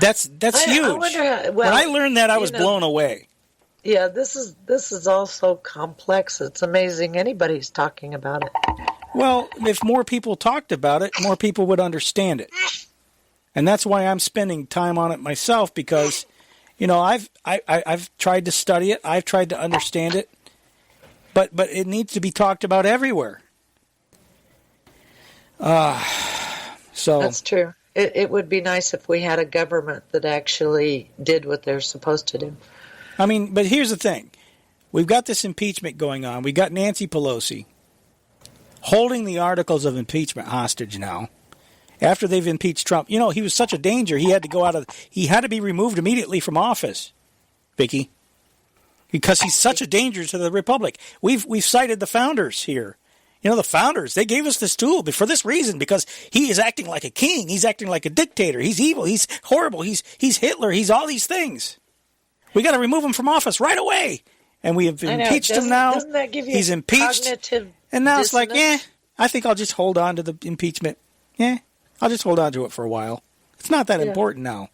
That's huge. I wonder when I learned that, I was blown away. Yeah, this is all so complex. It's amazing anybody's talking about it. Well, if more people talked about it, more people would understand it, and that's why I'm spending time on it myself. Because, I've tried to study it, I've tried to understand it, but it needs to be talked about everywhere. So that's true. It would be nice if we had a government that actually did what they're supposed to do. I mean, but here's the thing. We've got this impeachment going on. We've got Nancy Pelosi holding the Articles of Impeachment hostage now. After they've impeached Trump. He was such a danger, he had to be removed immediately from office, Vicky. Because he's such a danger to the Republic. We've cited the founders here. The founders, they gave us this tool for this reason, because he is acting like a king. He's acting like a dictator. He's evil. He's horrible. He's Hitler. He's all these things. We got to remove him from office right away. And we have impeached him now. Doesn't that give you he's impeached. And now it's like, I think I'll just hold on to the impeachment. I'll just hold on to it for a while. It's not that important now.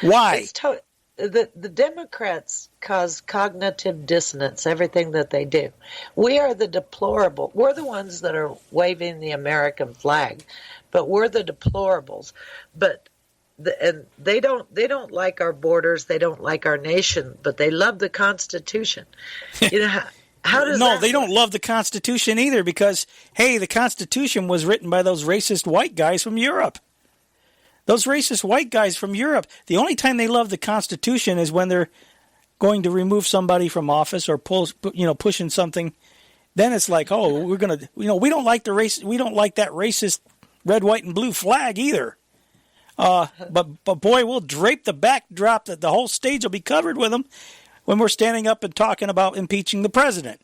Why? The Democrats cause cognitive dissonance, everything that they do. We are the deplorable. We're the ones that are waving the American flag, but we're the deplorables. But and they don't like our borders, they don't like our nation, but they love the Constitution. How does No, they don't love the Constitution either, because hey, the Constitution was written by those racist white guys from Europe. Those racist white guys from Europe, the only time they love the Constitution is when they're going to remove somebody from office or pushing something. Then it's like, oh, we're going to, we don't like we don't like that racist red, white, and blue flag either. But boy, we'll drape the backdrop that the whole stage will be covered with them when we're standing up and talking about impeaching the president.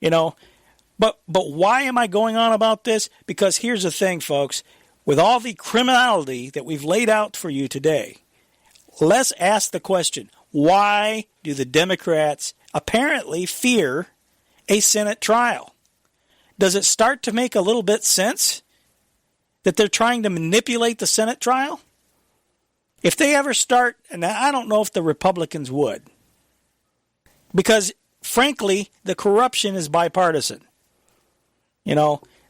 But why am I going on about this? Because here's the thing, folks. With all the criminality that we've laid out for you today, let's ask the question, why do the Democrats apparently fear a Senate trial? Does it start to make a little bit sense that they're trying to manipulate the Senate trial? If they ever start, and I don't know if the Republicans would, because frankly, the corruption is bipartisan.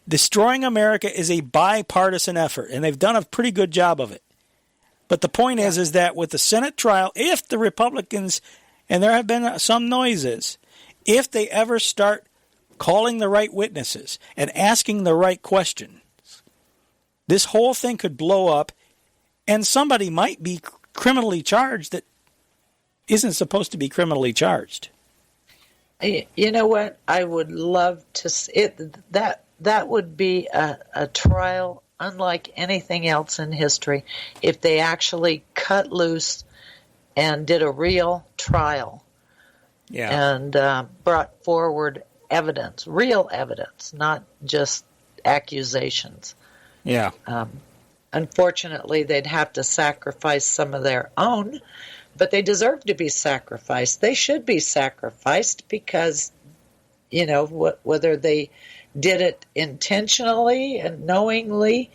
Destroying America is a bipartisan effort, and they've done a pretty good job of it. But the point is that with the Senate trial, if the Republicans, and there have been some noises, if they ever start calling the right witnesses and asking the right questions, this whole thing could blow up, and somebody might be criminally charged that isn't supposed to be criminally charged. You know what? I would love to see it. That would be a trial unlike anything else in history if they actually cut loose and did a real trial. Yeah. And brought forward evidence, real evidence, not just accusations. Yeah. Unfortunately, they'd have to sacrifice some of their own, but they deserve to be sacrificed. They should be sacrificed because, whether they did it intentionally and knowingly,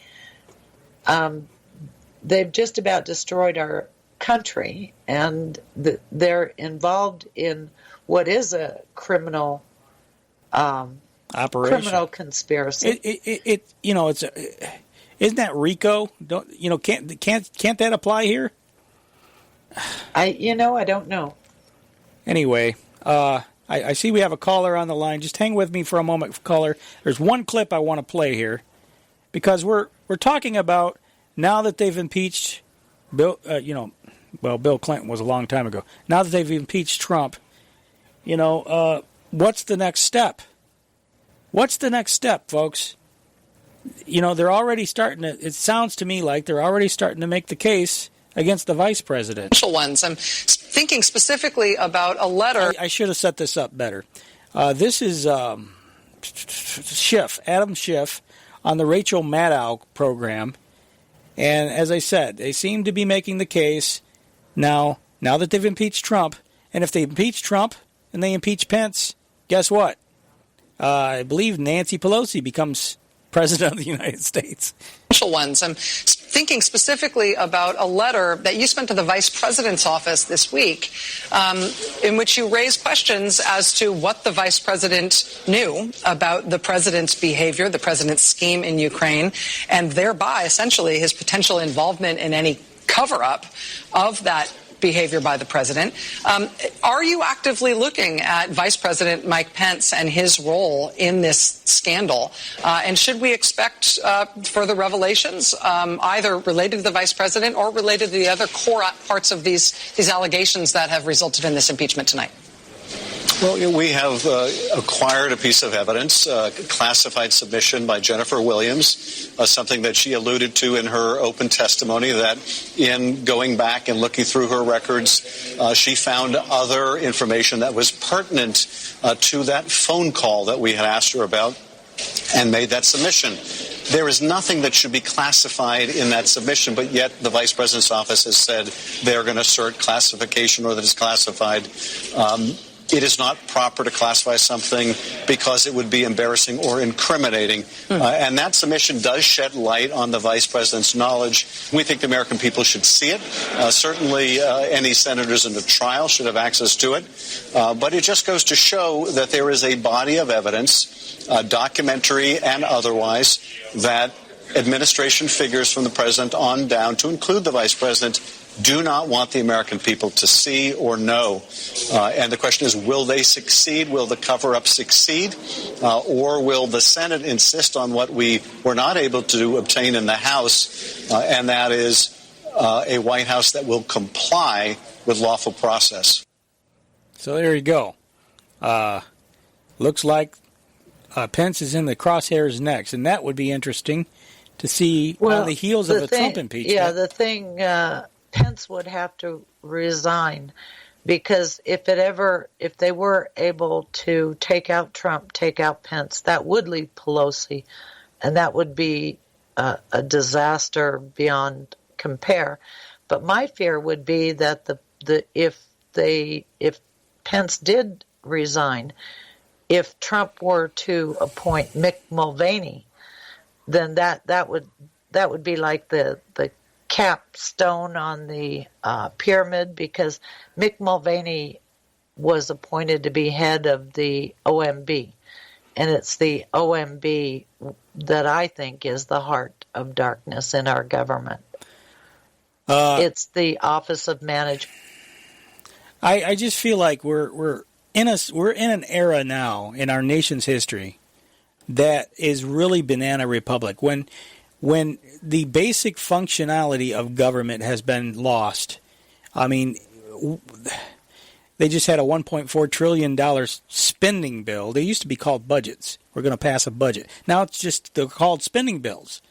they've just about destroyed our country, and they're involved in what is a criminal operation, criminal conspiracy. Isn't that RICO? Can't that apply here? I don't know. Anyway, I see we have a caller on the line. Just hang with me for a moment, caller. There's one clip I want to play here because we're talking about now that they've impeached Bill. Bill Clinton was a long time ago. Now that they've impeached Trump, what's the next step? What's the next step, folks? They're already starting to, it sounds to me like they're already starting to make the case against the vice president. Ones. I'm thinking specifically about a letter. I should have set this up better. This is Schiff, Adam Schiff, on the Rachel Maddow program. And as I said, they seem to be making the case now that they've impeached Trump. And if they impeach Trump and they impeach Pence, guess what? I believe Nancy Pelosi becomes President of the United States. Ones. I'm thinking specifically about a letter that you sent to the Vice President's office this week, in which you raised questions as to what the Vice President knew about the President's behavior, the President's scheme in Ukraine, and thereby essentially his potential involvement in any cover-up of that behavior by the president. Are you actively looking at Vice President Mike Pence and his role in this scandal? And should we expect further revelations, either related to the vice president or related to the other core parts of these allegations that have resulted in this impeachment tonight? Well, we have acquired a piece of evidence, a classified submission by Jennifer Williams, something that she alluded to in her open testimony, that in going back and looking through her records, she found other information that was pertinent to that phone call that we had asked her about and made that submission. There is nothing that should be classified in that submission, but yet the Vice President's office has said they're going to assert classification or that it's classified. It is not proper to classify something because it would be embarrassing or incriminating. And that submission does shed light on the Vice President's knowledge. We think the American people should see it. Certainly any senators in the trial should have access to it. But it just goes to show that there is a body of evidence, documentary and otherwise, that administration figures from the President on down, to include the Vice President, do not want the American people to see or know. And the question is, will they succeed? Will the cover-up succeed? Or will the Senate insist on what we were not able to obtain in the House, and that is a White House that will comply with lawful process? So there you go. Looks like Pence is in the crosshairs next, and that would be interesting to see on the heels of a Trump impeachment. Yeah, the thing... Pence would have to resign, because if they were able to take out Trump, take out Pence, that would leave Pelosi, and that would be a disaster beyond compare. But my fear would be that if Pence did resign, if Trump were to appoint Mick Mulvaney, then that would be like the capstone on the pyramid, because Mick Mulvaney was appointed to be head of the OMB, and it's the OMB that I think is the heart of darkness in our government. It's the Office of Management. I just feel like we're in an era now in our nation's history that is really banana republic, when the basic functionality of government has been lost. I mean, they just had a $1.4 trillion spending bill. They used to be called budgets. We're going to pass a budget. Now they're called spending bills.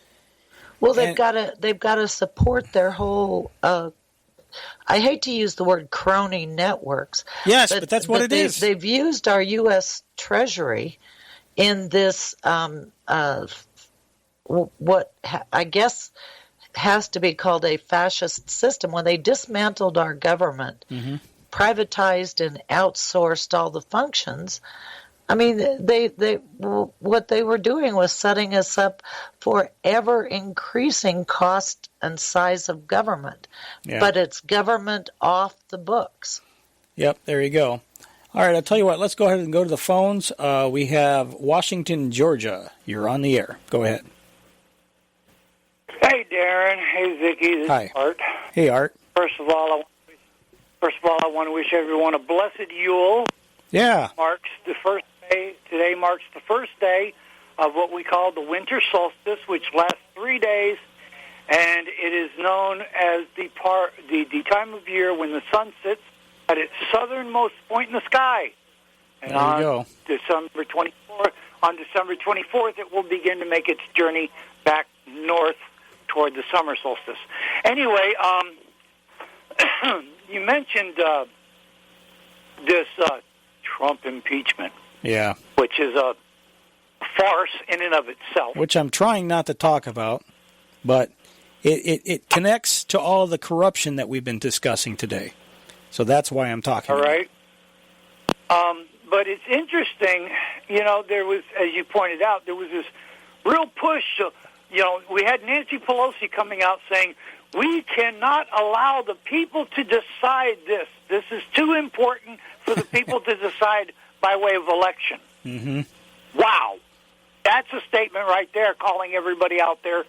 Well, they've got to support their whole. I hate to use the word crony networks. Yes, but that's what it is. They've used our U.S. Treasury in this what I guess has to be called a fascist system. When they dismantled our government, privatized and outsourced all the functions, I mean, what they were doing was setting us up for ever-increasing cost and size of government. Yeah. But it's government off the books. Yep, there you go. All right, I'll tell you what, let's go ahead and go to the phones. We have Washington, Georgia. You're on the air. Go ahead. Hey, Darren. Hey, Vicky. This is Art. Hey, Art. First of all, I want to wish everyone a blessed Yule. Yeah. Today marks the first day of what we call the winter solstice, which lasts 3 days, and it is known as the time of year when the sun sits at its southernmost point in the sky. And there you go. December 24th, it will begin to make its journey back north toward the summer solstice. Anyway, you mentioned this Trump impeachment. Yeah. Which is a farce in and of itself. Which I'm trying not to talk about, but it connects to all the corruption that we've been discussing today. So that's why I'm talking about it. All right. But it's interesting, there was, as you pointed out, there was this real push. We had Nancy Pelosi coming out saying, we cannot allow the people to decide this. This is too important for the people to decide by way of election. Mm-hmm. Wow. That's a statement right there, calling everybody out there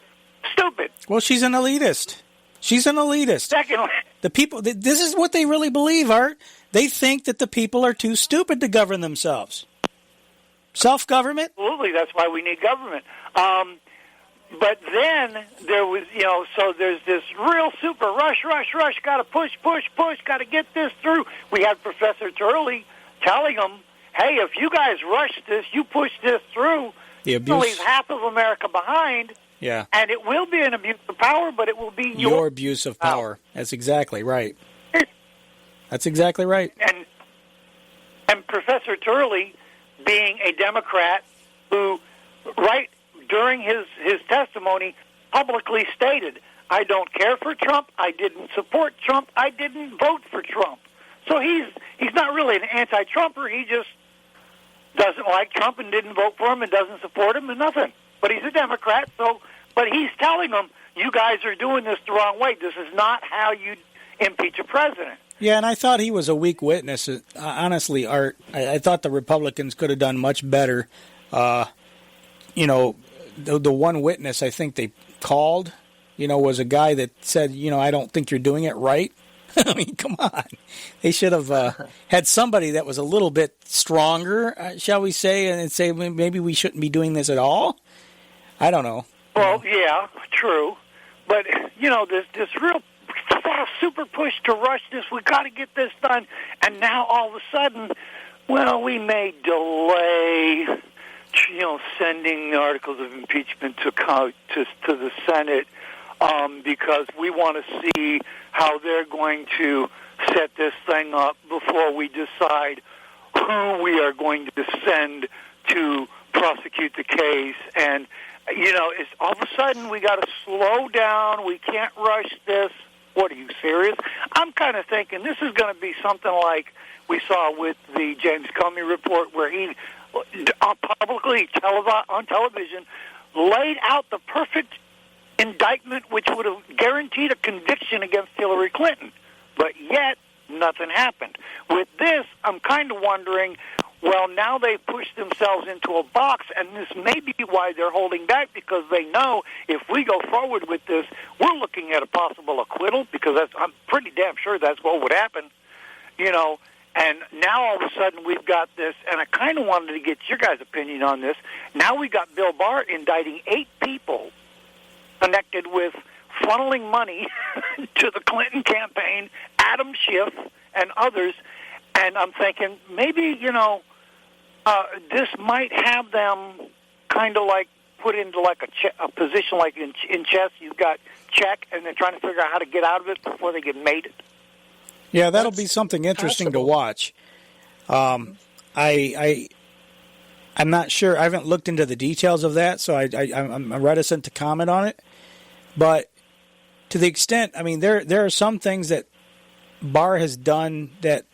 stupid. Well, she's an elitist. Secondly, the people, this is what they really believe, Art. They think that the people are too stupid to govern themselves. Self-government? Absolutely. That's why we need government. But then there was, so there's this real super rush, got to push, got to get this through. We had Professor Turley telling them, hey, if you guys rush this, you push this through, you'll leave half of America behind. Yeah. And it will be an abuse of power, but it will be your abuse of power. That's exactly right. That's exactly right. And Professor Turley, being a Democrat who, right during his testimony, publicly stated, I don't care for Trump, I didn't support Trump, I didn't vote for Trump. So he's not really an anti-Trumper. He just doesn't like Trump and didn't vote for him and doesn't support him and nothing. But he's a Democrat, but he's telling them, you guys are doing this the wrong way. This is not how you impeach a president. Yeah, and I thought he was a weak witness. Honestly, Art, I thought the Republicans could have done much better. The one witness I think they called, was a guy that said, I don't think you're doing it right. I mean, come on. They should have had somebody that was a little bit stronger, shall we say, and say maybe we shouldn't be doing this at all. I don't know. Well, yeah, true. But, this real super push to rush this, we got to get this done. And now all of a sudden, we may delay, sending the Articles of Impeachment to the Senate because we want to see how they're going to set this thing up before we decide who we are going to send to prosecute the case. And, it's all of a sudden we got to slow down. We can't rush this. What, are you serious? I'm kind of thinking this is going to be something like we saw with the James Comey report, where he publicly on television laid out the perfect indictment which would have guaranteed a conviction against Hillary Clinton. But yet, nothing happened. With this, I'm kind of wondering, now they've pushed themselves into a box, and this may be why they're holding back, because they know if we go forward with this, we're looking at a possible acquittal, because I'm pretty damn sure that's what would happen, And now all of a sudden we've got this, and I kind of wanted to get your guys' opinion on this. Now we got Bill Barr indicting 8 people connected with funneling money to the Clinton campaign, Adam Schiff and others. And I'm thinking maybe, this might have them kind of like put into like a position like in chess. You've got check, and they're trying to figure out how to get out of it before they get mated. Yeah, that'll be something interesting to watch. I'm not sure. I haven't looked into the details of that, so I'm reticent to comment on it. But to the extent, I mean, there are some things that Barr has done that,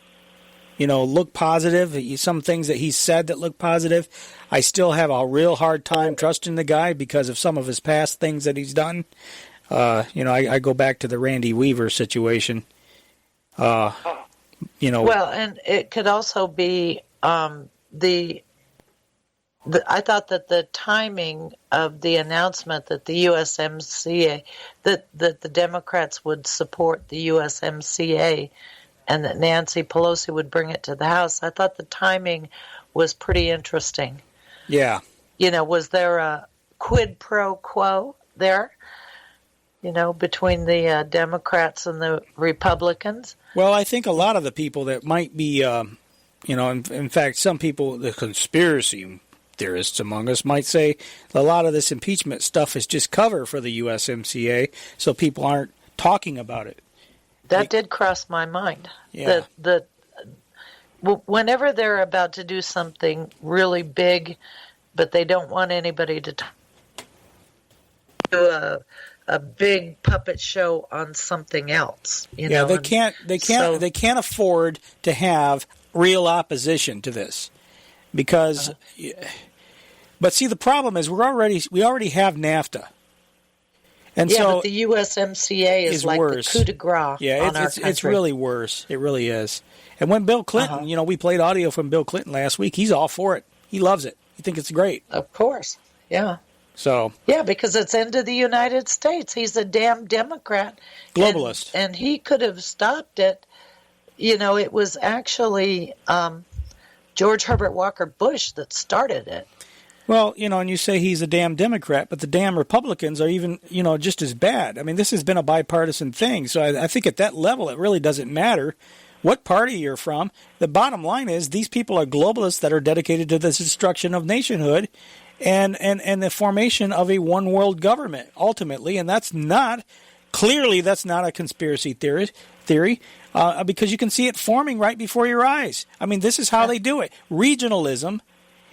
look positive. Some things that he said that look positive. I still have a real hard time trusting the guy because of some of his past things that he's done. I go back to the Randy Weaver situation. Well, and it could also be I thought that the timing of the announcement that the USMCA, that the Democrats would support the USMCA and that Nancy Pelosi would bring it to the House, I thought the timing was pretty interesting. Yeah. Was there a quid pro quo there, between the Democrats and the Republicans? Well, I think a lot of the people that might be, in fact, some people, the conspiracy theorists among us might say a lot of this impeachment stuff is just cover for the USMCA, so people aren't talking about it. That did cross my mind. Yeah. Whenever they're about to do something really big, but they don't want anybody to do a big puppet show on something else. Yeah, they can't afford to have real opposition to this because. But see, the problem is we already have NAFTA, and but the USMCA is like worse. The coup de grace. Yeah, it's really worse. It really is. And when Bill Clinton, we played audio from Bill Clinton last week. He's all for it. He loves it. He thinks it's great. Of course, yeah. So yeah, because it's into the United States. He's a damn Democrat, globalist, and he could have stopped it. It was actually George Herbert Walker Bush that started it. Well, and you say he's a damn Democrat, but the damn Republicans are even, just as bad. I mean, this has been a bipartisan thing. So I think at that level, it really doesn't matter what party you're from. The bottom line is these people are globalists that are dedicated to the destruction of nationhood and the formation of a one world government, ultimately. And that's not a conspiracy theory, because you can see it forming right before your eyes. I mean, this is how they do it. Regionalism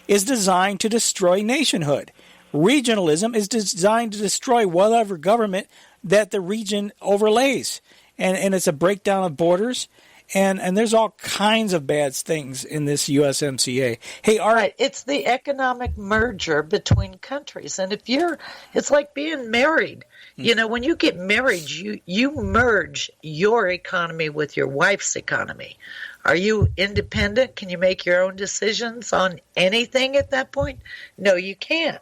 is designed to destroy nationhood. Regionalism is designed to destroy whatever government that the region overlays. And it's a breakdown of borders. And there's all kinds of bad things in this USMCA. Hey, Art. Right. It's the economic merger between countries. And it's like being married. When you get married, you merge your economy with your wife's economy. Are you independent? Can you make your own decisions on anything at that point? No, you can't.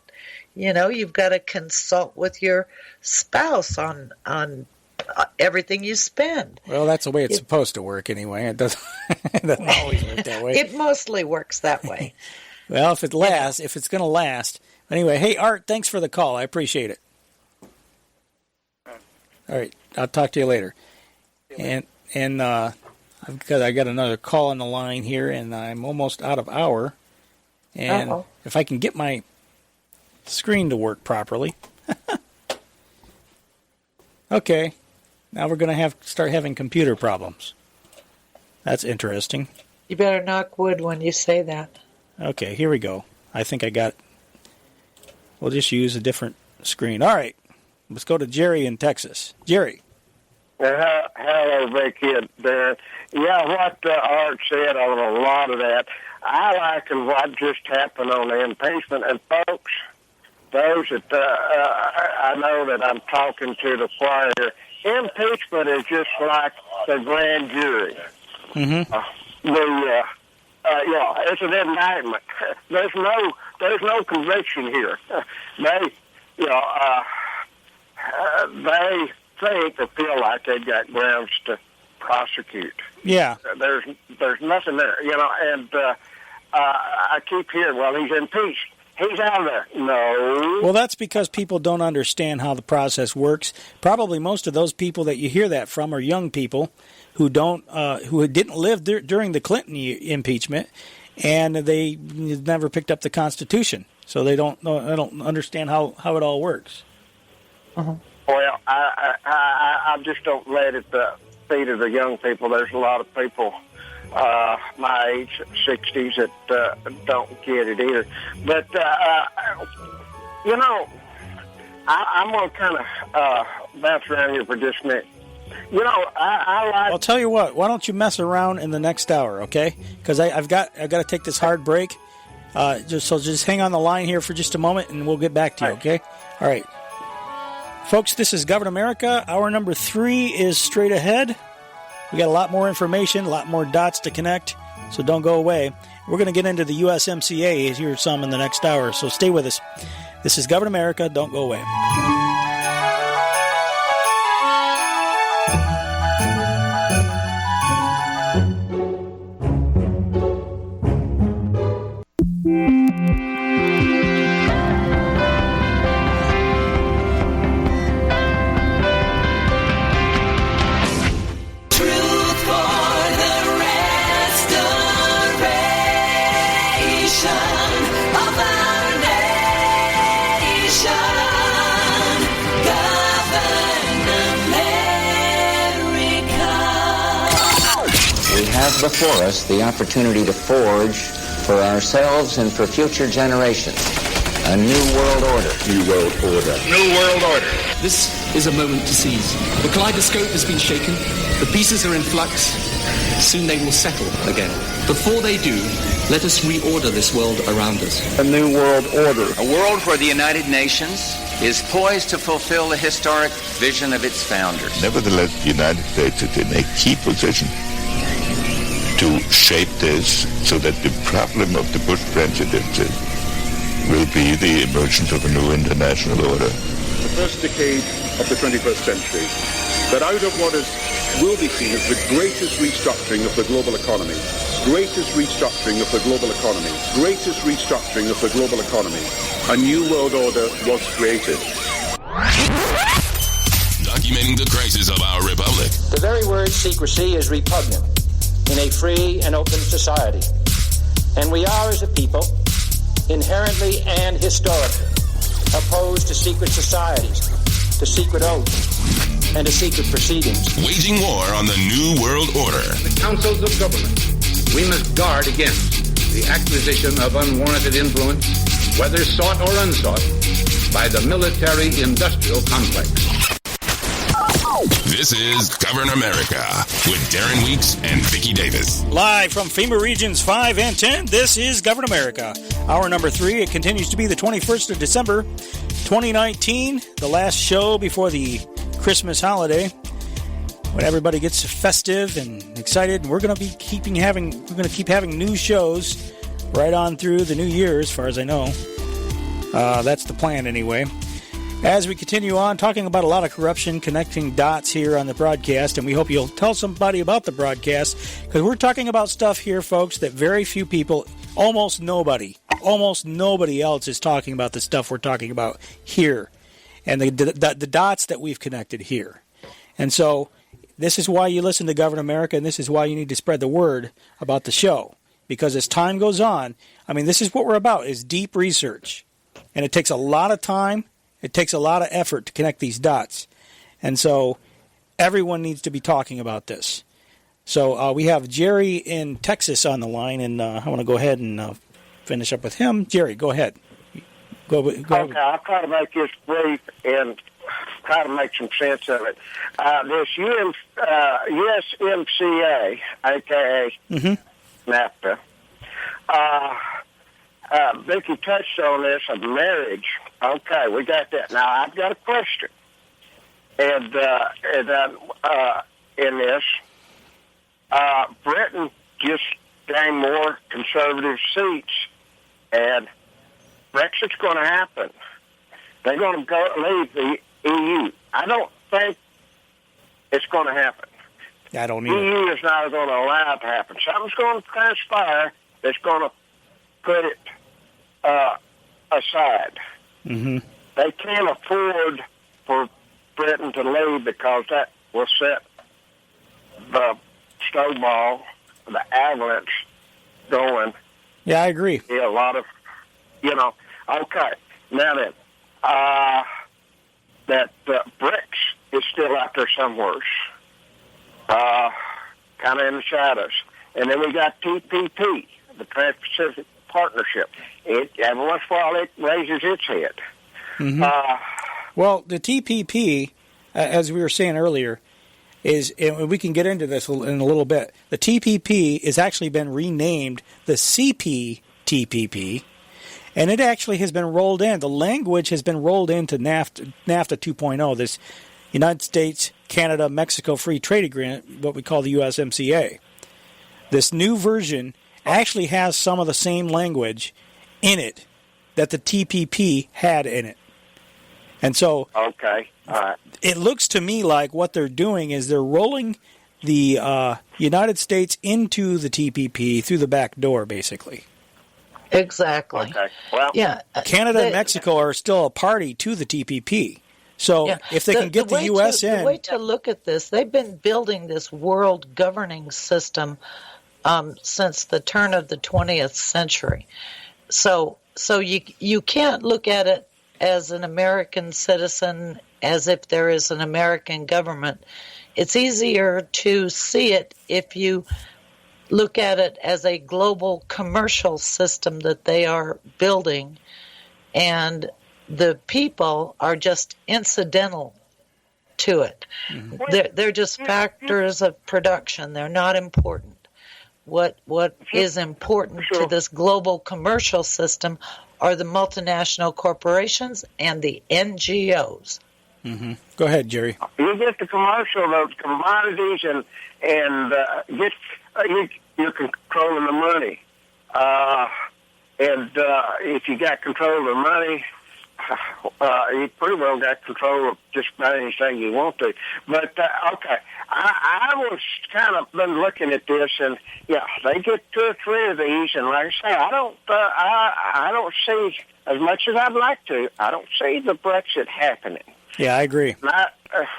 You've got to consult with your spouse on everything you spend. Well, that's the way it's supposed to work anyway. It doesn't always work that way. It mostly works that way. Well, if it's going to last. Anyway, hey, Art, thanks for the call. I appreciate it. All right, I'll talk to you later. And because I got another call on the line here, and I'm almost out of hour. And if I can get my screen to work properly. Okay, now we're going to start having computer problems. That's interesting. You better knock wood when you say that. Okay, here we go. I think I got it. We'll just use a different screen. All right, let's go to Jerry in Texas. Jerry. Hello, Vicky and Darren. Yeah, what Art said on a lot of that, I liken what just happened on the impeachment. And folks, those that I know that I'm talking to the choir, impeachment is just like the grand jury. Mm-hmm. It's an indictment. There's no conviction here. They think or feel like they got grounds to prosecute. Yeah. There's nothing there, and I keep hearing, well, he's impeached. He's out of there. No. Well, that's because people don't understand how the process works. Probably most of those people that you hear that from are young people who didn't live during the Clinton impeachment, and they never picked up the Constitution. So they don't know. I don't understand how it all works. Well, I just don't let it feed of the young people. There's a lot of people my age, 60s, that don't get it either. But, I'm going to kind of bounce around here for just a minute. I'll tell you what. Why don't you mess around in the next hour, okay? Because I've got to take this hard break. Just hang on the line here for just a moment, and we'll get back to you, okay? All right. Folks, this is Govern America. Hour number 3 is straight ahead. We got a lot more information, a lot more dots to connect, so don't go away. We're going to get into the USMCA here some in the next hour, so stay with us. This is Govern America. Don't go away. Before us the opportunity to forge for ourselves and for future generations a new world order. New world order. New world order. This is a moment to seize. The kaleidoscope has been shaken. The pieces are in flux. Soon they will settle again. Before they do, let us reorder this world around us. A new world order. A world where the United Nations is poised to fulfill the historic vision of its founders. Nevertheless, the United States is in a key position to shape this so that the problem of the Bush presidency will be the emergence of a new international order. The first decade of the 21st century, that out of what will be seen as the greatest restructuring of the global economy, a new world order was created. Documenting the crisis of our republic. The very word secrecy is repugnant in a free and open society. And we are, as a people, inherently and historically opposed to secret societies, to secret oaths, and to secret proceedings. Waging war on the New World Order. In the councils of government, we must guard against the acquisition of unwarranted influence, whether sought or unsought, by the military-industrial complex. This is Govern America with Darren Weeks and Vicky Davis. Live from FEMA Regions 5 and 10, this is Govern America. Hour number 3, it continues to be the 21st of December, 2019, the last show before the Christmas holiday, when everybody gets festive and excited. And we're going to keep having new shows right on through the new year, as far as I know. That's the plan anyway. As we continue on, talking about a lot of corruption, connecting dots here on the broadcast, and we hope you'll tell somebody about the broadcast, because we're talking about stuff here, folks, that very few people, almost nobody else is talking about the stuff we're talking about here, and the dots that we've connected here. And so this is why you listen to Govern America, and this is why you need to spread the word about the show, because as time goes on, this is what we're about, is deep research, and it takes a lot of time. It takes a lot of effort to connect these dots. And so everyone needs to be talking about this. So we have Jerry in Texas on the line, and I want to go ahead and finish up with him. Jerry, go ahead. Go. Okay, I'll try to make this brief and try to make some sense of it. This USMCA, a.k.a. NAFTA, Vicky touched on this of marriage. Okay, we got that. Now, I've got a question. And in this, Britain just gained more conservative seats, and Brexit's going to happen. They're going to leave the EU. I don't think it's going to happen. I don't either. The EU is not going to allow it to happen. Something's going to transpire that's going to put it aside. Mm-hmm. They can't afford for Britain to leave because that will set the snowball, the avalanche going. Yeah, I agree. Yeah, a lot of, Okay, now then, that BRICS is still out there somewhere, kind of in the shadows. And then we got TPP, the Trans-Pacific Partnership. Every once in a while it raises its head. Mm-hmm. Well, the TPP, as we were saying earlier, and we can get into this in a little bit, the TPP has actually been renamed the CPTPP, and it actually has been rolled in. The language has been rolled into NAFTA 2.0, this United States, Canada, Mexico Free Trade Agreement, what we call the USMCA. This new version actually has some of the same language in it that the TPP had in it. And so okay. All right. It looks to me like what they're doing is they're rolling the United States into the TPP through the back door, basically. Exactly. Okay. Well, yeah. Canada and Mexico are still a party to the TPP. So if they can get the U.S. in... The way to look at this, they've been building this world governing system since the turn of the 20th century. So you can't look at it as an American citizen, as if there is an American government. It's easier to see it if you look at it as a global commercial system that they are building, and the people are just incidental to it. Mm-hmm. They're just factors of production. They're not important. What is important to this global commercial system are the multinational corporations and the NGOs. Mm-hmm. Go ahead, Jerry. You get the commercial, those commodities, and you're controlling the money. And if you got control of the money, you pretty well got control of just about anything you want to. But okay, I was kind of been looking at this, and they get 2 or 3 of these, and like I say, I don't see, as much as I'd like to, I don't see the Brexit happening. Yeah, I agree. Not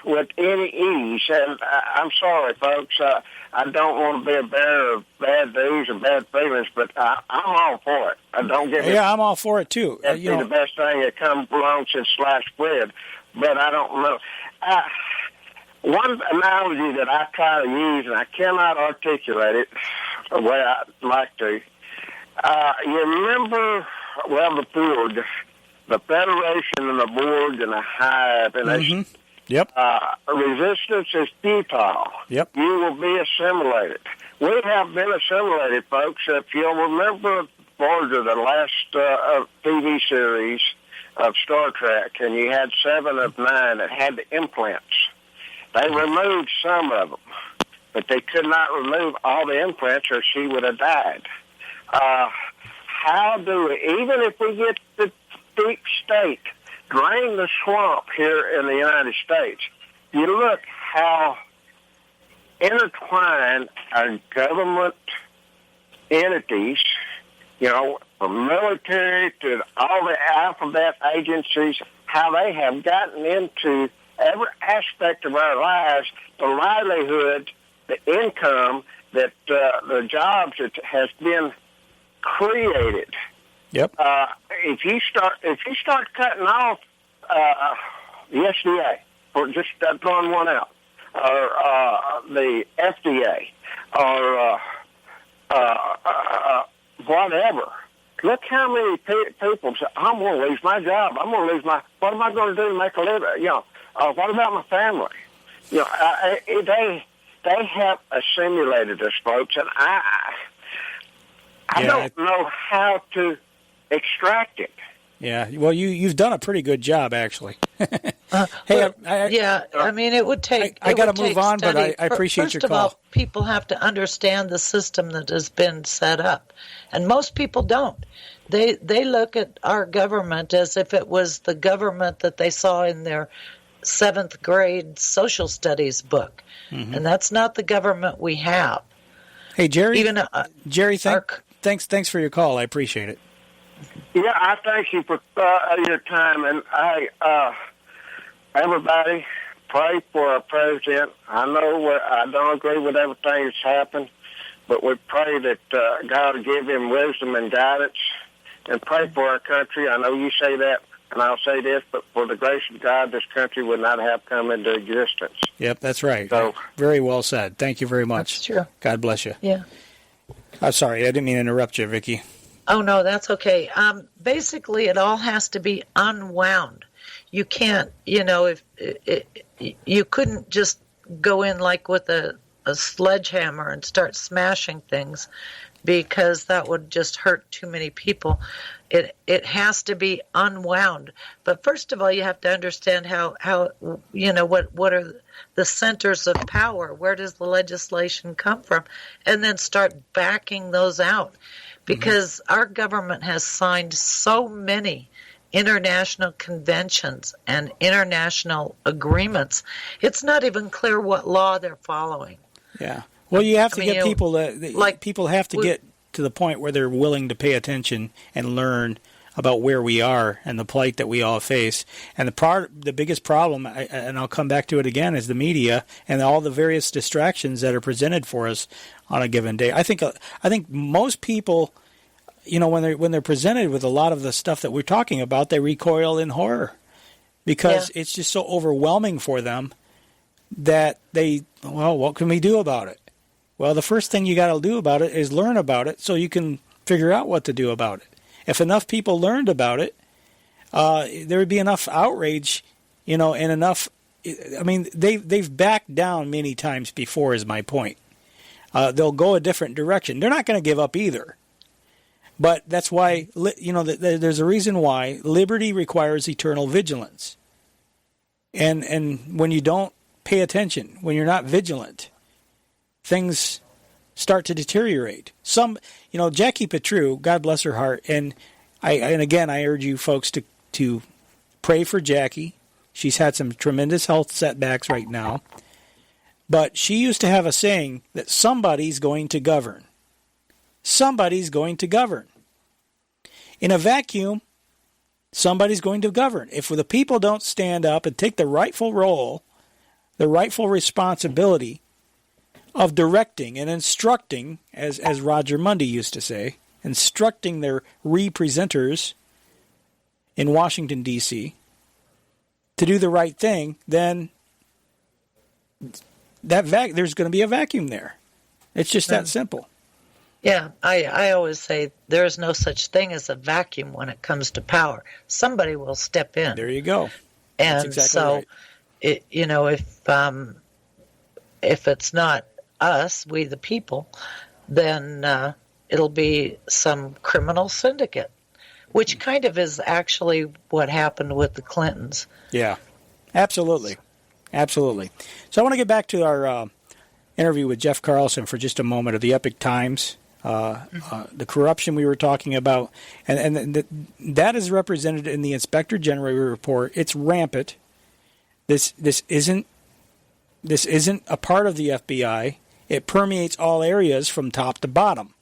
with any ease, and I'm sorry, folks. I don't want to be a bearer of bad news and bad feelings, but I'm all for it. Don't get me. Yeah, I'm all for it too. That'd be the best thing that come along since sliced bread. But I don't know. One analogy that I try to use, and I cannot articulate it the way I'd like to. You remember, the board, the Federation and the board and the hive, and mm-hmm. Yep. Resistance is futile. Yep. You will be assimilated. We have been assimilated, folks. If you'll remember Voyager, the last TV series of Star Trek, and you had 7 of 9 that had the implants. They removed some of them, but they could not remove all the implants or she would have died. How do we, even if we get the deep state, drain the swamp here in the United States, you look how intertwined our government entities, from military to all the alphabet agencies, how they have gotten into every aspect of our lives, the livelihood, the income, that the jobs that has been created. Yep. If you start cutting off the SDA, or just throwing one out, or the FDA, or whatever. Look how many people say, "I'm going to lose my job. I'm going to lose my. What am I going to do to make a living? What about my family?" They have assimilated us, folks, and I don't know how to extract it. Yeah, well, you've done a pretty good job, actually. Hey, I mean, it would take. I got to move on, but I appreciate your call. First of all, people have to understand the system that has been set up, and most people don't. They look at our government as if it was the government that they saw in their 7th grade social studies book, and that's not the government we have. Hey, Jerry. Jerry, thanks for your call. I appreciate it. Yeah, I thank you for your time, and everybody pray for our president. I know I don't agree with everything that's happened, but we pray that God will give him wisdom and guidance, and pray for our country. I know you say that, and I'll say this, but for the grace of God, this country would not have come into existence. Yep, that's right. So, very well said. Thank you very much. That's true. God bless you. Yeah. I'm sorry, I didn't mean to interrupt you, Vicky. Oh, no, that's okay. Basically, it all has to be unwound. You can't, if you couldn't just go in like with a sledgehammer and start smashing things, because that would just hurt too many people. It has to be unwound. But first of all, you have to understand how what are the centers of power? Where does the legislation come from? And then start backing those out. Because our government has signed so many international conventions and international agreements, it's not even clear what law they're following. Yeah. Well, you have to get people people have to get to the point where they're willing to pay attention and learn about where we are and the plight that we all face. And the biggest problem, and I'll come back to it again, is the media and all the various distractions that are presented for us on a given day. I think most people, when they're presented with a lot of the stuff that we're talking about, they recoil in horror because it's just so overwhelming for them that what can we do about it? Well, the first thing you got to do about it is learn about it so you can figure out what to do about it. If enough people learned about it, there would be enough outrage, and enough. I mean, they've backed down many times before, is my point. They'll go a different direction. They're not going to give up either. But that's why, there's a reason why liberty requires eternal vigilance. And when you don't pay attention, when you're not vigilant, things start to deteriorate. Jackie Petru, God bless her heart, and again I urge you folks to pray for Jackie. She's had some tremendous health setbacks right now, but she used to have a saying that somebody's going to govern. Somebody's going to govern. In a vacuum, somebody's going to govern. If the people don't stand up and take the rightful role, the rightful responsibility of directing and instructing, as Roger Mundy used to say, instructing their representers in Washington, D.C. to do the right thing, then there's going to be a vacuum there. It's just that simple. Yeah, I always say there is no such thing as a vacuum when it comes to power. Somebody will step in. There you go. And exactly so, right. If it's not us, we the people, then it'll be some criminal syndicate, which kind of is actually what happened with the Clintons. Yeah, absolutely. Absolutely. So I want to get back to our interview with Jeff Carlson for just a moment of the Epic Times, the corruption we were talking about, and that is represented in the Inspector General report. It's rampant. This isn't a part of the FBI. It permeates all areas from top to bottom.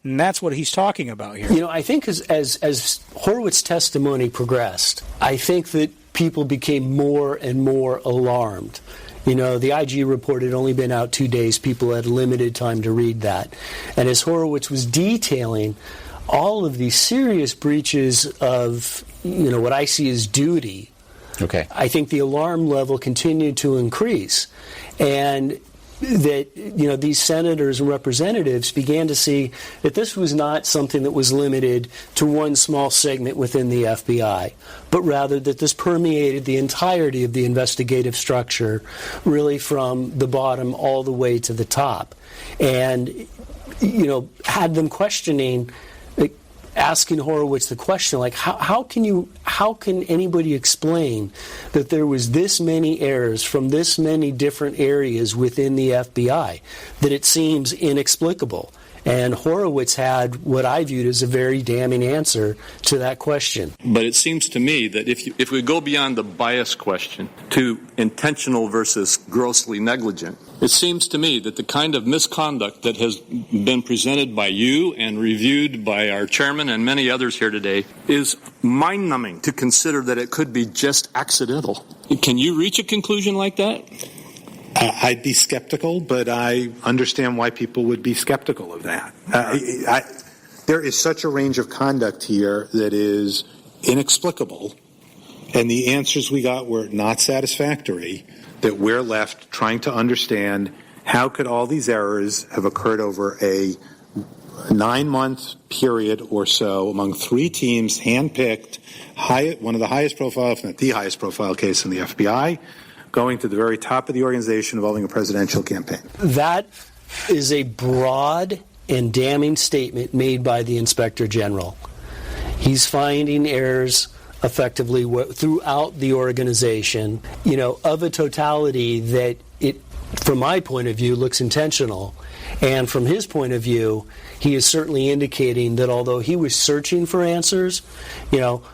And that's what he's talking about here. I think as Horowitz's testimony progressed, I think that people became more and more alarmed. The IG report had only been out 2 days. People had limited time to read that. And as Horowitz was detailing all of these serious breaches of, what I see as duty, I think the alarm level continued to increase. And that these senators and representatives began to see that this was not something that was limited to one small segment within the FBI, but rather that this permeated the entirety of the investigative structure, really from the bottom all the way to the top, and had them questioning, asking Horowitz the question, how can anybody explain that there was this many errors from this many different areas within the FBI, that it seems inexplicable? And Horowitz had what I viewed as a very damning answer to that question. But it seems to me that if we go beyond the bias question to intentional versus grossly negligent, it seems to me that the kind of misconduct that has been presented by you and reviewed by our chairman and many others here today is mind-numbing to consider that it could be just accidental. Can you reach a conclusion like that? I'd be skeptical, but I understand why people would be skeptical of that. There is such a range of conduct here that is inexplicable, and the answers we got were not satisfactory, that we're left trying to understand how could all these errors have occurred over a 9-month period or so among 3 teams, handpicked, one of the highest profile, if not the highest profile case in the FBI, going to the very top of the organization involving a presidential campaign. That is a broad and damning statement made by the Inspector General. He's finding errors effectively throughout the organization, of a totality that it, from my point of view, looks intentional. And from his point of view, he is certainly indicating that although he was searching for answers,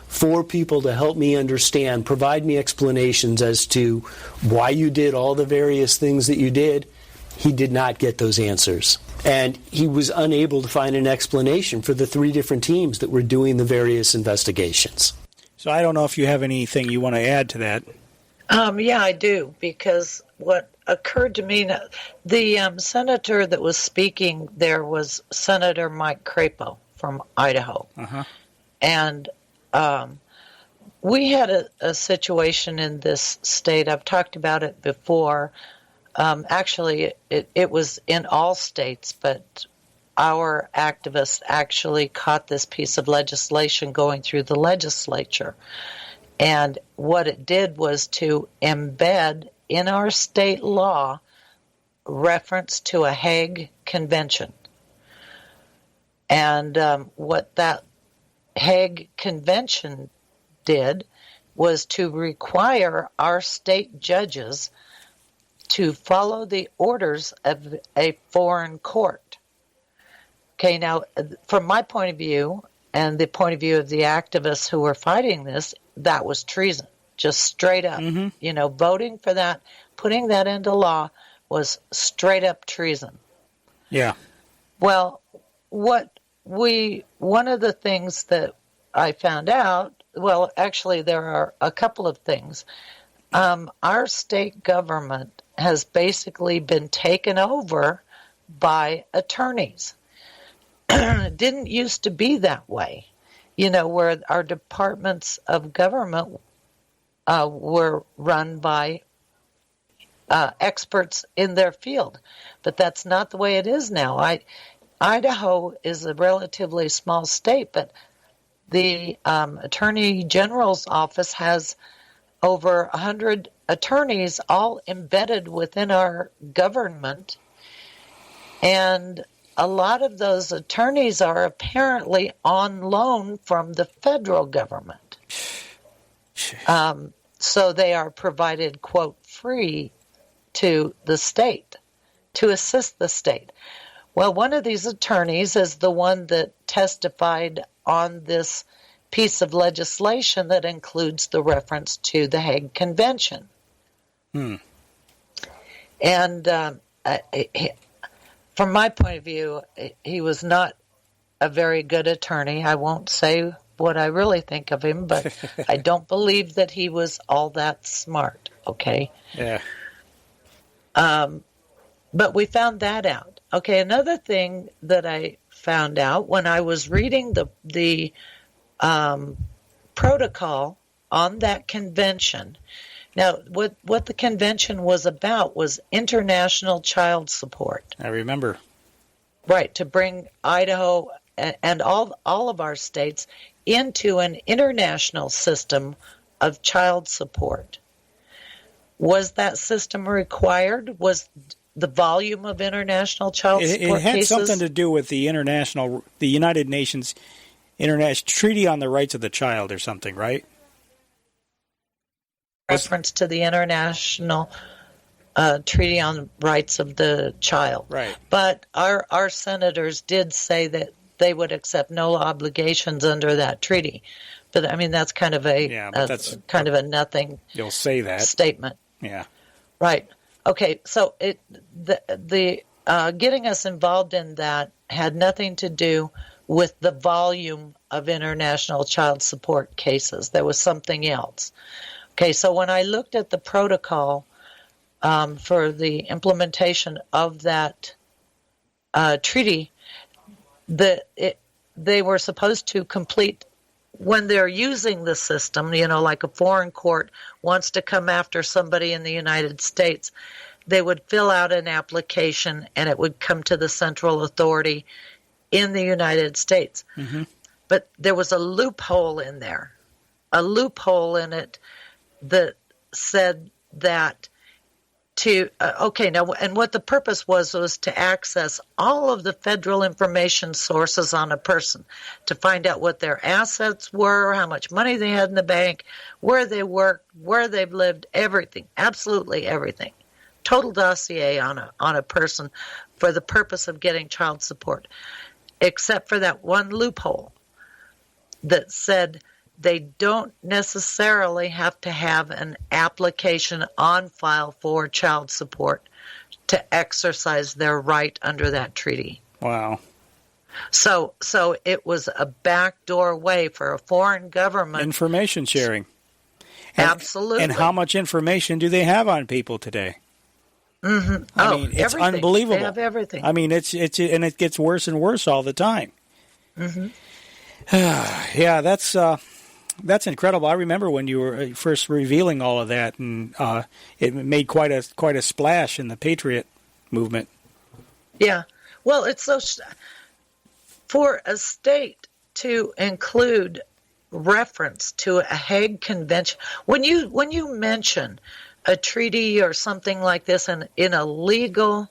for people to help me understand, provide me explanations as to why you did all the various things that you did, he did not get those answers. And he was unable to find an explanation for the 3 different teams that were doing the various investigations. So I don't know if you have anything you want to add to that. Yeah, I do, because what occurred to me, the senator that was speaking there was Senator Mike Crapo from Idaho. Uh-huh. And we had a situation in this state. I've talked about it before. Actually, it was in all states, but our activists actually caught this piece of legislation going through the legislature. And what it did was to embed in our state law reference to a Hague Convention. And what that Hague Convention did was to require our state judges to follow the orders of a foreign court. Okay, now, from my point of view, and the point of view of the activists who were fighting this, that was treason, just straight up. Mm-hmm. Voting for that, putting that into law was straight up treason. Yeah. Well, one of the things that I found out, well, actually there are a couple of things. Our state government has basically been taken over by attorneys. It didn't used to be that way, where our departments of government were run by experts in their field. But that's not the way it is now. Idaho is a relatively small state, but the Attorney General's office has over 100 attorneys all embedded within our government, and a lot of those attorneys are apparently on loan from the federal government. So they are provided, quote, free to the state, to assist the state. Well, one of these attorneys is the one that testified on this piece of legislation that includes the reference to the Hague Convention. And from my point of view, he was not a very good attorney. I won't say what I really think of him, but I don't believe that he was all that smart, okay? Yeah. But we found that out. Okay, another thing that I found out when I was reading the protocol on that convention. Now, what the convention was about was international child support. I remember. Right, to bring Idaho and all of our states into an international system of child support. Was that system required? Was the volume of international child support cases? It had cases? something to do with the United Nations International Treaty on the Rights of the Child or something, right? Reference to the International Treaty on the Rights of the Child. Right. But our senators did say that they would accept no obligations under that treaty. But I mean, that's kind of a kind of a nothing. You'll say that statement. Yeah. Right. Okay. So the getting us involved in that had nothing to do with the volume of international child support cases. There was something else. Okay. So when I looked at the protocol for the implementation of that treaty, they were supposed to complete when they're using the system, like a foreign court wants to come after somebody in the United States, they would fill out an application and it would come to the central authority in the United States. Mm-hmm. But there was a loophole in there, it that said that and what the purpose was to access all of the federal information sources on a person to find out what their assets were, how much money they had in the bank, where they worked, where they've lived, everything, absolutely everything. Total dossier on a person for the purpose of getting child support, except for that one loophole that said they don't necessarily have to have an application on file for child support to exercise their right under that treaty. Wow. So it was a backdoor way for a foreign government. Information sharing. Absolutely. And how much information do they have on people today? Mm-hmm. I mean, it's everything. unbelievable. They have everything. I mean, and it gets worse and worse all the time. Mm-hmm. Yeah, that's incredible. I remember when you were first revealing all of that, and it made quite a splash in the Patriot movement. Yeah. Well, it's so for a state to include reference to a Hague Convention. When you mention a treaty or something like this in a legal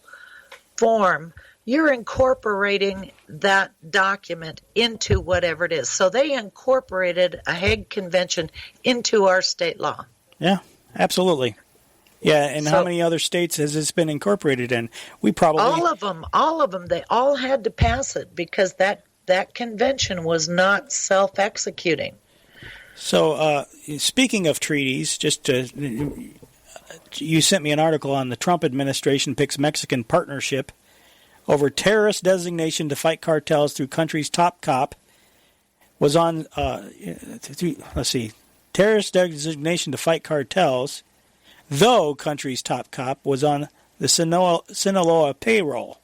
form, you're incorporating that document into whatever it is. So they incorporated a Hague Convention into our state law. Yeah, absolutely. Yeah, and how many other states has this been incorporated in? We probably all of them. They all had to pass it because that convention was not self-executing. So, speaking of treaties, you sent me an article on the Trump administration picks Mexican partnership over terrorist designation to fight cartels through country's top cop was on, terrorist designation to fight cartels, though country's top cop was on the Sinaloa payroll.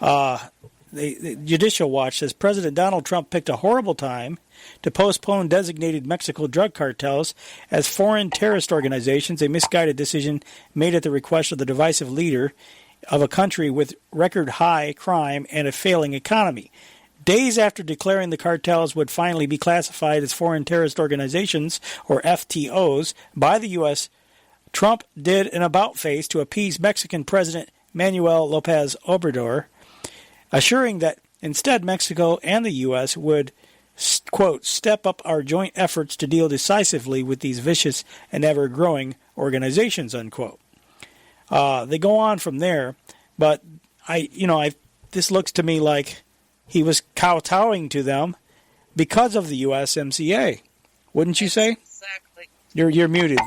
The Judicial Watch says President Donald Trump picked a horrible time to postpone designated Mexico drug cartels as foreign terrorist organizations, a misguided decision made at the request of the divisive leader of a country with record-high crime and a failing economy. Days after declaring the cartels would finally be classified as foreign terrorist organizations, or FTOs, by the U.S., Trump did an about-face to appease Mexican President Manuel López Obrador, assuring that instead Mexico and the U.S. would, quote, step up our joint efforts to deal decisively with these vicious and ever-growing organizations, unquote. They go on from there, but this looks to me like he was kowtowing to them because of the USMCA. Wouldn't you say? Exactly. You're muted.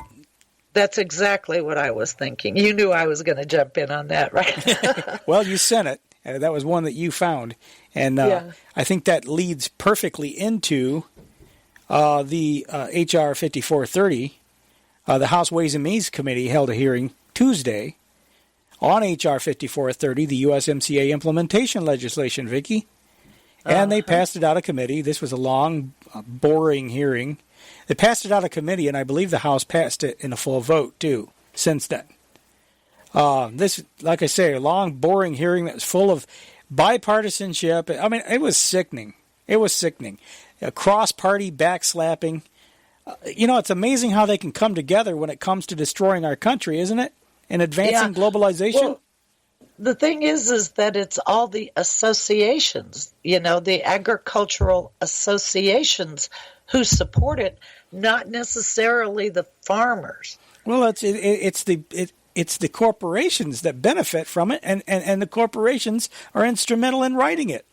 That's exactly what I was thinking. You knew I was going to jump in on that, right? Well, you sent it. That was one that you found, and I think that leads perfectly into the H.R. 5430. The House Ways and Means Committee held a hearing Tuesday on H.R. 5430, the USMCA implementation legislation, Vicky. And they passed it out of committee. This was a long, boring hearing. They passed it out of committee, and I believe the House passed it in a full vote, too, since then. This, like I say, a long, boring hearing that was full of bipartisanship. I mean, it was sickening. It was sickening. Cross-party backslapping. It's amazing how they can come together when it comes to destroying our country, isn't it? And advancing globalization. Well, the thing is that it's all the associations, the agricultural associations who support it, not necessarily the farmers. Well, it's the corporations that benefit from it, and the corporations are instrumental in writing it.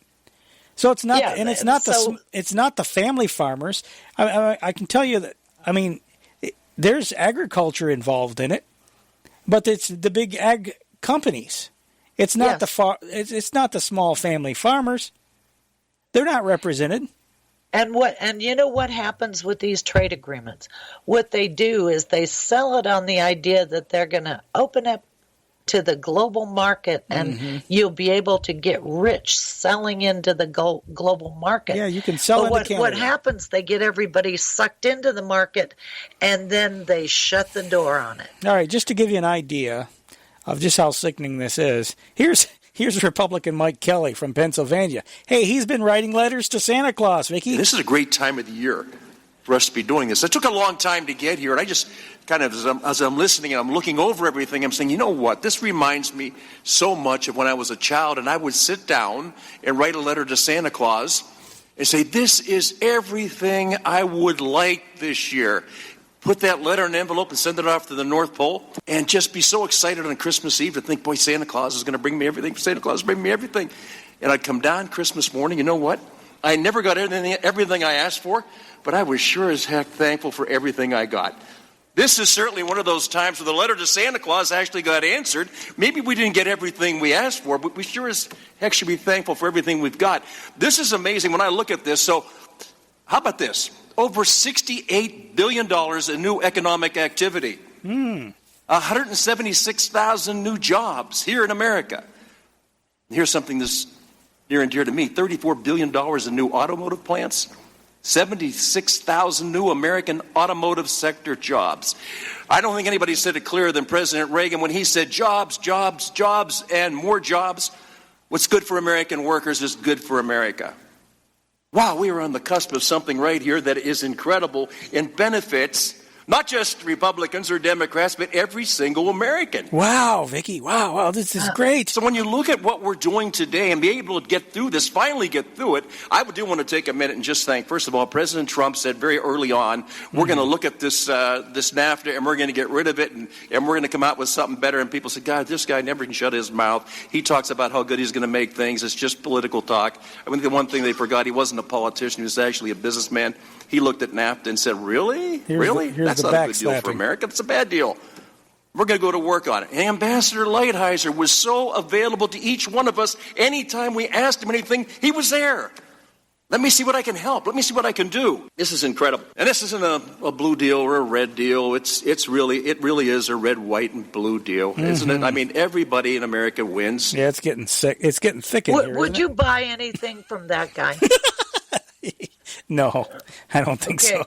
So it's not, it's not the family farmers. I can tell you that. I mean, there's agriculture involved in it, but it's the big ag companies. It's not it's not the small family farmers. They're not represented. And you know what happens with these trade agreements? What they do is they sell it on the idea that they're going to open up to the global market, and you'll be able to get rich selling into the global market. Yeah, you can sell into Canada. What happens, they get everybody sucked into the market, and then they shut the door on it. All right, just to give you an idea of just how sickening this is, here's Republican Mike Kelly from Pennsylvania. Hey, he's been writing letters to Santa Claus, Vicky. This is a great time of the year for us to be doing this. It took a long time to get here, and I just kind of, as I'm listening and I'm looking over everything, I'm saying, you know what, this reminds me so much of when I was a child, and I would sit down and write a letter to Santa Claus and say, this is everything I would like this year. Put that letter in an envelope and send it off to the North Pole, and just be so excited on Christmas Eve to think, boy, Santa Claus is going to bring me everything. Santa Claus is bringing me everything. And I'd come down Christmas morning, you know what? I never got everything I asked for, but I was sure as heck thankful for everything I got. This is certainly one of those times where the letter to Santa Claus actually got answered. Maybe we didn't get everything we asked for, but we sure as heck should be thankful for everything we've got. This is amazing when I look at this. So how about this? Over $68 billion in new economic activity. 176,000 new jobs here in America. And here's something that's near and dear to me. $34 billion in new automotive plants. 76,000 new American automotive sector jobs. I don't think anybody said it clearer than President Reagan when he said jobs, jobs, jobs, and more jobs. What's good for American workers is good for America. Wow, we are on the cusp of something right here that is incredible and benefits not just Republicans or Democrats, but every single American. Wow, Vicky. Wow, this is great. So when you look at what we're doing today and be able to get through this, finally get through it, I do want to take a minute and just thank, first of all, President Trump said very early on, we're going to look at this NAFTA and we're going to get rid of it and we're going to come out with something better. And people said, God, this guy never can shut his mouth. He talks about how good he's going to make things. It's just political talk. I think the one thing they forgot, he wasn't a politician. He was actually a businessman. He looked at NAFTA and said, really? That's not a good deal for America. That's a bad deal. We're going to go to work on it. And Ambassador Lighthizer was so available to each one of us. Anytime we asked him anything, he was there. Let me see what I can help. Let me see what I can do. This is incredible. And this isn't a blue deal or a red deal. It really is a red, white, and blue deal, isn't it? I mean, everybody in America wins. Yeah, it's getting sick. It's getting thick in here. Would you buy anything from that guy? No, I don't think so.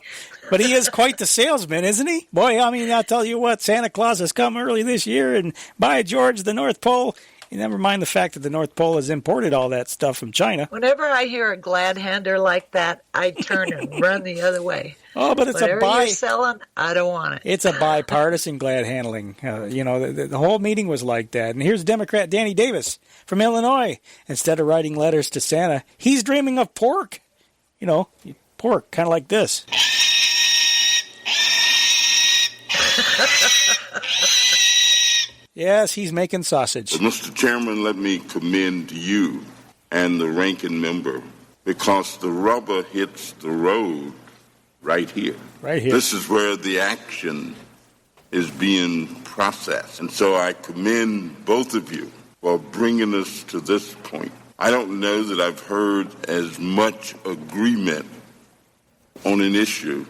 But he is quite the salesman, isn't he? Boy, I mean, I'll tell you what, Santa Claus has come early this year, and by George, the North Pole, you never mind the fact that the North Pole has imported all that stuff from China. Whenever I hear a glad-hander like that, I turn and run the other way. Oh, but it's Whatever you're selling, I don't want it. It's a bipartisan glad handling. The whole meeting was like that. And here's Democrat Danny Davis from Illinois. Instead of writing letters to Santa, he's dreaming of pork. Pork, kind of like this. Yes, he's making sausage. Mr. Chairman, let me commend you and the ranking member because the rubber hits the road right here. Right here. This is where the action is being processed. And so I commend both of you for bringing us to this point. I don't know that I've heard as much agreement on an issue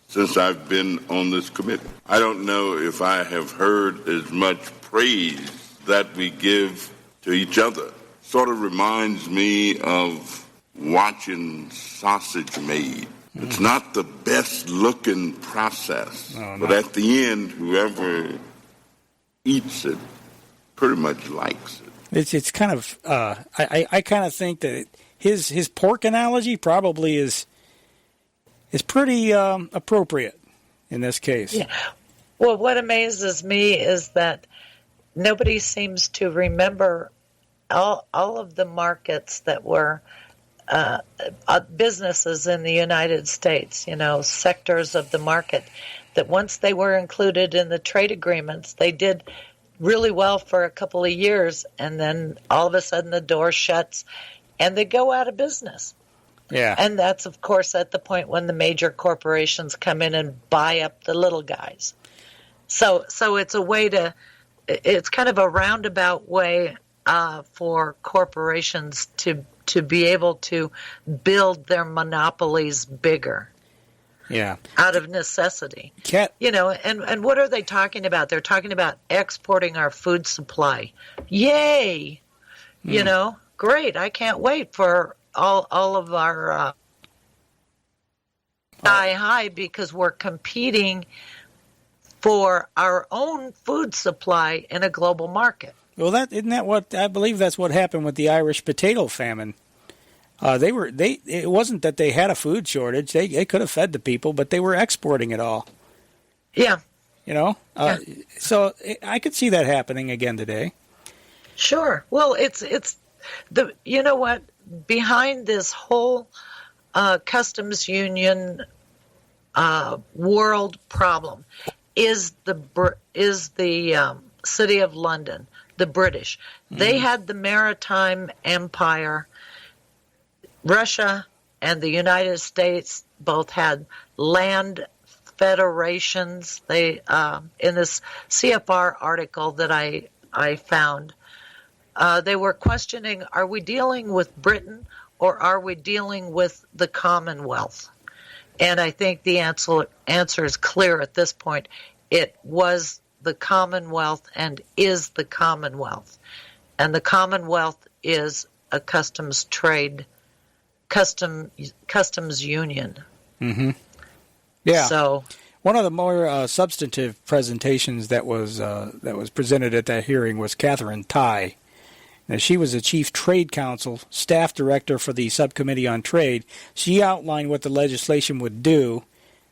since I've been on this committee. I don't know if I have heard as much praise that we give to each other. Sort of reminds me of watching sausage made. It's not the best looking process, but at the end, whoever eats it pretty much likes it. It's kind of I kind of think that his pork analogy probably is pretty appropriate in this case. Yeah. Well, what amazes me is that nobody seems to remember all of the markets that were businesses in the United States, sectors of the market, that once they were included in the trade agreements, they did really well for a couple of years, and then all of a sudden the door shuts and they go out of business. Yeah. And that's, of course, at the point when the major corporations come in and buy up the little guys. So it's a way it's kind of a roundabout way for corporations to be able to build their monopolies bigger. out of necessity. And what are they talking about? They're talking about exporting our food supply. Yay! Great. I can't wait for all of our die high, because we're competing for our own food supply in a global market. Well, I believe that's what happened with the Irish potato famine. It wasn't that they had a food shortage. They could have fed the people, but they were exporting it all. Yeah. So I could see that happening again today. Sure. Well, it's you know what, behind this whole customs union world problem is the city of London, the British. They had the maritime empire. Russia and the United States both had land federations. They in this CFR article that I found, they were questioning: are we dealing with Britain or are we dealing with the Commonwealth? And I think the answer is clear at this point. It was the Commonwealth and is the Commonwealth. And the Commonwealth is a customs union. Mm-hmm. Yeah. So one of the more substantive presentations that was presented at that hearing was Catherine Tai. Now, she was the Chief Trade Counsel, Staff Director for the Subcommittee on Trade. She outlined what the legislation would do,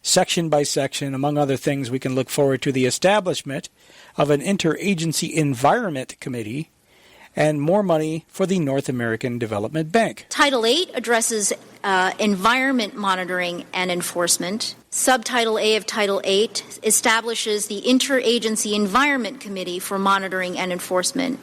section by section. Among other things, we can look forward to the establishment of an Interagency Environment Committee and more money for the North American Development Bank. Title 8 addresses environment monitoring and enforcement. Subtitle A of Title 8 establishes the Interagency Environment Committee for monitoring and enforcement.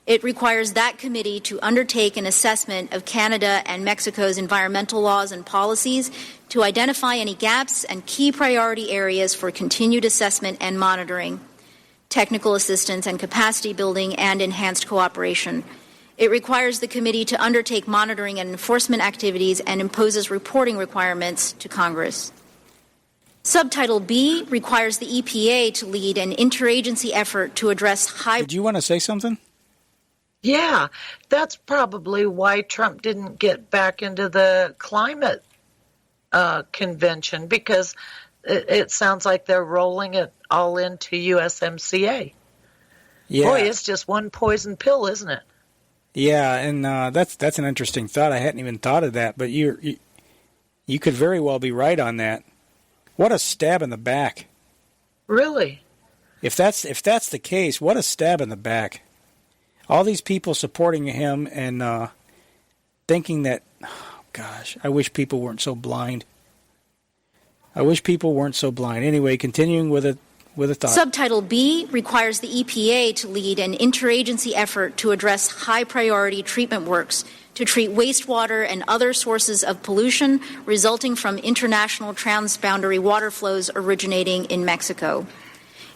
It requires that committee to undertake an assessment of Canada and Mexico's environmental laws and policies to identify any gaps and key priority areas for continued assessment and monitoring, technical assistance and capacity building, and enhanced cooperation. It requires the committee to undertake monitoring and enforcement activities and imposes reporting requirements to Congress. Subtitle B requires the EPA to lead an interagency effort to address high... Did you want to say something? Yeah, that's probably why Trump didn't get back into the climate convention, because it sounds like they're rolling it all into USMCA. Yeah. Boy, it's just one poison pill, isn't it? Yeah, and that's an interesting thought. I hadn't even thought of that, but you could very well be right on that. What a stab in the back. Really? If that's the case, what a stab in the back. All these people supporting him and thinking that, oh gosh, I wish people weren't so blind. Anyway, continuing with a thought. Subtitle B requires the EPA to lead an interagency effort to address high-priority treatment works to treat wastewater and other sources of pollution resulting from international transboundary water flows originating in Mexico.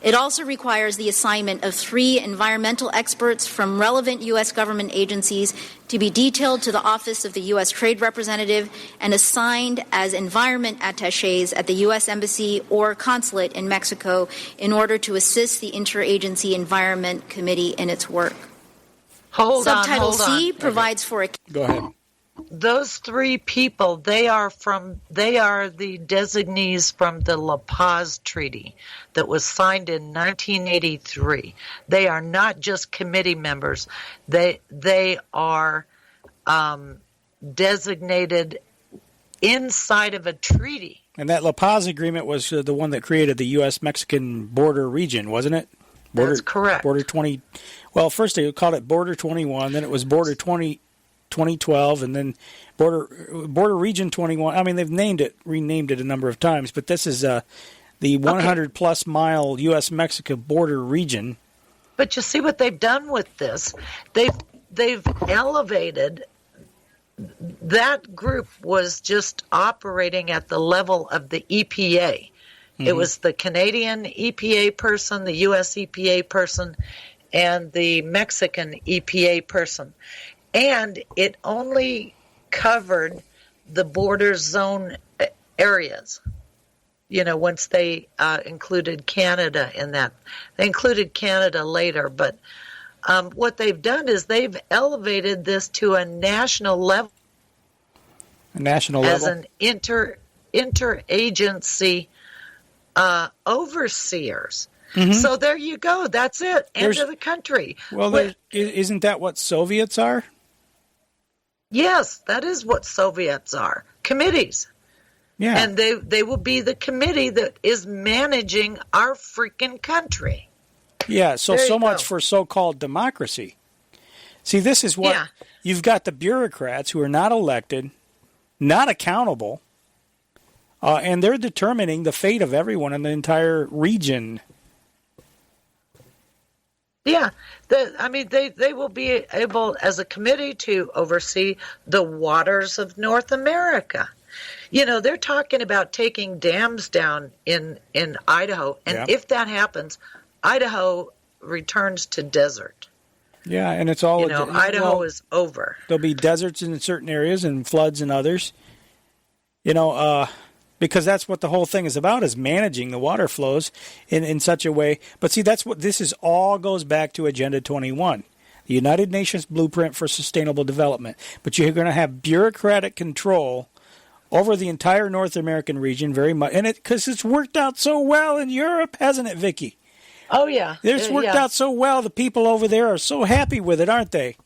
It also requires the assignment of 3 environmental experts from relevant U.S. government agencies to be detailed to the Office of the U.S. Trade Representative and assigned as environment attachés at the U.S. Embassy or Consulate in Mexico in order to assist the Interagency Environment Committee in its work. Subtitle C provides for a... Go ahead. Those 3 people, they are the designees from the La Paz Treaty that was signed in 1983. They are not just committee members. They are designated inside of a treaty. And that La Paz agreement was the one that created the U.S.-Mexican border region, wasn't it? That's correct. Border 20. Well, first they called it Border 21, then it was Border 2012, and then Border Region 21. I mean, they've renamed it a number of times, but this is the 100-plus mile U.S.-Mexico border region. But you see what they've done with this? They've elevated. That group was just operating at the level of the EPA. Mm-hmm. It was the Canadian EPA person, the U.S. EPA person, and the Mexican EPA person. And it only covered the border zone areas. once they included Canada in that. They included Canada later, but what they've done is they've elevated this to a national level. As an interagency overseers. Mm-hmm. So there you go. That's it. End of the country. Well, isn't that what Soviets are? Yes, that is what Soviets are. Committees. Yeah. And they will be the committee that is managing our freaking country. Yeah, so much for so-called democracy. See, this is what you've got: the bureaucrats who are not elected, not accountable, and they're determining the fate of everyone in the entire region. Yeah, they will be able, as a committee, to oversee the waters of North America. They're talking about taking dams down in Idaho, and if that happens, Idaho returns to desert. Yeah, and it's all... Idaho is over. There'll be deserts in certain areas and floods in others. Because that's what the whole thing is about, is managing the water flows in such a way. But see, that's what this is. All goes back to Agenda 21, the United Nations Blueprint for Sustainable Development. But you're going to have bureaucratic control over the entire North American region, very much, and because it's worked out so well in Europe, hasn't it, Vicky? Oh yeah, it's worked out so well. The people over there are so happy with it, aren't they?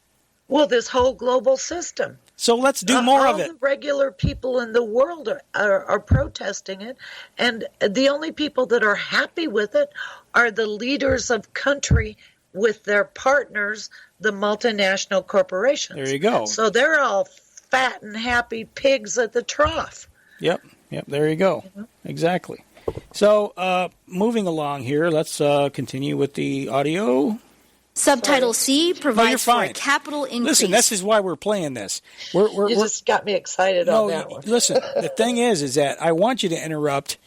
Well, this whole global system. So let's do more of it. All the regular people in the world are protesting it, and the only people that are happy with it are the leaders of country with their partners, the multinational corporations. There you go. So they're all fat and happy pigs at the trough. Yep, there you go. Mm-hmm. Exactly. So moving along here, let's continue with the audio. Subtitle C provides for a capital increase. Listen, this is why we're playing this. You just got me excited on that one. Listen, the thing is that I want you to interrupt.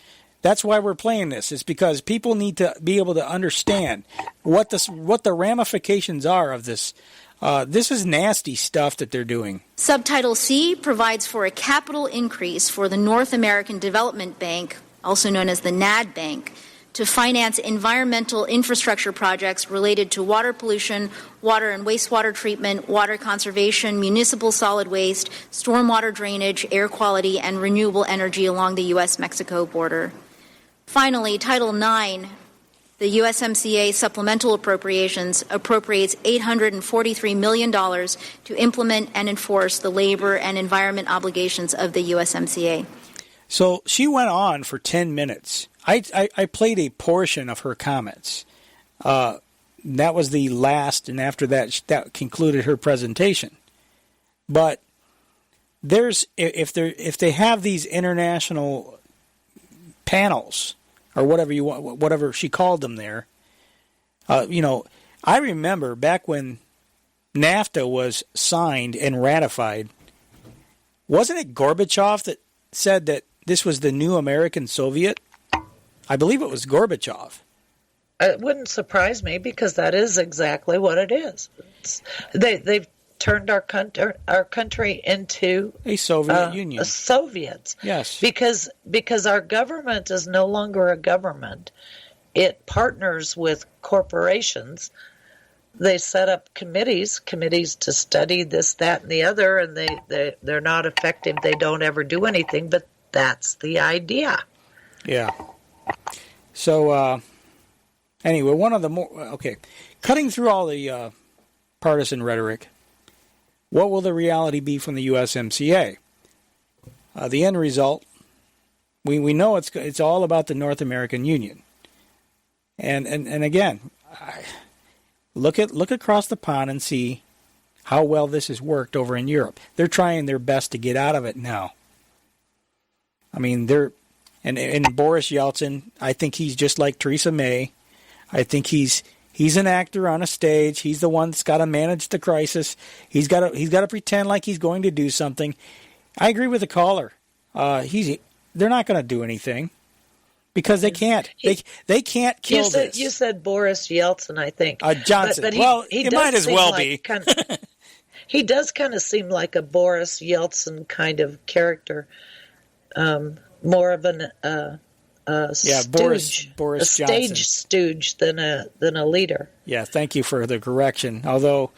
That's why we're playing this. It's because people need to be able to understand what the ramifications are of this. This is nasty stuff that they're doing. Subtitle C provides for a capital increase for the North American Development Bank, also known as the NAD Bank, to finance environmental infrastructure projects related to water pollution, water and wastewater treatment, water conservation, municipal solid waste, stormwater drainage, air quality, and renewable energy along the U.S.-Mexico border. Finally, Title IX, the USMCA supplemental appropriations, appropriates $843 million to implement and enforce the labor and environment obligations of the USMCA. So she went on for 10 minutes. I played a portion of her comments. That was the last, and after that concluded her presentation. But if they have these international panels or whatever you want, whatever she called them there, I remember back when NAFTA was signed and ratified. Wasn't it Gorbachev that said that this was the new American Soviet? I believe it was Gorbachev. It wouldn't surprise me because that is exactly what it is. They've turned our country into a Soviet Union. Soviets. Yes. Because our government is no longer a government. It partners with corporations. They set up committees to study this, that, and the other, and they're not effective. They don't ever do anything, but that's the idea. Yeah. So, anyway, one of the cutting through all the partisan rhetoric, what will the reality be from the USMCA? The end result, we know it's all about the North American Union. And again, look across the pond and see how well this has worked over in Europe. They're trying their best to get out of it now. I mean, and Boris Yeltsin, I think he's just like Theresa May. I think he's an actor on a stage. He's the one that's got to manage the crisis. He's got to pretend like he's going to do something. I agree with the caller. They're not going to do anything because they can't. They can't kill this. You said Boris Yeltsin, I think. Johnson. But he might as well be. He does kind of seem like a Boris Yeltsin kind of character. More of an stooge, Boris a Johnson. stage stooge than a leader. Yeah, thank you for the correction. Although,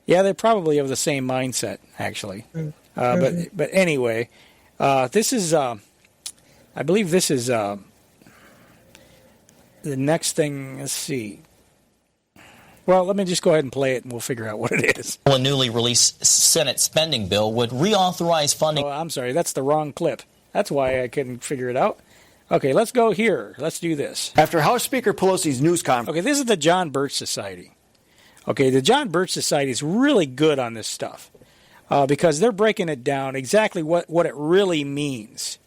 yeah, they probably have the same mindset, actually. But anyway, this is, I believe this is the next thing. Let's see. Well, let me just go ahead and play it, and we'll figure out what it is. A newly released Senate spending bill would reauthorize funding. Oh, I'm sorry, that's the wrong clip. That's why I couldn't figure it out. Okay, let's go here. Let's do this. After House Speaker Pelosi's news conference. Okay, this is the John Birch Society. Okay, the John Birch Society is really good on this stuff because they're breaking it down exactly what it really means,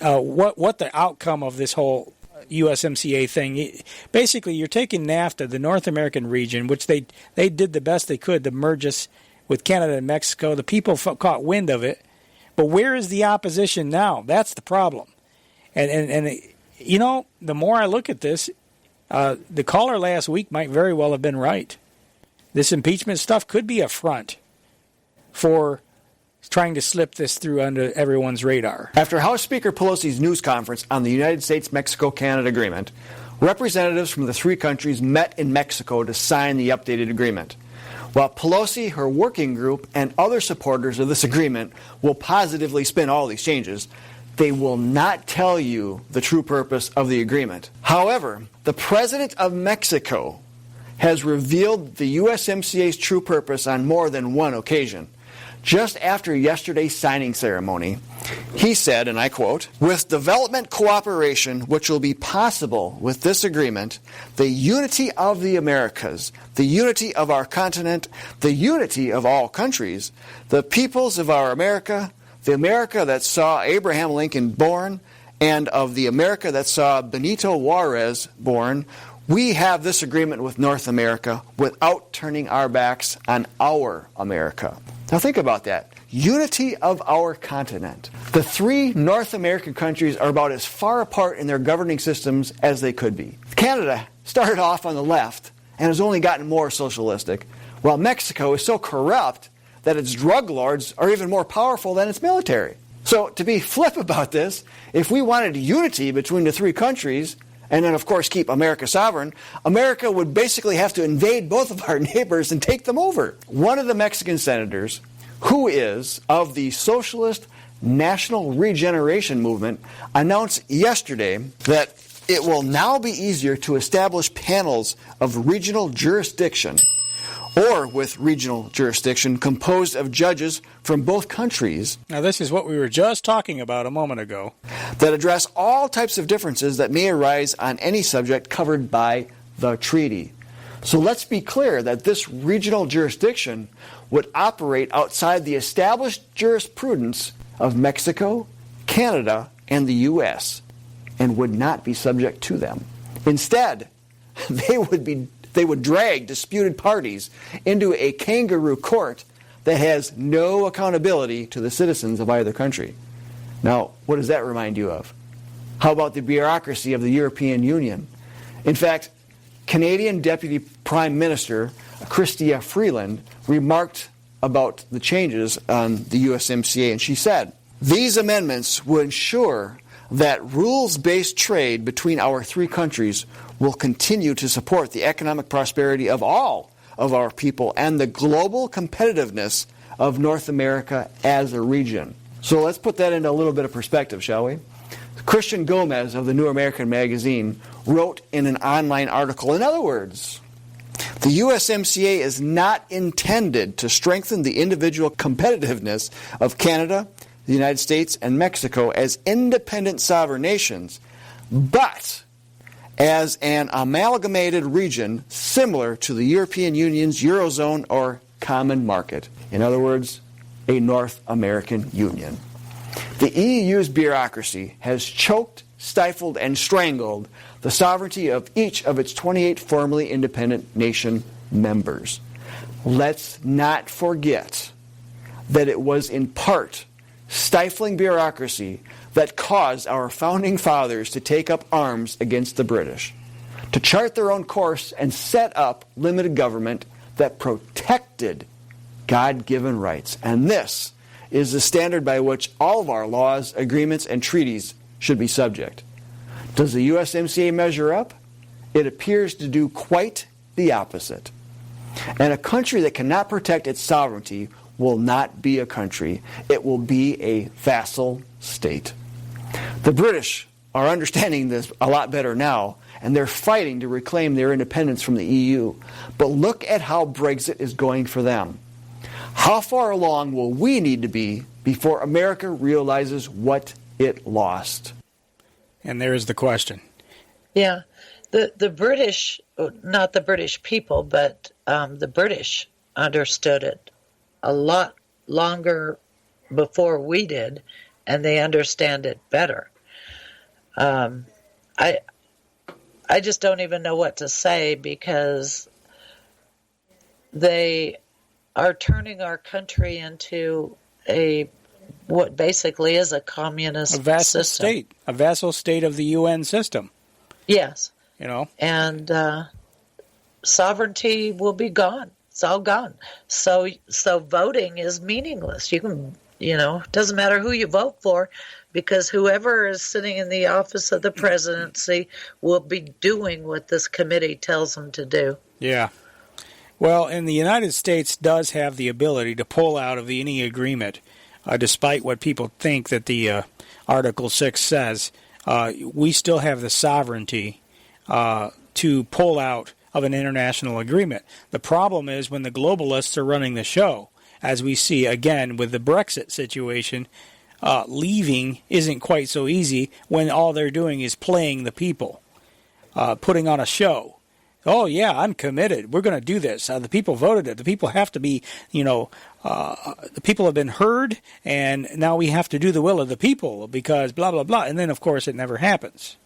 what the outcome of this whole USMCA thing. Basically, you're taking NAFTA, the North American region, which they did the best they could to merge us with Canada and Mexico. The people caught wind of it. But where is the opposition now? That's the problem. And you know, the more I look at this, the caller last week might very well have been right. This impeachment stuff could be a front for trying to slip this through under everyone's radar. After House Speaker Pelosi's news conference on the United States-Mexico-Canada agreement, representatives from the three countries met in Mexico to sign the updated agreement. While Pelosi, her working group, and other supporters of this agreement will positively spin all these changes, they will not tell you the true purpose of the agreement. However, the President of Mexico has revealed the USMCA's true purpose on more than one occasion. Just after yesterday's signing ceremony, he said, and I quote, "With development cooperation which will be possible with this agreement, the unity of the Americas, the unity of our continent, the unity of all countries, the peoples of our America, the America that saw Abraham Lincoln born, and of the America that saw Benito Juarez born, we have this agreement with North America without turning our backs on our America." Now think about that. Unity of our continent. The three North American countries are about as far apart in their governing systems as they could be. Canada started off on the left and has only gotten more socialistic, while Mexico is so corrupt that its drug lords are even more powerful than its military. So to be flip about this, if we wanted unity between the three countries, and then of course keep America sovereign, America would basically have to invade both of our neighbors and take them over. One of the Mexican senators, who is of the Socialist National Regeneration Movement, announced yesterday that it will now be easier to establish panels of regional jurisdiction, or with regional jurisdiction composed of judges from both countries. Now this is what we were just talking about a moment ago. That address all types of differences that may arise on any subject covered by the treaty. So let's be clear that this regional jurisdiction would operate outside the established jurisprudence of Mexico, Canada, and the U.S., and would not be subject to them. Instead, they would drag disputed parties into a kangaroo court that has no accountability to the citizens of either country. Now, what does that remind you of? How about the bureaucracy of the European Union? In fact, Canadian Deputy Prime Minister Chrystia Freeland remarked about the changes on the USMCA, and she said, "These amendments will ensure that rules-based trade between our three countries will continue to support the economic prosperity of all of our people and the global competitiveness of North America as a region." So let's put that into a little bit of perspective, shall we? Christian Gomez of the New American Magazine wrote in an online article, in other words, the USMCA is not intended to strengthen the individual competitiveness of Canada, the United States, and Mexico as independent sovereign nations, but as an amalgamated region similar to the European Union's Eurozone or common market. In other words, a North American Union. The EU's bureaucracy has choked, stifled, and strangled the sovereignty of each of its 28 formerly independent nation members. Let's not forget that it was in part stifling bureaucracy that caused our founding fathers to take up arms against the British, to chart their own course and set up limited government that protected God-given rights. And this is the standard by which all of our laws, agreements, and treaties should be subject. Does the USMCA measure up? It appears to do quite the opposite. And a country that cannot protect its sovereignty will not be a country. It will be a vassal state. The British are understanding this a lot better now, and they're fighting to reclaim their independence from the EU. But look at how Brexit is going for them. How far along will we need to be before America realizes what it lost? And there's the question. Yeah. The British, not the British people, but the British understood it a lot longer before we did, and they understand it better. I just don't even know what to say, because they are turning our country into what basically is a communist system. A vassal state of the UN system. Yes. You know, and sovereignty will be gone. It's all gone. So voting is meaningless. You can, it doesn't matter who you vote for, because whoever is sitting in the office of the presidency will be doing what this committee tells them to do. Yeah. Well, and the United States does have the ability to pull out of any agreement, despite what people think that the Article 6 says. We still have the sovereignty to pull out of an international agreement. The problem is when the globalists are running the show, as we see again with the Brexit situation. Leaving isn't quite so easy when all they're doing is playing the people, putting on a show. Oh, yeah, I'm committed. We're going to do this. The people voted it. The people have to be, the people have been heard, and now we have to do the will of the people because blah, blah, blah. And then, of course, it never happens.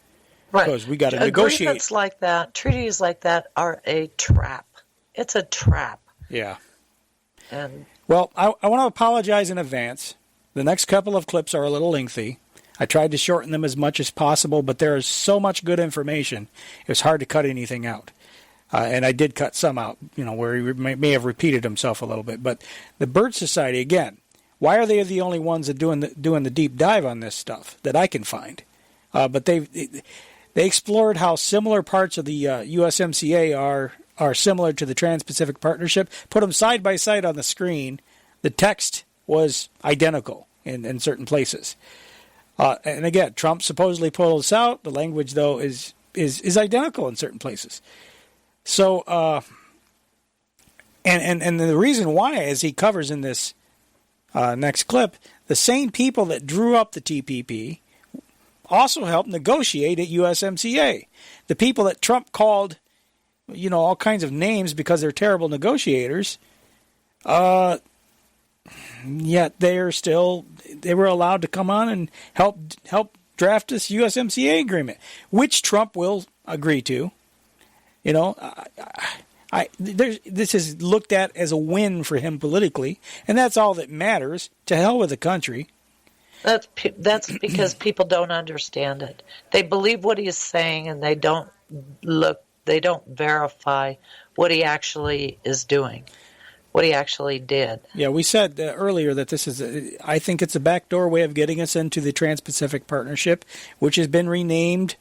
Right. Because we got to negotiate. Agreements like that, treaties like that are a trap. It's a trap. Yeah. And well, I want to apologize in advance. The next couple of clips are a little lengthy. I tried to shorten them as much as possible, but there is so much good information, it was hard to cut anything out. And I did cut some out, where he may have repeated himself a little bit. But the Bird Society, again, why are they the only ones that doing the deep dive on this stuff that I can find? But they explored how similar parts of the USMCA are similar to the Trans-Pacific Partnership. Put them side by side on the screen. The text was identical in certain places. And again, Trump supposedly pulled us out. The language, though, is identical in certain places. So, and the reason why, as he covers in this next clip, the same people that drew up the TPP also helped negotiate at USMCA. The people that Trump called, all kinds of names because they're terrible negotiators, yet they were allowed to come on and help draft this USMCA agreement, which Trump will agree to. This is looked at as a win for him politically, and that's all that matters. To hell with the country. That's because people don't understand it. They believe what he's saying, and they don't verify what he actually is doing, what he actually did. Yeah, we said earlier that this is, I think it's a backdoor way of getting us into the Trans-Pacific Partnership, which has been renamed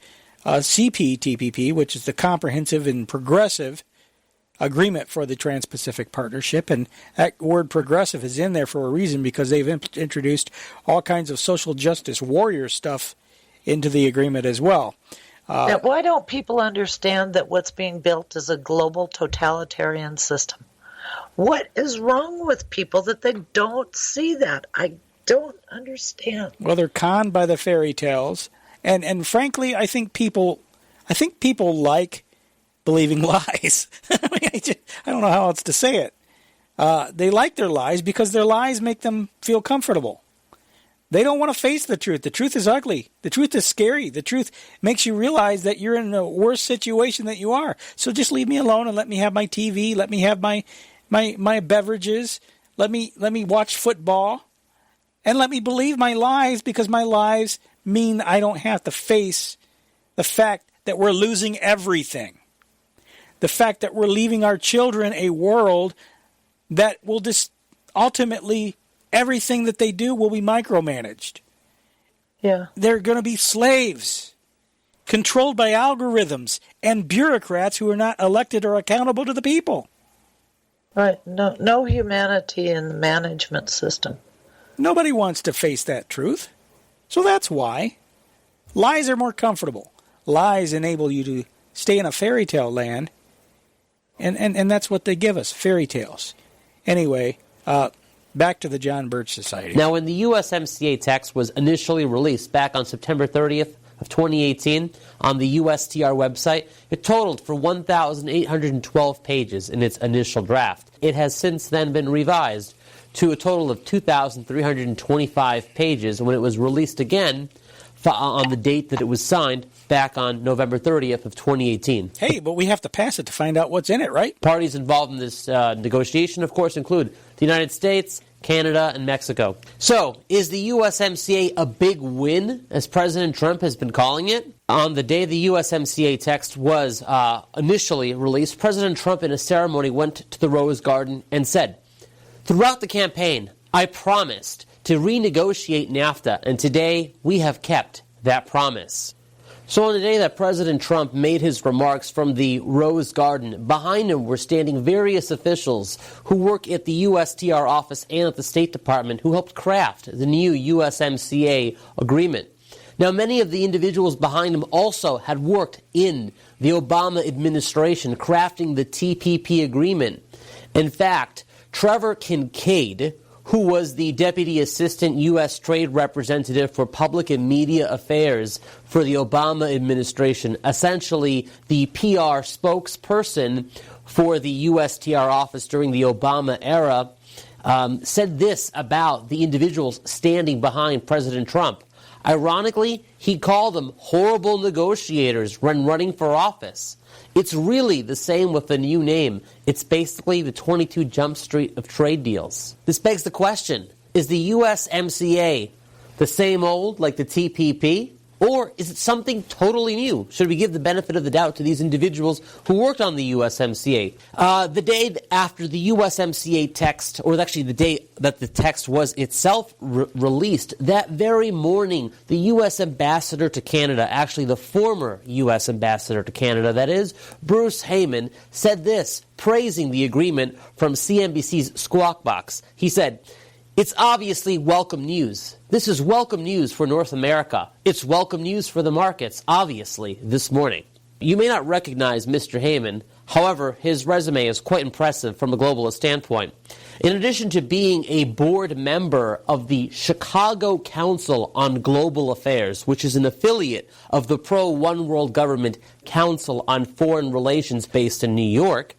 CPTPP, which is the Comprehensive and Progressive Agreement for the Trans-Pacific Partnership. And that word progressive is in there for a reason, because they've introduced all kinds of social justice warrior stuff into the agreement as well. Now, why don't people understand that what's being built is a global totalitarian system? What is wrong with people that they don't see that? I don't understand. Well, they're conned by the fairy tales. And frankly, I think people like believing lies. I don't know how else to say it. They like their lies because their lies make them feel comfortable. They don't want to face the truth. The truth is ugly. The truth is scary. The truth makes you realize that you're in a worse situation than you are. So just leave me alone and let me have my TV. Let me have my beverages. Let me watch football. And let me believe my lies, because my lies mean I don't have to face the fact that we're losing everything. The fact that we're leaving our children a world that will just ultimately, everything that they do will be micromanaged. Yeah. They're going to be slaves. controlled by algorithms and bureaucrats who are not elected or accountable to the people. Right. No humanity in the management system. Nobody wants to face that truth. So that's why. Lies are more comfortable. Lies enable you to stay in a fairy tale land. And that's what they give us, fairy tales. Anyway, back to the John Birch Society. Now, when the USMCA text was initially released back on September 30th of 2018 on the USTR website, it totaled for 1,812 pages in its initial draft. It has since then been revised to a total of 2,325 pages when it was released again on the date that it was signed back on November 30th of 2018. Hey, but we have to pass it to find out what's in it, right? Parties involved in this negotiation, of course, include the United States, Canada, and Mexico. So, is the USMCA a big win, as President Trump has been calling it? On the day the USMCA text was initially released, President Trump in a ceremony went to the Rose Garden and said, "Throughout the campaign, I promised to renegotiate NAFTA, and today we have kept that promise." So on the day that President Trump made his remarks from the Rose Garden, behind him were standing various officials who work at the USTR office and at the State Department who helped craft the new USMCA agreement. Now, many of the individuals behind him also had worked in the Obama administration crafting the TPP agreement. In fact, Trevor Kincaid, who was the Deputy Assistant U.S. Trade Representative for Public and Media Affairs for the Obama administration, essentially the PR spokesperson for the USTR office during the Obama era, said this about the individuals standing behind President Trump. Ironically, he called them horrible negotiators when running for office. It's really the same with the new name. It's basically the 22 Jump Street of trade deals. This begs the question, is the USMCA the same old like the TPP? Or is it something totally new? Should we give the benefit of the doubt to these individuals who worked on the USMCA? The day after the USMCA text, or actually the day that the text was itself released, that very morning, the U.S. ambassador to Canada, actually the former U.S. ambassador to Canada, that is, Bruce Heyman, said this, praising the agreement from CNBC's Squawk Box. He said, "It's obviously welcome news. This is welcome news for North America. It's welcome news for the markets, obviously, this morning." You may not recognize Mr. Heyman. However, his resume is quite impressive from a globalist standpoint. In addition to being a board member of the Chicago Council on Global Affairs, which is an affiliate of the pro-One World Government Council on Foreign Relations based in New York,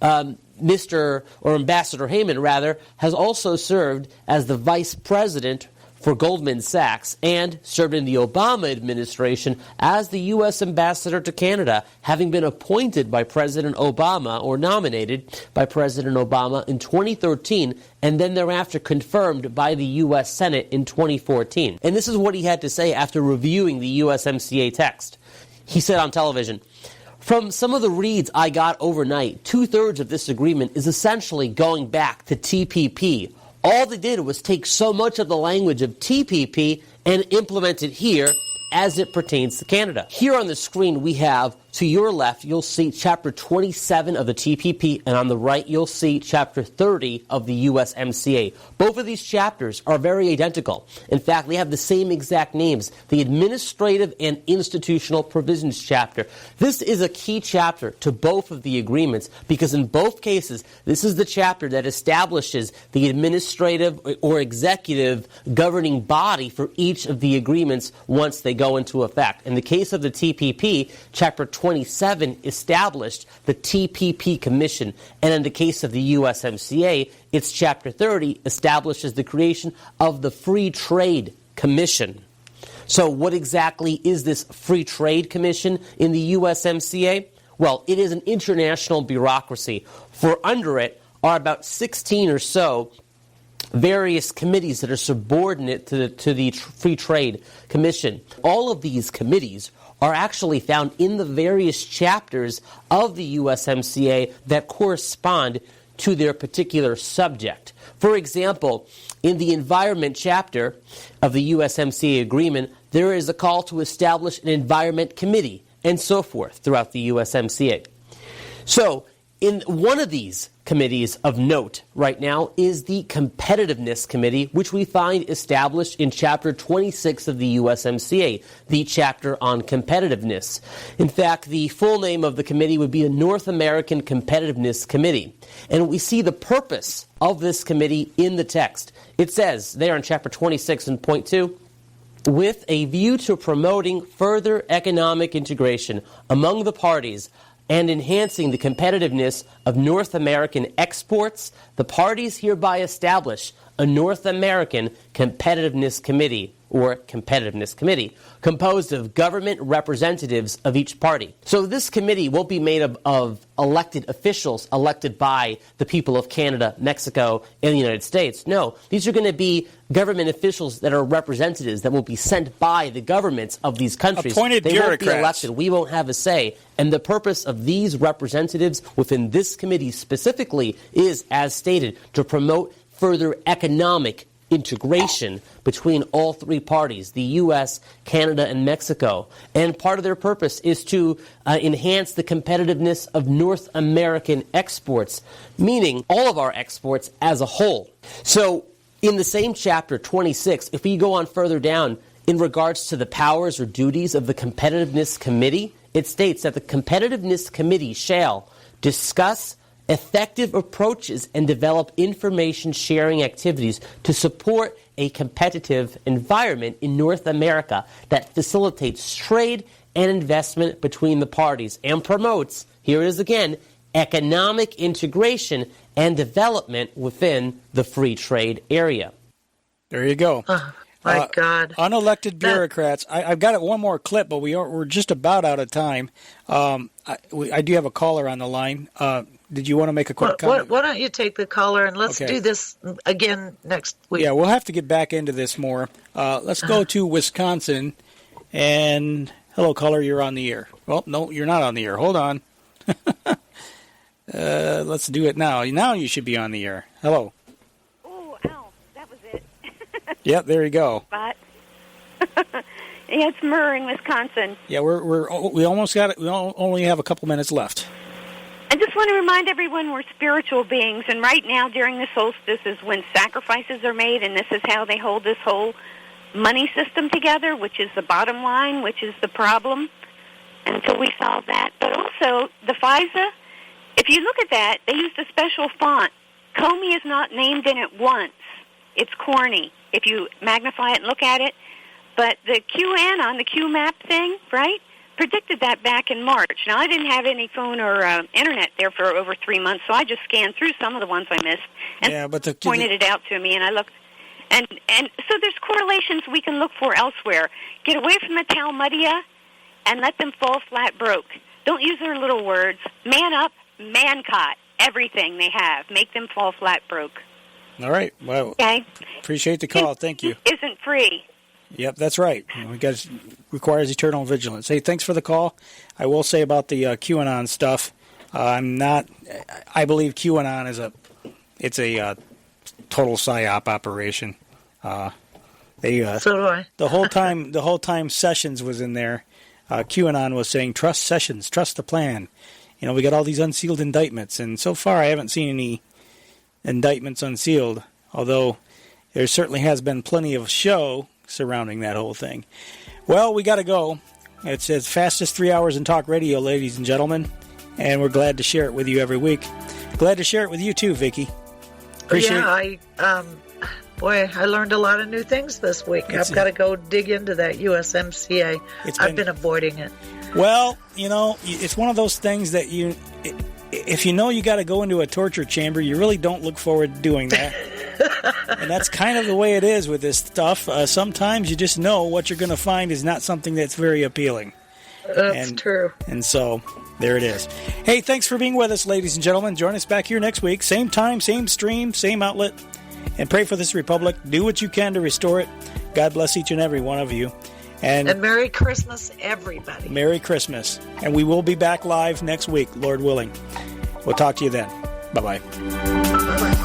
Ambassador Heyman, has also served as the vice president for Goldman Sachs and served in the Obama administration as the U.S. ambassador to Canada, having been appointed by President Obama or nominated by President Obama in 2013 and then thereafter confirmed by the U.S. Senate in 2014. And this is what he had to say after reviewing the USMCA text. He said on television, "From some of the reads I got overnight, 2/3 of this agreement is essentially going back to TPP. All they did was take so much of the language of TPP and implement it here as it pertains to Canada." Here on the screen we have, to your left, you'll see Chapter 27 of the TPP, and on the right you'll see Chapter 30 of the USMCA. Both of these chapters are very identical. In fact, they have the same exact names, the Administrative and Institutional Provisions Chapter. This is a key chapter to both of the agreements because in both cases, this is the chapter that establishes the administrative or executive governing body for each of the agreements once they go into effect. In the case of the TPP, Chapter 27 established the TPP Commission, and in the case of the USMCA, its Chapter 30 establishes the creation of the Free Trade Commission. So what exactly is this Free Trade Commission in the USMCA? Well, it is an international bureaucracy. For under it are about 16 or so various committees that are subordinate to the Free Trade Commission. All of these committees are actually found in the various chapters of the USMCA that correspond to their particular subject. For example, in the Environment chapter of the USMCA agreement, there is a call to establish an environment committee, and so forth throughout the USMCA. So, in one of these committees of note right now is the Competitiveness Committee, which we find established in Chapter 26 of the USMCA, the chapter on competitiveness. In fact, the full name of the committee would be the North American Competitiveness Committee. And we see the purpose of this committee in the text. It says there in Chapter 26 in point 2, with a view to promoting further economic integration among the parties and enhancing the competitiveness of North American exports, the parties hereby establish a North American Competitiveness Committee, or Competitiveness Committee, composed of government representatives of each party. So this committee won't be made up of elected officials elected by the people of Canada, Mexico, and the United States. No, these are going to be government officials that are representatives that will be sent by the governments of these countries. Appointed they bureaucrats. won't be elected. We won't have a say. And the purpose of these representatives within this committee specifically is, as stated, to promote further economic integration between all three parties, the U.S., Canada, and Mexico. And part of their purpose is to enhance the competitiveness of North American exports, meaning all of our exports as a whole. So in the same chapter, 26, if we go on further down in regards to the powers or duties of the Competitiveness Committee, it states that the Competitiveness Committee shall discuss effective approaches and develop information sharing activities to support a competitive environment in North America that facilitates trade and investment between the parties and promotes, here it is again, economic integration and development within the free trade area. There you go. My God. Unelected bureaucrats. I've got one more clip, but we're just about out of time. I do have a caller on the line. Did you want to make a quick comment? Why don't you take the caller and let's do this again next week? Yeah, we'll have to get back into this more. Let's go to Wisconsin. And hello, caller, you're on the air. Well, no, you're not on the air. Hold on. Let's do it now. Now you should be on the air. Hello. Oh, ow, that was it. Yep, there you go. But yeah, it's Murr in Wisconsin. Yeah, we almost got it. We only have a couple minutes left. I just want to remind everyone we're spiritual beings, and right now during the solstice is when sacrifices are made, and this is how they hold this whole money system together, which is the bottom line, which is the problem, until we solve that. But also, the FISA, if you look at that, they used a special font. Comey is not named in it once. It's corny if you magnify it and look at it. But the QAnon, the QMAP thing, right, predicted that back in March. Now, I didn't have any phone or internet there for over 3 months, so I just scanned through some of the ones I missed and pointed it out to me, and I looked. And so there's correlations we can look for elsewhere. Get away from the Talmudia and let them fall flat broke. Don't use their little words. Man up, man caught. Everything they have. Make them fall flat broke. All right. Well, okay. Appreciate the call. Thank you. Isn't free. Yep, that's right. It requires eternal vigilance. Hey, thanks for the call. I will say about the QAnon stuff, I believe QAnon is a total psyop operation. So do I. The whole time Sessions was in there, QAnon was saying, trust Sessions, trust the plan. You know, we got all these unsealed indictments, and so far I haven't seen any indictments unsealed, although there certainly has been plenty of show surrounding that whole thing. Well, we got to go. It's as fast as 3 hours in talk radio, ladies and gentlemen, and we're glad to share it with you every week. Glad to share it with you too, Vicky. Appreciate it. I learned a lot of new things this week. I've got to go dig into that USMCA. I've been avoiding it. Well, you know, it's one of those things that if you know you got to go into a torture chamber, you really don't look forward to doing that. And that's kind of the way it is with this stuff. Sometimes you just know what you're going to find is not something that's very appealing. That's true. And so, there it is. Hey, thanks for being with us, ladies and gentlemen. Join us back here next week. Same time, same stream, same outlet. And pray for this republic. Do what you can to restore it. God bless each and every one of you. And Merry Christmas, everybody. Merry Christmas. And we will be back live next week, Lord willing. We'll talk to you then. Bye-bye. Bye-bye.